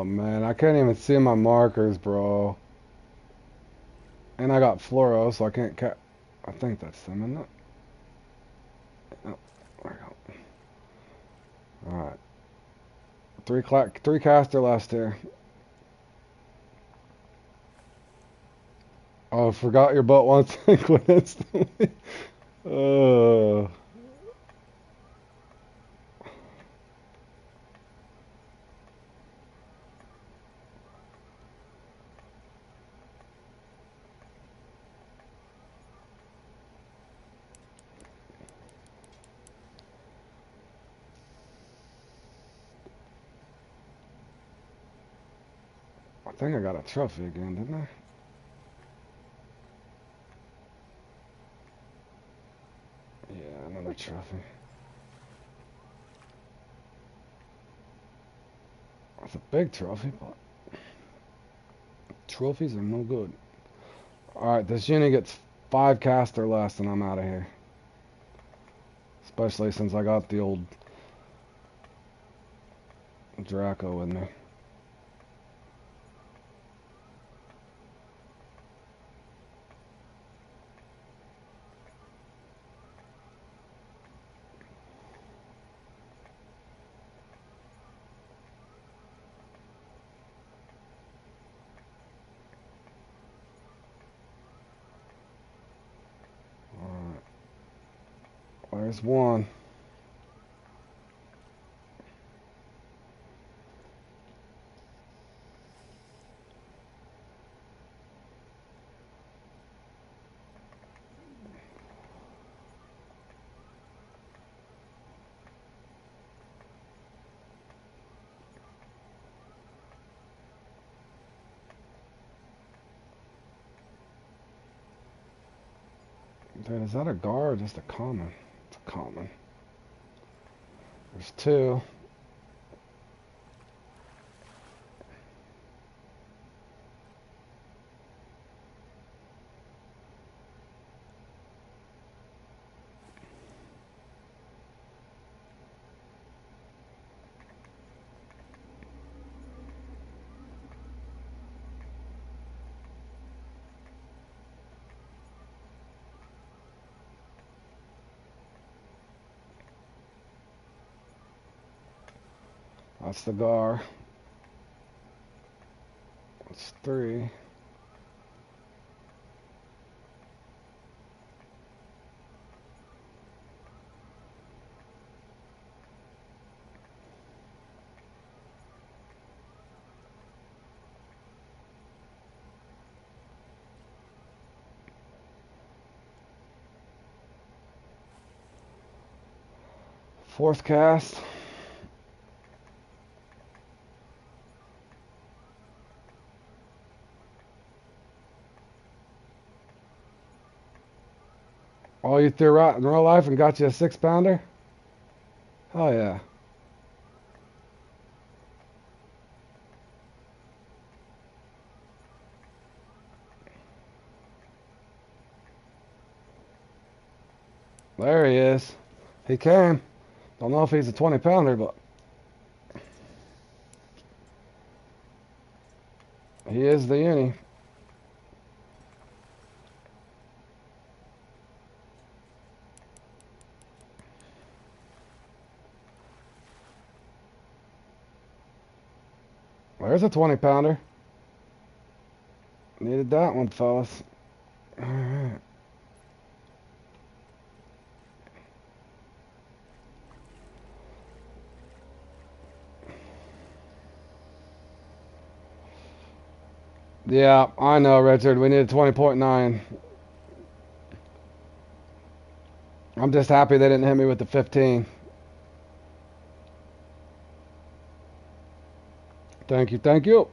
man, I can't even see my markers, bro. And I got fluoro, so I can't I think that's them, isn't it? Oh, there we go. Alright. Three caster last here. Oh, forgot your boat once went instantly. Uh, I think I got a trophy again, didn't I? Yeah, another trophy. That's a big trophy, but trophies are no good. Alright, this unit gets 5 cast or less and I'm out of here. Especially since I got the old Draco with me. Alright. There's one. Dude, is that a guard or just a common? It's a common. There's 2. That's the gar. That's 3. Fourth cast. Oh, you threw out in real life and got you a 6-pounder? Oh yeah. There he is. He came. Don't know if he's a 20-pounder, but he is the uni. There's a 20-pounder. Needed that one, fellas. Alright. Yeah, I know, Richard. We need a 20.9. I'm just happy they didn't hit me with the 15. Thank you, thank you.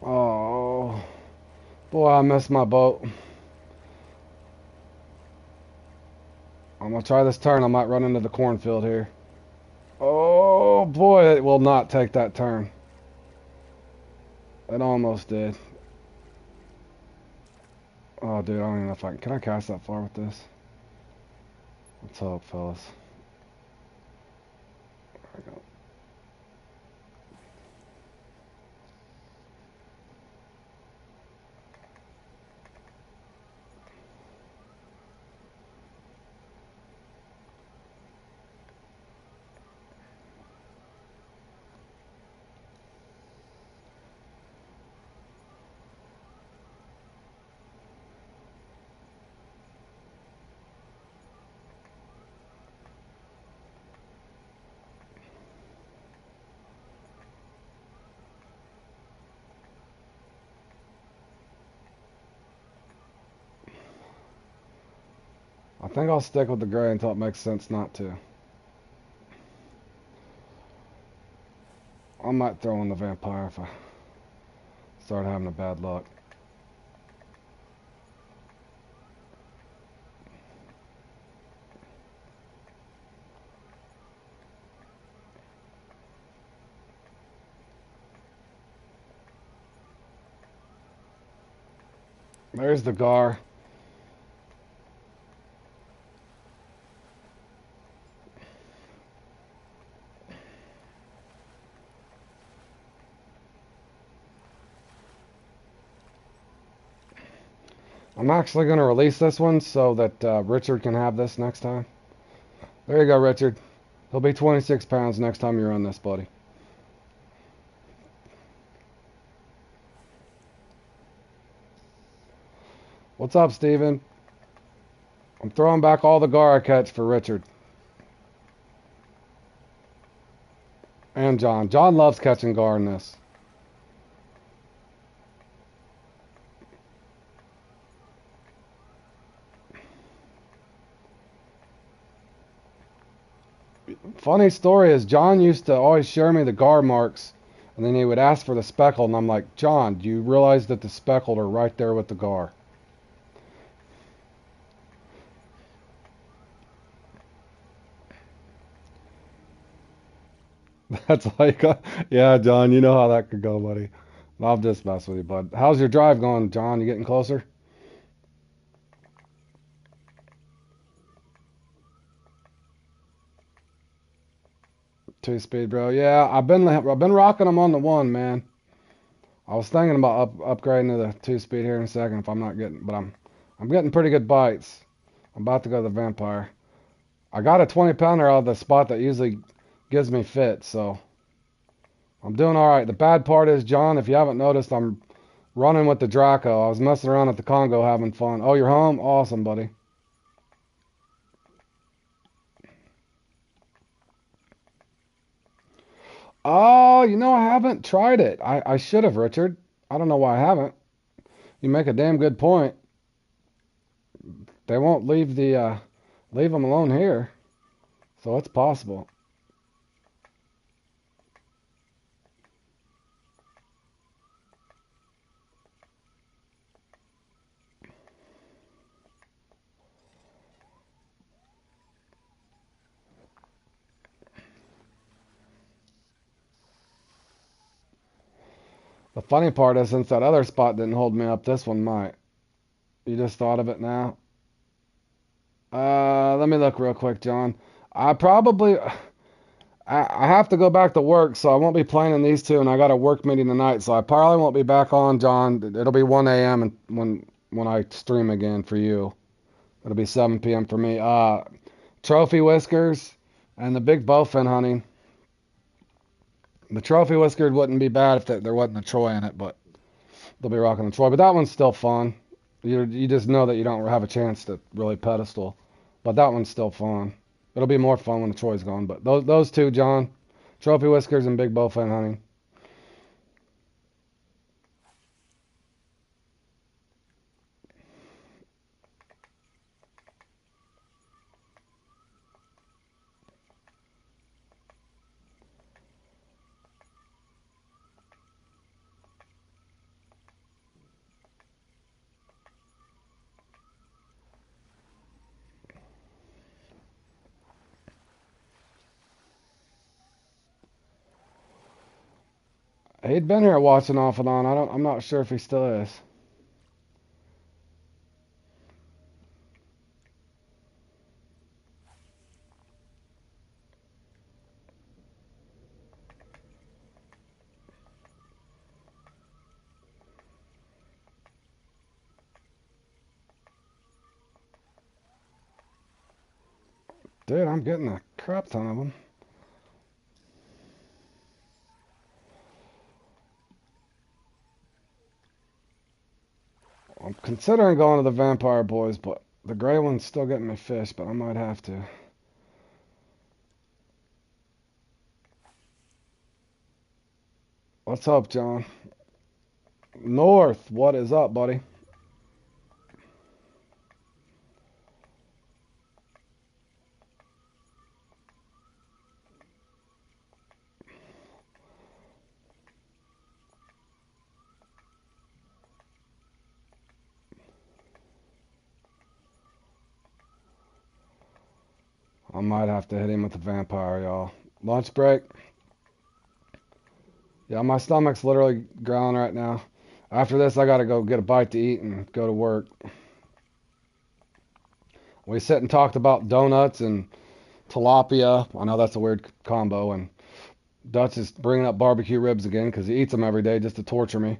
Oh, boy, I missed my boat. I'm gonna try this turn. I might run into the cornfield here. Oh boy, it will not take that turn. It almost did. Oh, dude, I don't even know if I can I cast that far with this? Let's hope, fellas. There we go. I think I'll stick with the gray until it makes sense not to. I might throw in the vampire if I start having a bad luck. There's the gar. I'm actually going to release this one so that Richard can have this next time. There you go, Richard. He'll be 26 pounds next time you run this, buddy. What's up, Steven? I'm throwing back all the gar I catch for Richard. And John. John loves catching gar in this. Funny story is John used to always share me the gar marks, and then he would ask for the speckled, and I'm like, John, do you realize that the speckled are right there with the gar? That's like, yeah, John, you know how that could go, buddy. I'll just mess with you, bud. How's your drive going, John? You getting closer? 2 speed, bro. Yeah, I've been rocking them on the one, man. I was thinking about upgrading to the 2 speed here in a second if I'm not getting, but I'm getting pretty good bites. I'm about to go to the vampire. I got a 20 pounder out of the spot that usually gives me fits, so I'm doing all right. The bad part is, John, if you haven't noticed, I'm running with the Draco. I was messing around at the Congo having fun. Oh, you're home? Awesome, buddy. Oh, I haven't tried it. I should have, Richard. I don't know why I haven't. You make a damn good point. They won't leave them alone here, so it's possible. The funny part is, since that other spot didn't hold me up, this one might. You just thought of it now? Let me look real quick, John. I probably, I have to go back to work, so I won't be playing in these two, and I got a work meeting tonight, so I probably won't be back on, John. It'll be 1 a.m. and when I stream again for you. It'll be 7 p.m. for me. Trophy whiskers and the big bowfin hunting. The trophy whisker wouldn't be bad if there wasn't a Troy in it, but they'll be rocking the Troy. But that one's still fun. You just know that you don't have a chance to really pedestal. But that one's still fun. It'll be more fun when the Troy's gone. But those two, John, trophy whiskers and big bowfin hunting. He'd been here watching off and on. I'm not sure if he still is. Dude, I'm getting a crap ton of them. I'm considering going to the Vampire Boys, but the gray one's still getting me fish, but I might have to. What's up, John? North, what is up, buddy? I might have to hit him with the vampire, y'all. Lunch break. Yeah, my stomach's literally growling right now. After this, I gotta go get a bite to eat and go to work. We sit and talked about donuts and tilapia. I know that's a weird combo. And Dutch is bringing up barbecue ribs again because he eats them every day just to torture me.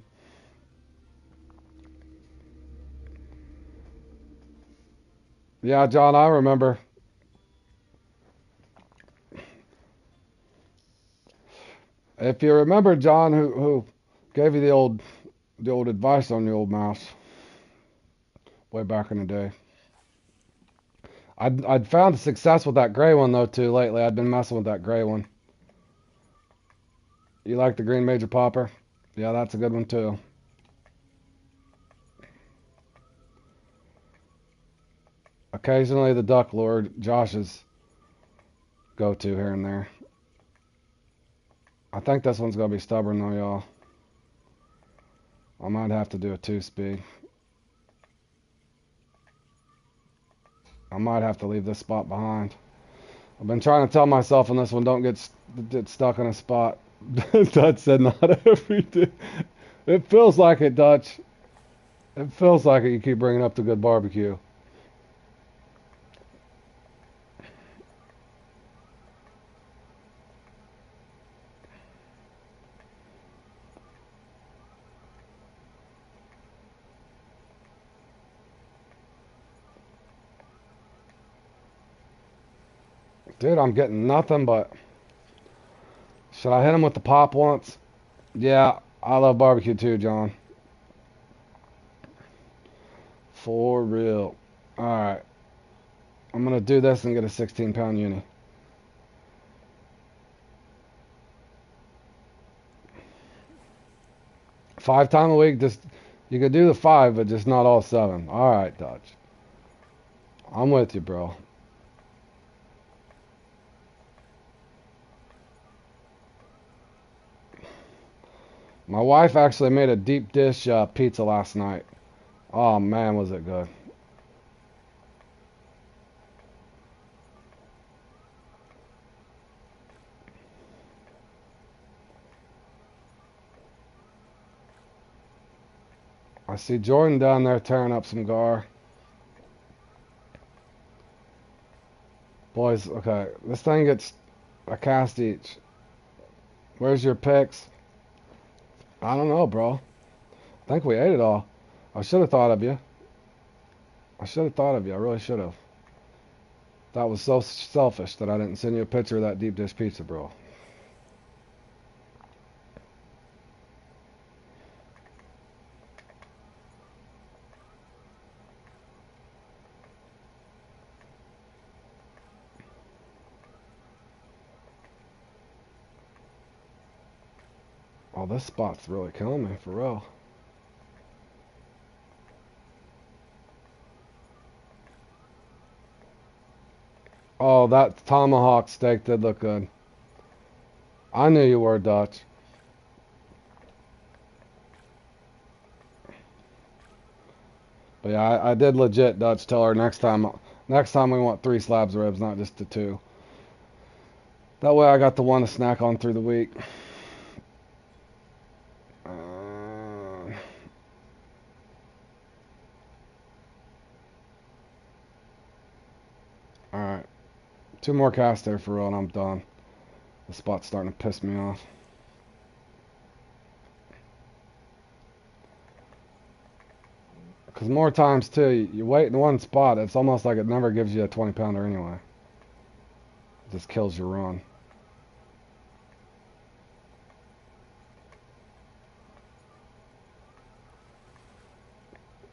Yeah, John, I remember. If you remember John, who gave you the old advice on the old mouse way back in the day. I'd found success with that gray one though too lately. I'd been messing with that gray one. You like the green major popper? Yeah, that's a good one too. Occasionally the duck lure, Josh's go-to here and there. I think this one's gonna be stubborn though, y'all. I might have to do a 2-speed. I might have to leave this spot behind. I've been trying to tell myself on this one, don't get stuck in a spot. Dutch said not every day. It feels like it, Dutch. It feels like it. You keep bringing up the good barbecue. Dude, I'm getting nothing but... Should I hit him with the pop once? Yeah, I love barbecue too, John. For real. Alright. I'm going to do this and get a 16-pound uni. 5 times a week, just... You could do the 5, but just not all 7. Alright, Dutch. I'm with you, bro. My wife actually made a deep dish pizza last night. Oh man, was it good. I see Jordan down there tearing up some gar. Boys, okay, this thing gets a cast each. Where's your picks? I don't know, bro. I think we ate it all. I should have thought of you. I should have thought of you. I really should have. That was so selfish that I didn't send you a picture of that deep dish pizza, bro. Oh, this spot's really killing me, for real. Oh, that tomahawk steak did look good. I knew you were Dutch. But yeah, I did legit Dutch tell her next time we want 3 slabs of ribs, not just the 2. That way I got the one to snack on through the week. Alright. 2 more casts there for real and I'm done. The spot's starting to piss me off. Because more times too, you wait in one spot, it's almost like it never gives you a 20-pounder anyway. Just kills your run.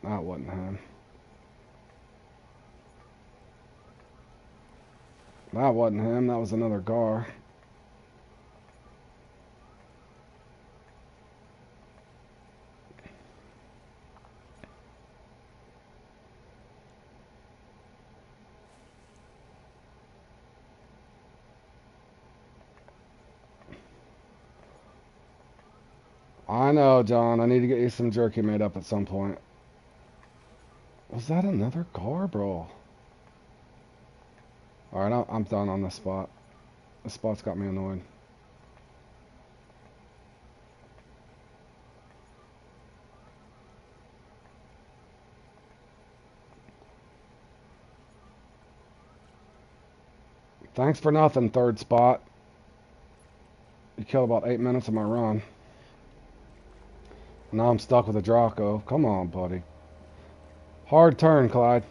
That wasn't him. That wasn't him. That was another gar. I know, John. I need to get you some jerky made up at some point. Was that another gar, bro? Alright, I'm done on this spot. This spot's got me annoyed. Thanks for nothing, third spot. You killed about 8 minutes of my run. Now I'm stuck with a Draco. Come on, buddy. Hard turn, Clyde.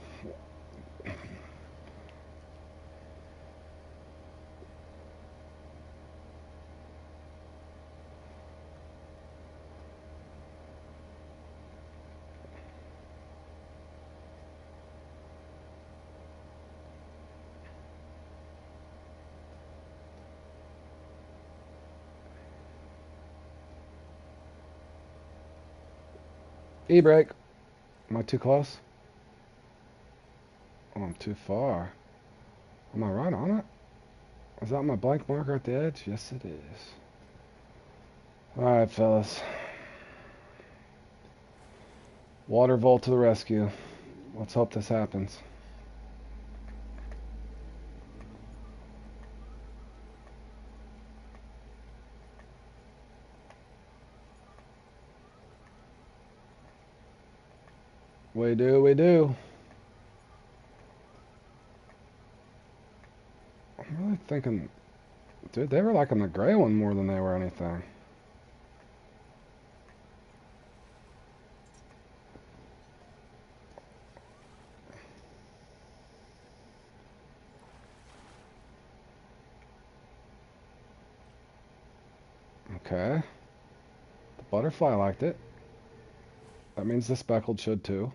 E-brake. Am I too close? Oh, I'm too far. Am I right on it? Is that my blank marker at the edge? Yes, it is. Alright, fellas. Water Volt to the rescue. Let's hope this happens. We do, we do. I'm really thinking... Dude, they were liking the gray one more than they were anything. Okay. The butterfly liked it. That means the speckled should too.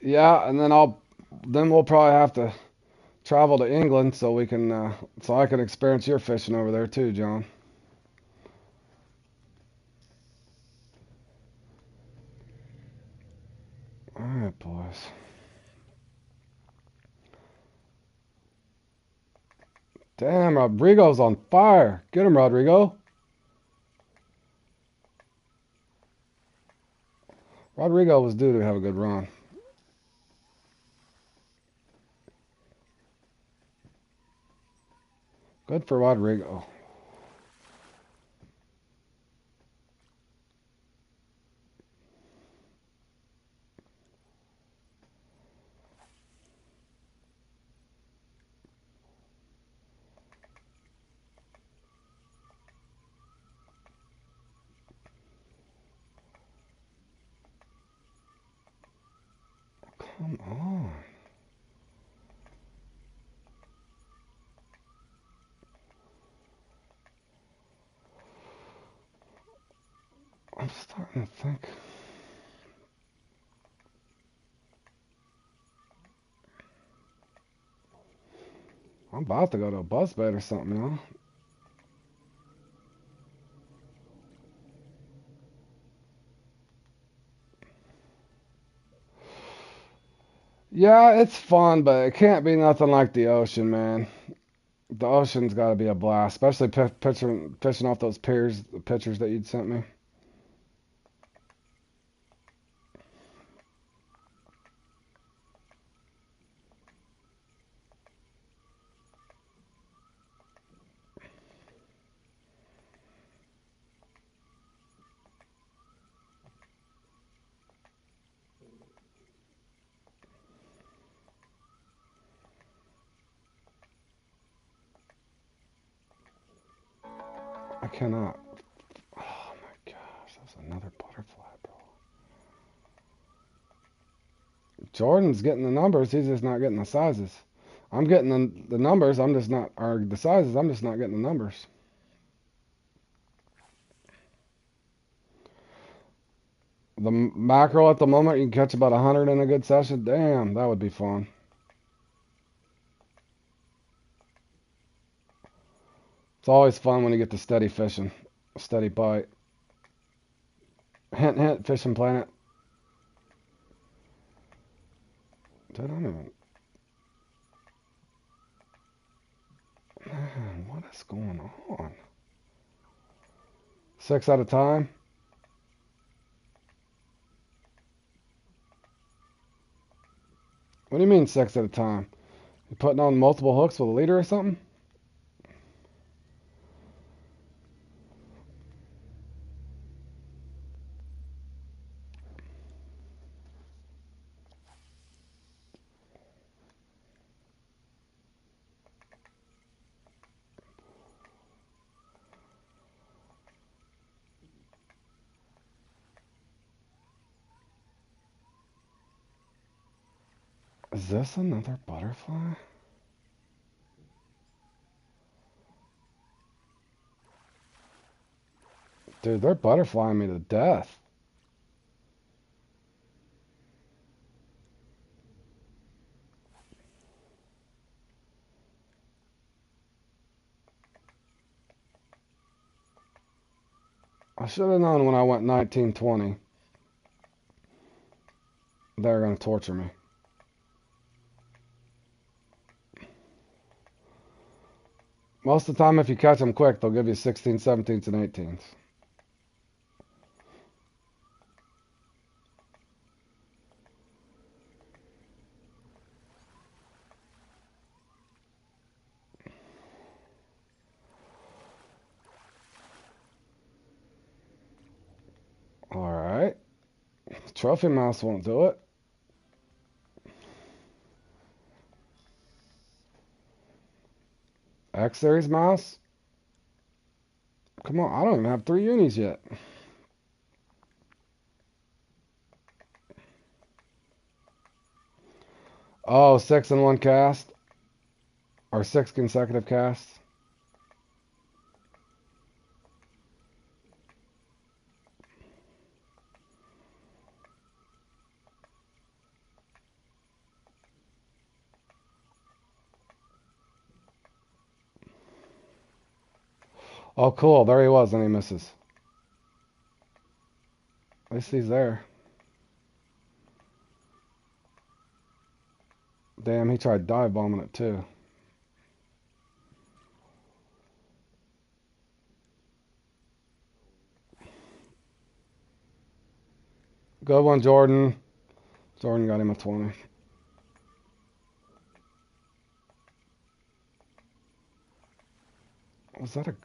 Yeah, and then we'll probably have to travel to England so we can so I can experience your fishing over there too, John. All right, boys. Damn, Rodrigo's on fire. Get him, Rodrigo. Rodrigo was due to have a good run. Good for Rodrigo. Come on. I'm starting to think. I'm about to go to a buzz bait or something, you know? Yeah, it's fun, but it can't be nothing like the ocean, man. The ocean's got to be a blast, especially fishing off those piers, the pictures that you'd sent me. cannot. Oh my gosh, that's another butterfly, bro. Jordan's getting the numbers, he's just not getting the sizes. I'm getting the numbers, I'm just not, or the sizes, I'm just not getting the numbers. The mackerel at the moment, you can catch about 100 in a good session. Damn, that would be fun. It's always fun when you get the steady fishing, a steady bite. Hint, hint, fishing planet. Dude, I don't even... Man, what is going on? 6 at a time. What do you mean 6 at a time? You putting on multiple hooks with a leader or something? Is this another butterfly? Dude, they're butterflying me to death. I should have known when I went 1920. They're going to torture me. Most of the time, if you catch them quick, they'll give you 16s, 17s, and 18s. Alright. Trophy mouse won't do it. X Series mouse? Come on, I don't even have 3 unis yet. Oh, 6 in one cast? Or 6 consecutive casts? Oh, cool. There he was, and he misses. At least he's there. Damn, he tried dive bombing it, too. Good one, Jordan. Jordan got him a 20. Was that a...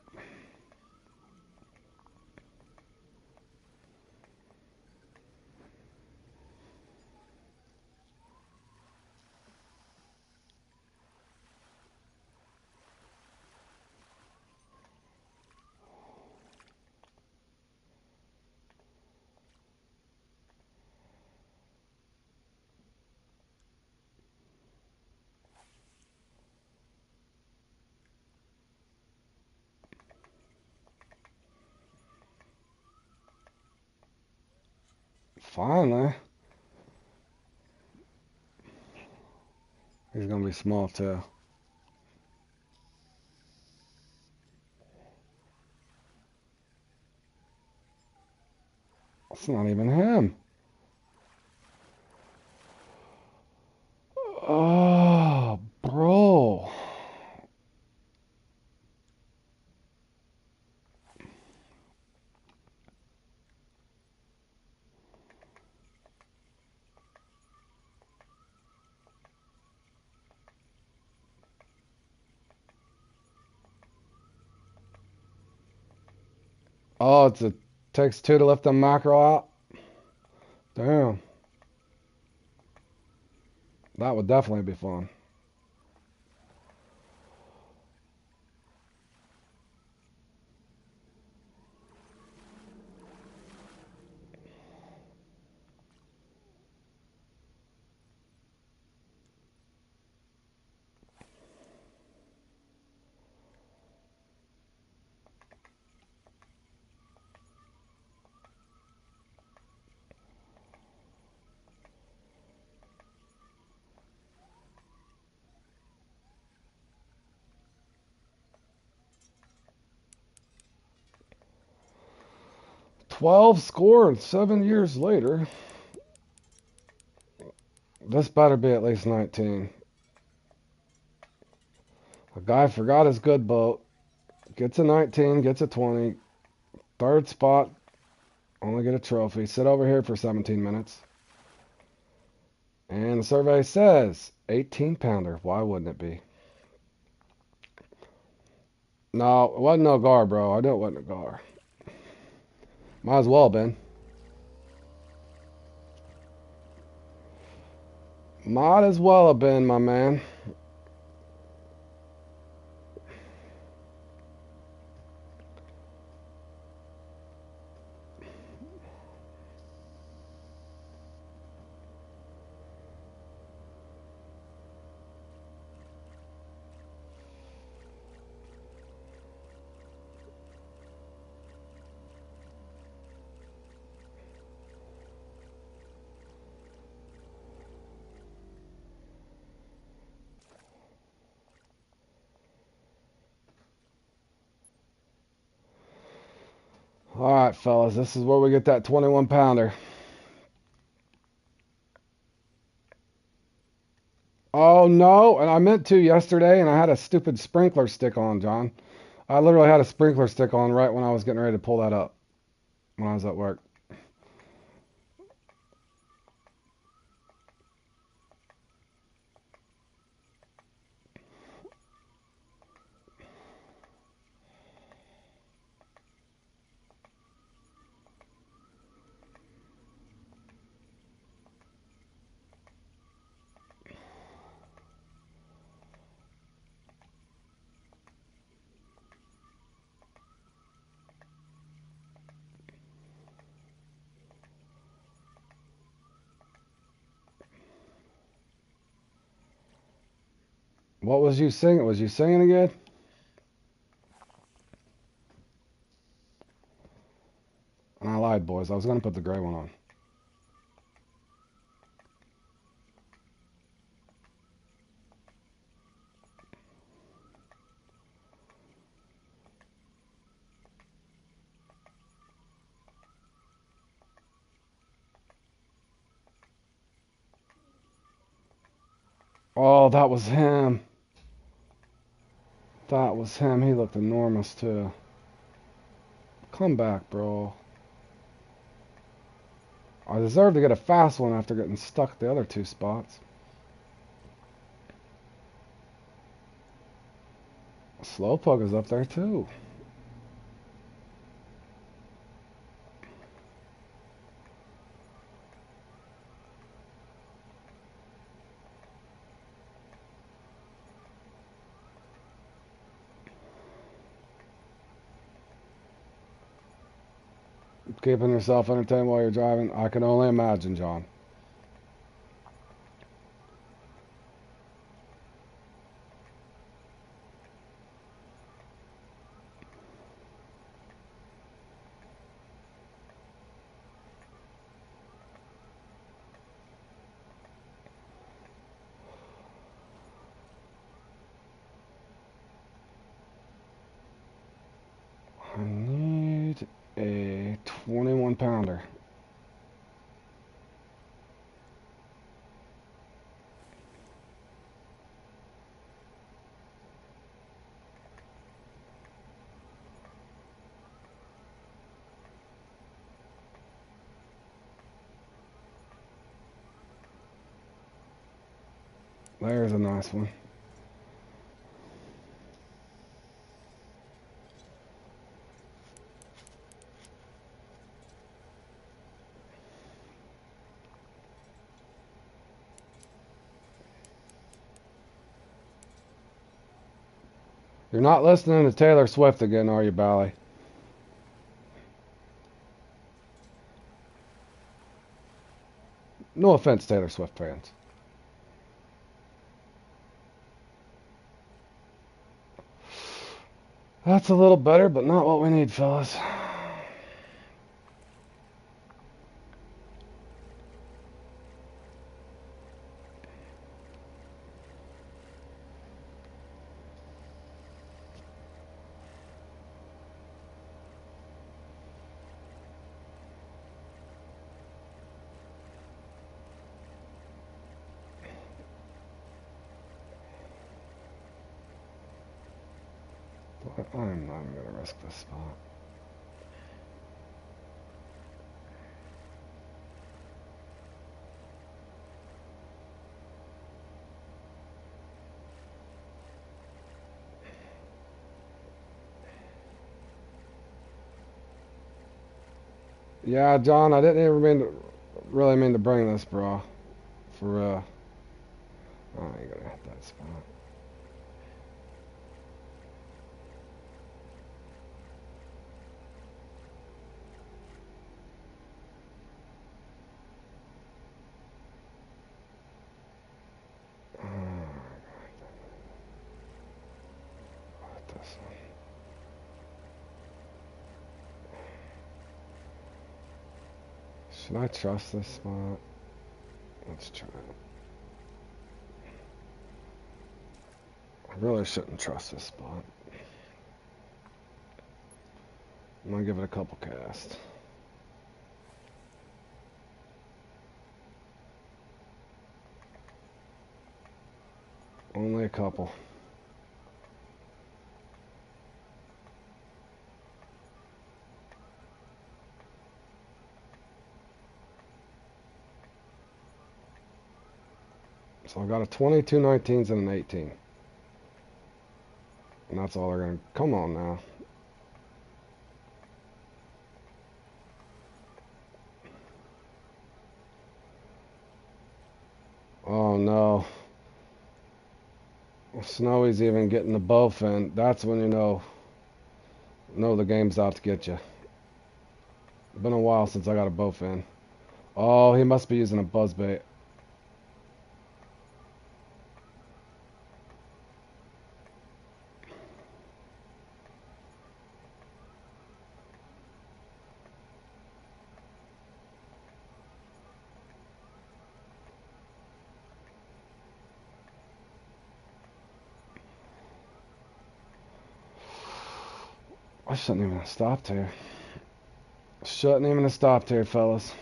Finally. He's going to be small, too. It's not even him. Oh, bro. Oh, takes 2 to lift the mackerel out. Damn. That would definitely be fun. 12 scored 7 years later. This better be at least 19. A guy forgot his good boat. Gets a 19, gets a 20. Third spot, only get a trophy. Sit over here for 17 minutes. And the survey says 18 pounder. Why wouldn't it be? No, it wasn't no gar, bro. I knew it wasn't a gar. Might as well have been. Might as well have been, my man. All right, fellas, this is where we get that 21 pounder. Oh, no, and I meant to yesterday, and I had a stupid sprinkler stick on, John. I literally had a sprinkler stick on right when I was getting ready to pull that up when I was at work. What was you singing? Was you singing again? And I lied, boys. I was going to put the gray one on. Oh, that was him. That was him. He looked enormous, too. Come back, bro. I deserve to get a fast one after getting stuck the other two spots. Slowpoke is up there, too. Keeping yourself entertained while you're driving, I can only imagine, John. I need a 21 pounder. There's a nice one. You're not listening to Taylor Swift again, are you, Bally? No offense, Taylor Swift fans. That's a little better, but not what we need, fellas. I'm not even gonna risk this spot. Yeah, John, I didn't even really mean to bring this, bro. For real. I ain't gonna hit that spot. Hit this one. Should I trust this spot? Let's try it. I really shouldn't trust this spot. I'm gonna give it a couple casts. Only a couple. So I got a 20, 2 19s, and an 18. And that's all they're gonna. Come on now. Oh no. Snowy's even getting the bowfin. That's when you know the game's out to get you. Been a while since I got a bowfin. Oh, he must be using a buzzbait. I shouldn't even have stopped here. Shouldn't even have stopped here, fellas.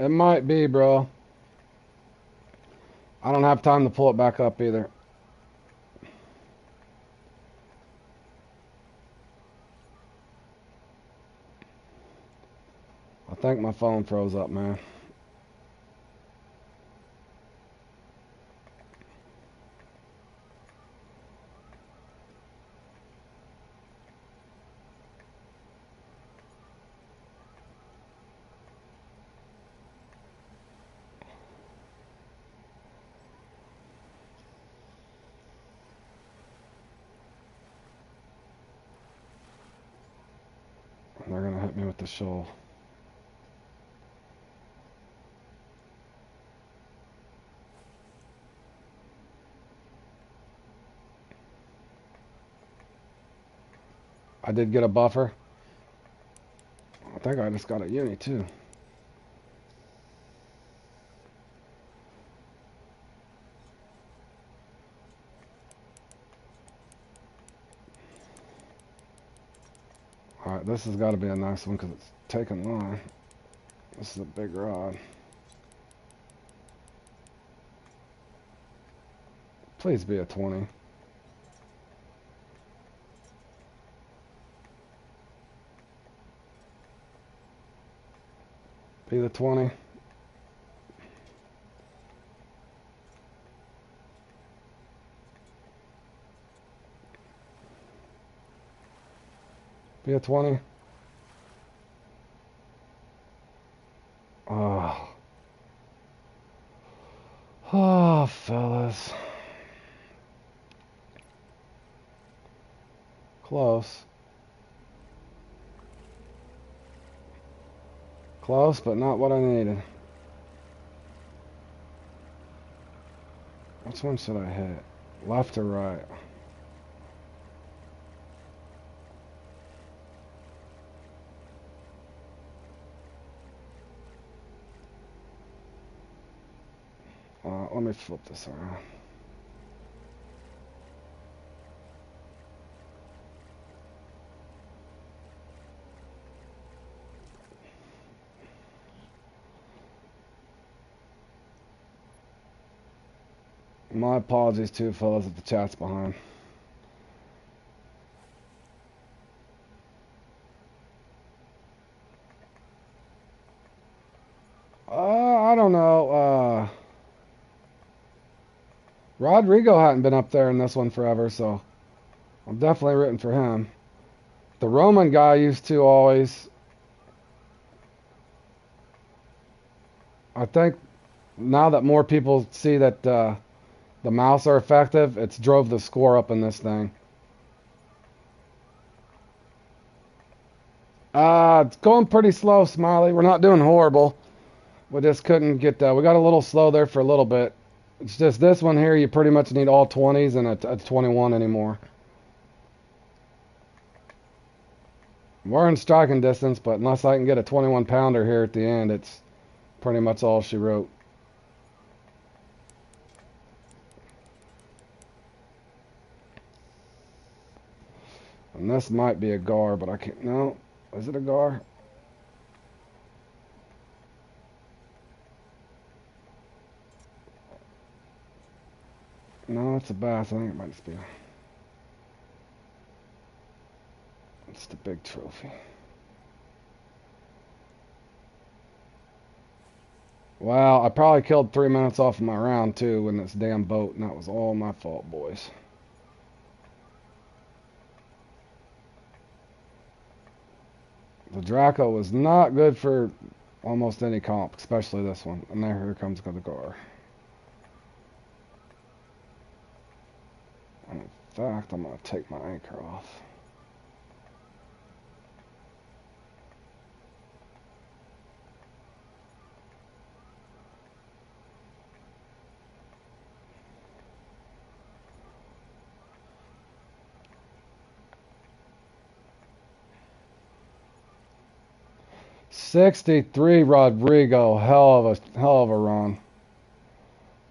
It might be, bro. I don't have time to pull it back up either. I think my phone froze up, man. They're gonna hit me with the shoal. I did get a buffer. I think I just got a uni too. Alright, this has got to be a nice one because it's taking line. This is a big rod. Please be a 20. Be the 20. Be a 20. Oh. Oh, fellas. Close. Close, but not what I needed. Which one should I hit? Left or right? Let me flip this around. My apologies too, fellas, if the chat's behind. I don't know. Rodrigo hadn't been up there in this one forever, so I'm definitely rooting for him. The Roman guy used to always. I think now that more people see that the mouse are effective, it's drove the score up in this thing. It's going pretty slow, Smiley. We're not doing horrible. We just couldn't get that. We got a little slow there for a little bit. It's just this one here, you pretty much need all 20s and a 21 anymore. We're in striking distance, but unless I can get a 21 pounder here at the end, it's pretty much all she wrote. And this might be a gar, but I can't. No, is it a gar? No, it's a bass. I think it might just be. It's the big trophy. Well, I probably killed 3 minutes off of my round too in this damn boat, and that was all my fault, boys. The Draco was not good for almost any comp, especially this one. And there, here comes the gar. In fact, I'm going to take my anchor off. $63 Rodrigo, hell of a run.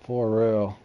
For real.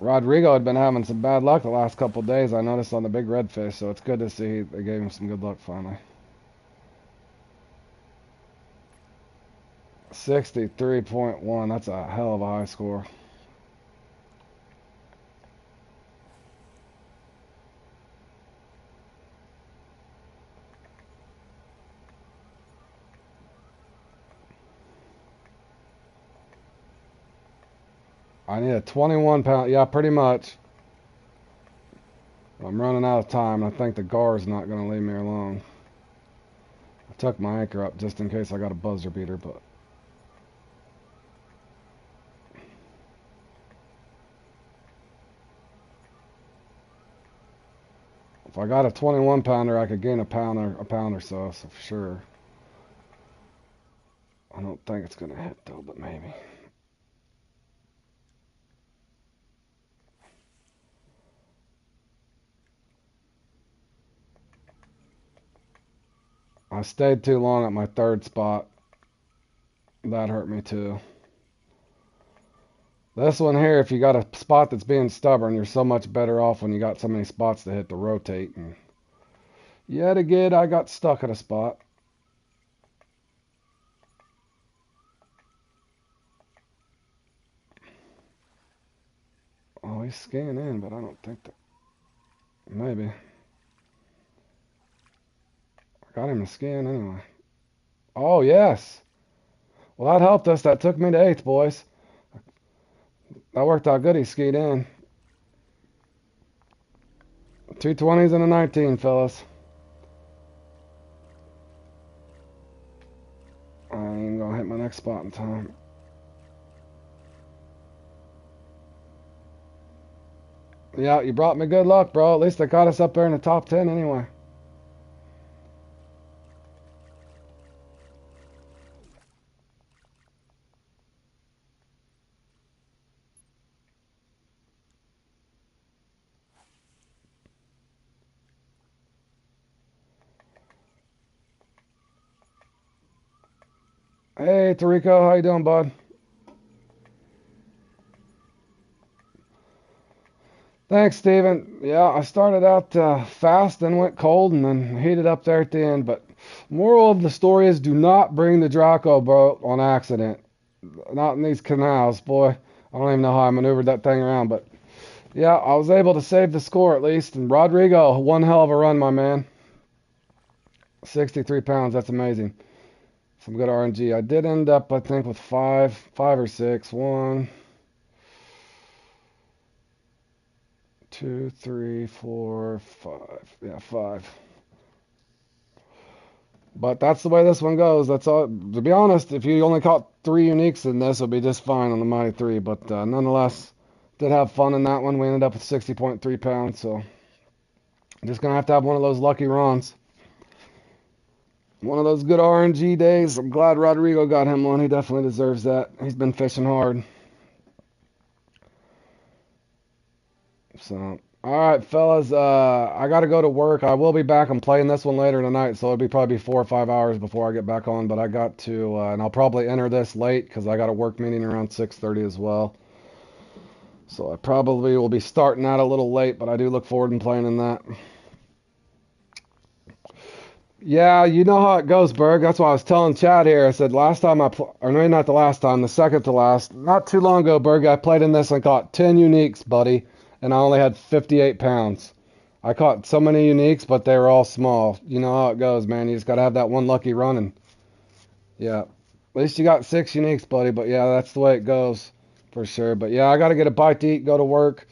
Rodrigo had been having some bad luck the last couple of days, I noticed on the big redfish, so it's good to see they gave him some good luck finally. 63.1, that's a hell of a high score. I need a 21 pound, yeah, pretty much. I'm running out of time, and I think the gar is not going to leave me alone. I took my anchor up just in case I got a buzzer beater, but if I got a 21 pounder, I could gain a pound or so for sure. I don't think it's going to hit though, but maybe. I stayed too long at my third spot. That hurt me too. This one here, if you got a spot that's being stubborn, you're so much better off when you got so many spots to hit to rotate. And yet again, I got stuck at a spot. He's skiing in, but I don't think that. Maybe. I got him to ski in anyway. Oh, yes. Well, that helped us. That took me to 8th, boys. That worked out good. He skied in. 220s and a 19, fellas. I ain't gonna hit my next spot in time. Yeah, you brought me good luck, bro. At least I got us up there in the top 10 anyway. Hey, Tarico, how you doing, bud? Thanks, Steven. Yeah, I started out fast, then went cold, and then heated up there at the end. But moral of the story is do not bring the Draco boat on accident. Not in these canals, boy. I don't even know how I maneuvered that thing around, but yeah, I was able to save the score at least. And Rodrigo, one hell of a run, my man. 63 pounds, that's amazing. Some good RNG. I did end up, I think, with five or six. 1, 2, 3, 4, 5. Yeah, 5. But that's the way this one goes. That's all. To be honest, if you only caught 3 uniques in this, it would be just fine on the Mighty 3. But nonetheless, did have fun in that one. We ended up with 60.3 pounds. So just going to have one of those lucky runs. One of those good RNG days. I'm glad Rodrigo got him one. He definitely deserves that. He's been fishing hard. So, all right, fellas. I got to go to work. I will be back. I'm playing this one later tonight, so it'll be probably 4 or 5 hours before I get back on. But I got to, and I'll probably enter this late because I got a work meeting around 6:30 as well. So I probably will be starting out a little late, but I do look forward to playing in that. Yeah, you know how it goes, Berg. That's why I was telling Chad here. I said last time or maybe not the last time, the second to last, not too long ago, Berg, I played in this and caught 10 uniques, buddy, and I only had 58 pounds. I caught so many uniques, but they were all small. You know how it goes, man. You just got to have that one lucky run, and yeah. At least you got 6 uniques, buddy, but yeah, that's the way it goes for sure. But yeah, I got to get a bite to eat, go to work.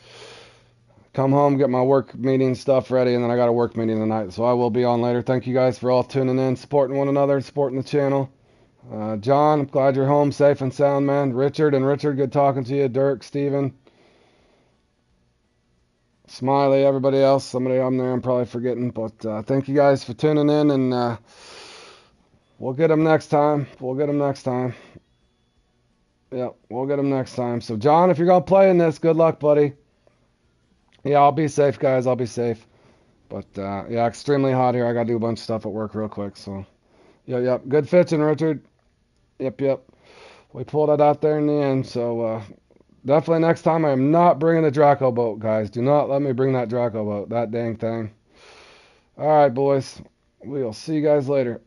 Come home, get my work meeting stuff ready, and then I got a work meeting tonight, so I will be on later. Thank you guys for all tuning in, supporting one another, supporting the channel. John, I'm glad you're home safe and sound, man. Richard, good talking to you. Dirk, Steven, Smiley, everybody else. Somebody on there I'm probably forgetting, but thank you guys for tuning in, and we'll get them next time. We'll get them next time. Yeah, we'll get them next time. So, John, if you're going to play in this, good luck, buddy. Yeah, I'll be safe, guys. I'll be safe. But, yeah, extremely hot here. I got to do a bunch of stuff at work real quick. So, yep. Good fishing, Richard. Yep. We pulled it out there in the end. So, definitely next time I am not bringing the Draco boat, guys. Do not let me bring that Draco boat. That dang thing. All right, boys. We'll see you guys later.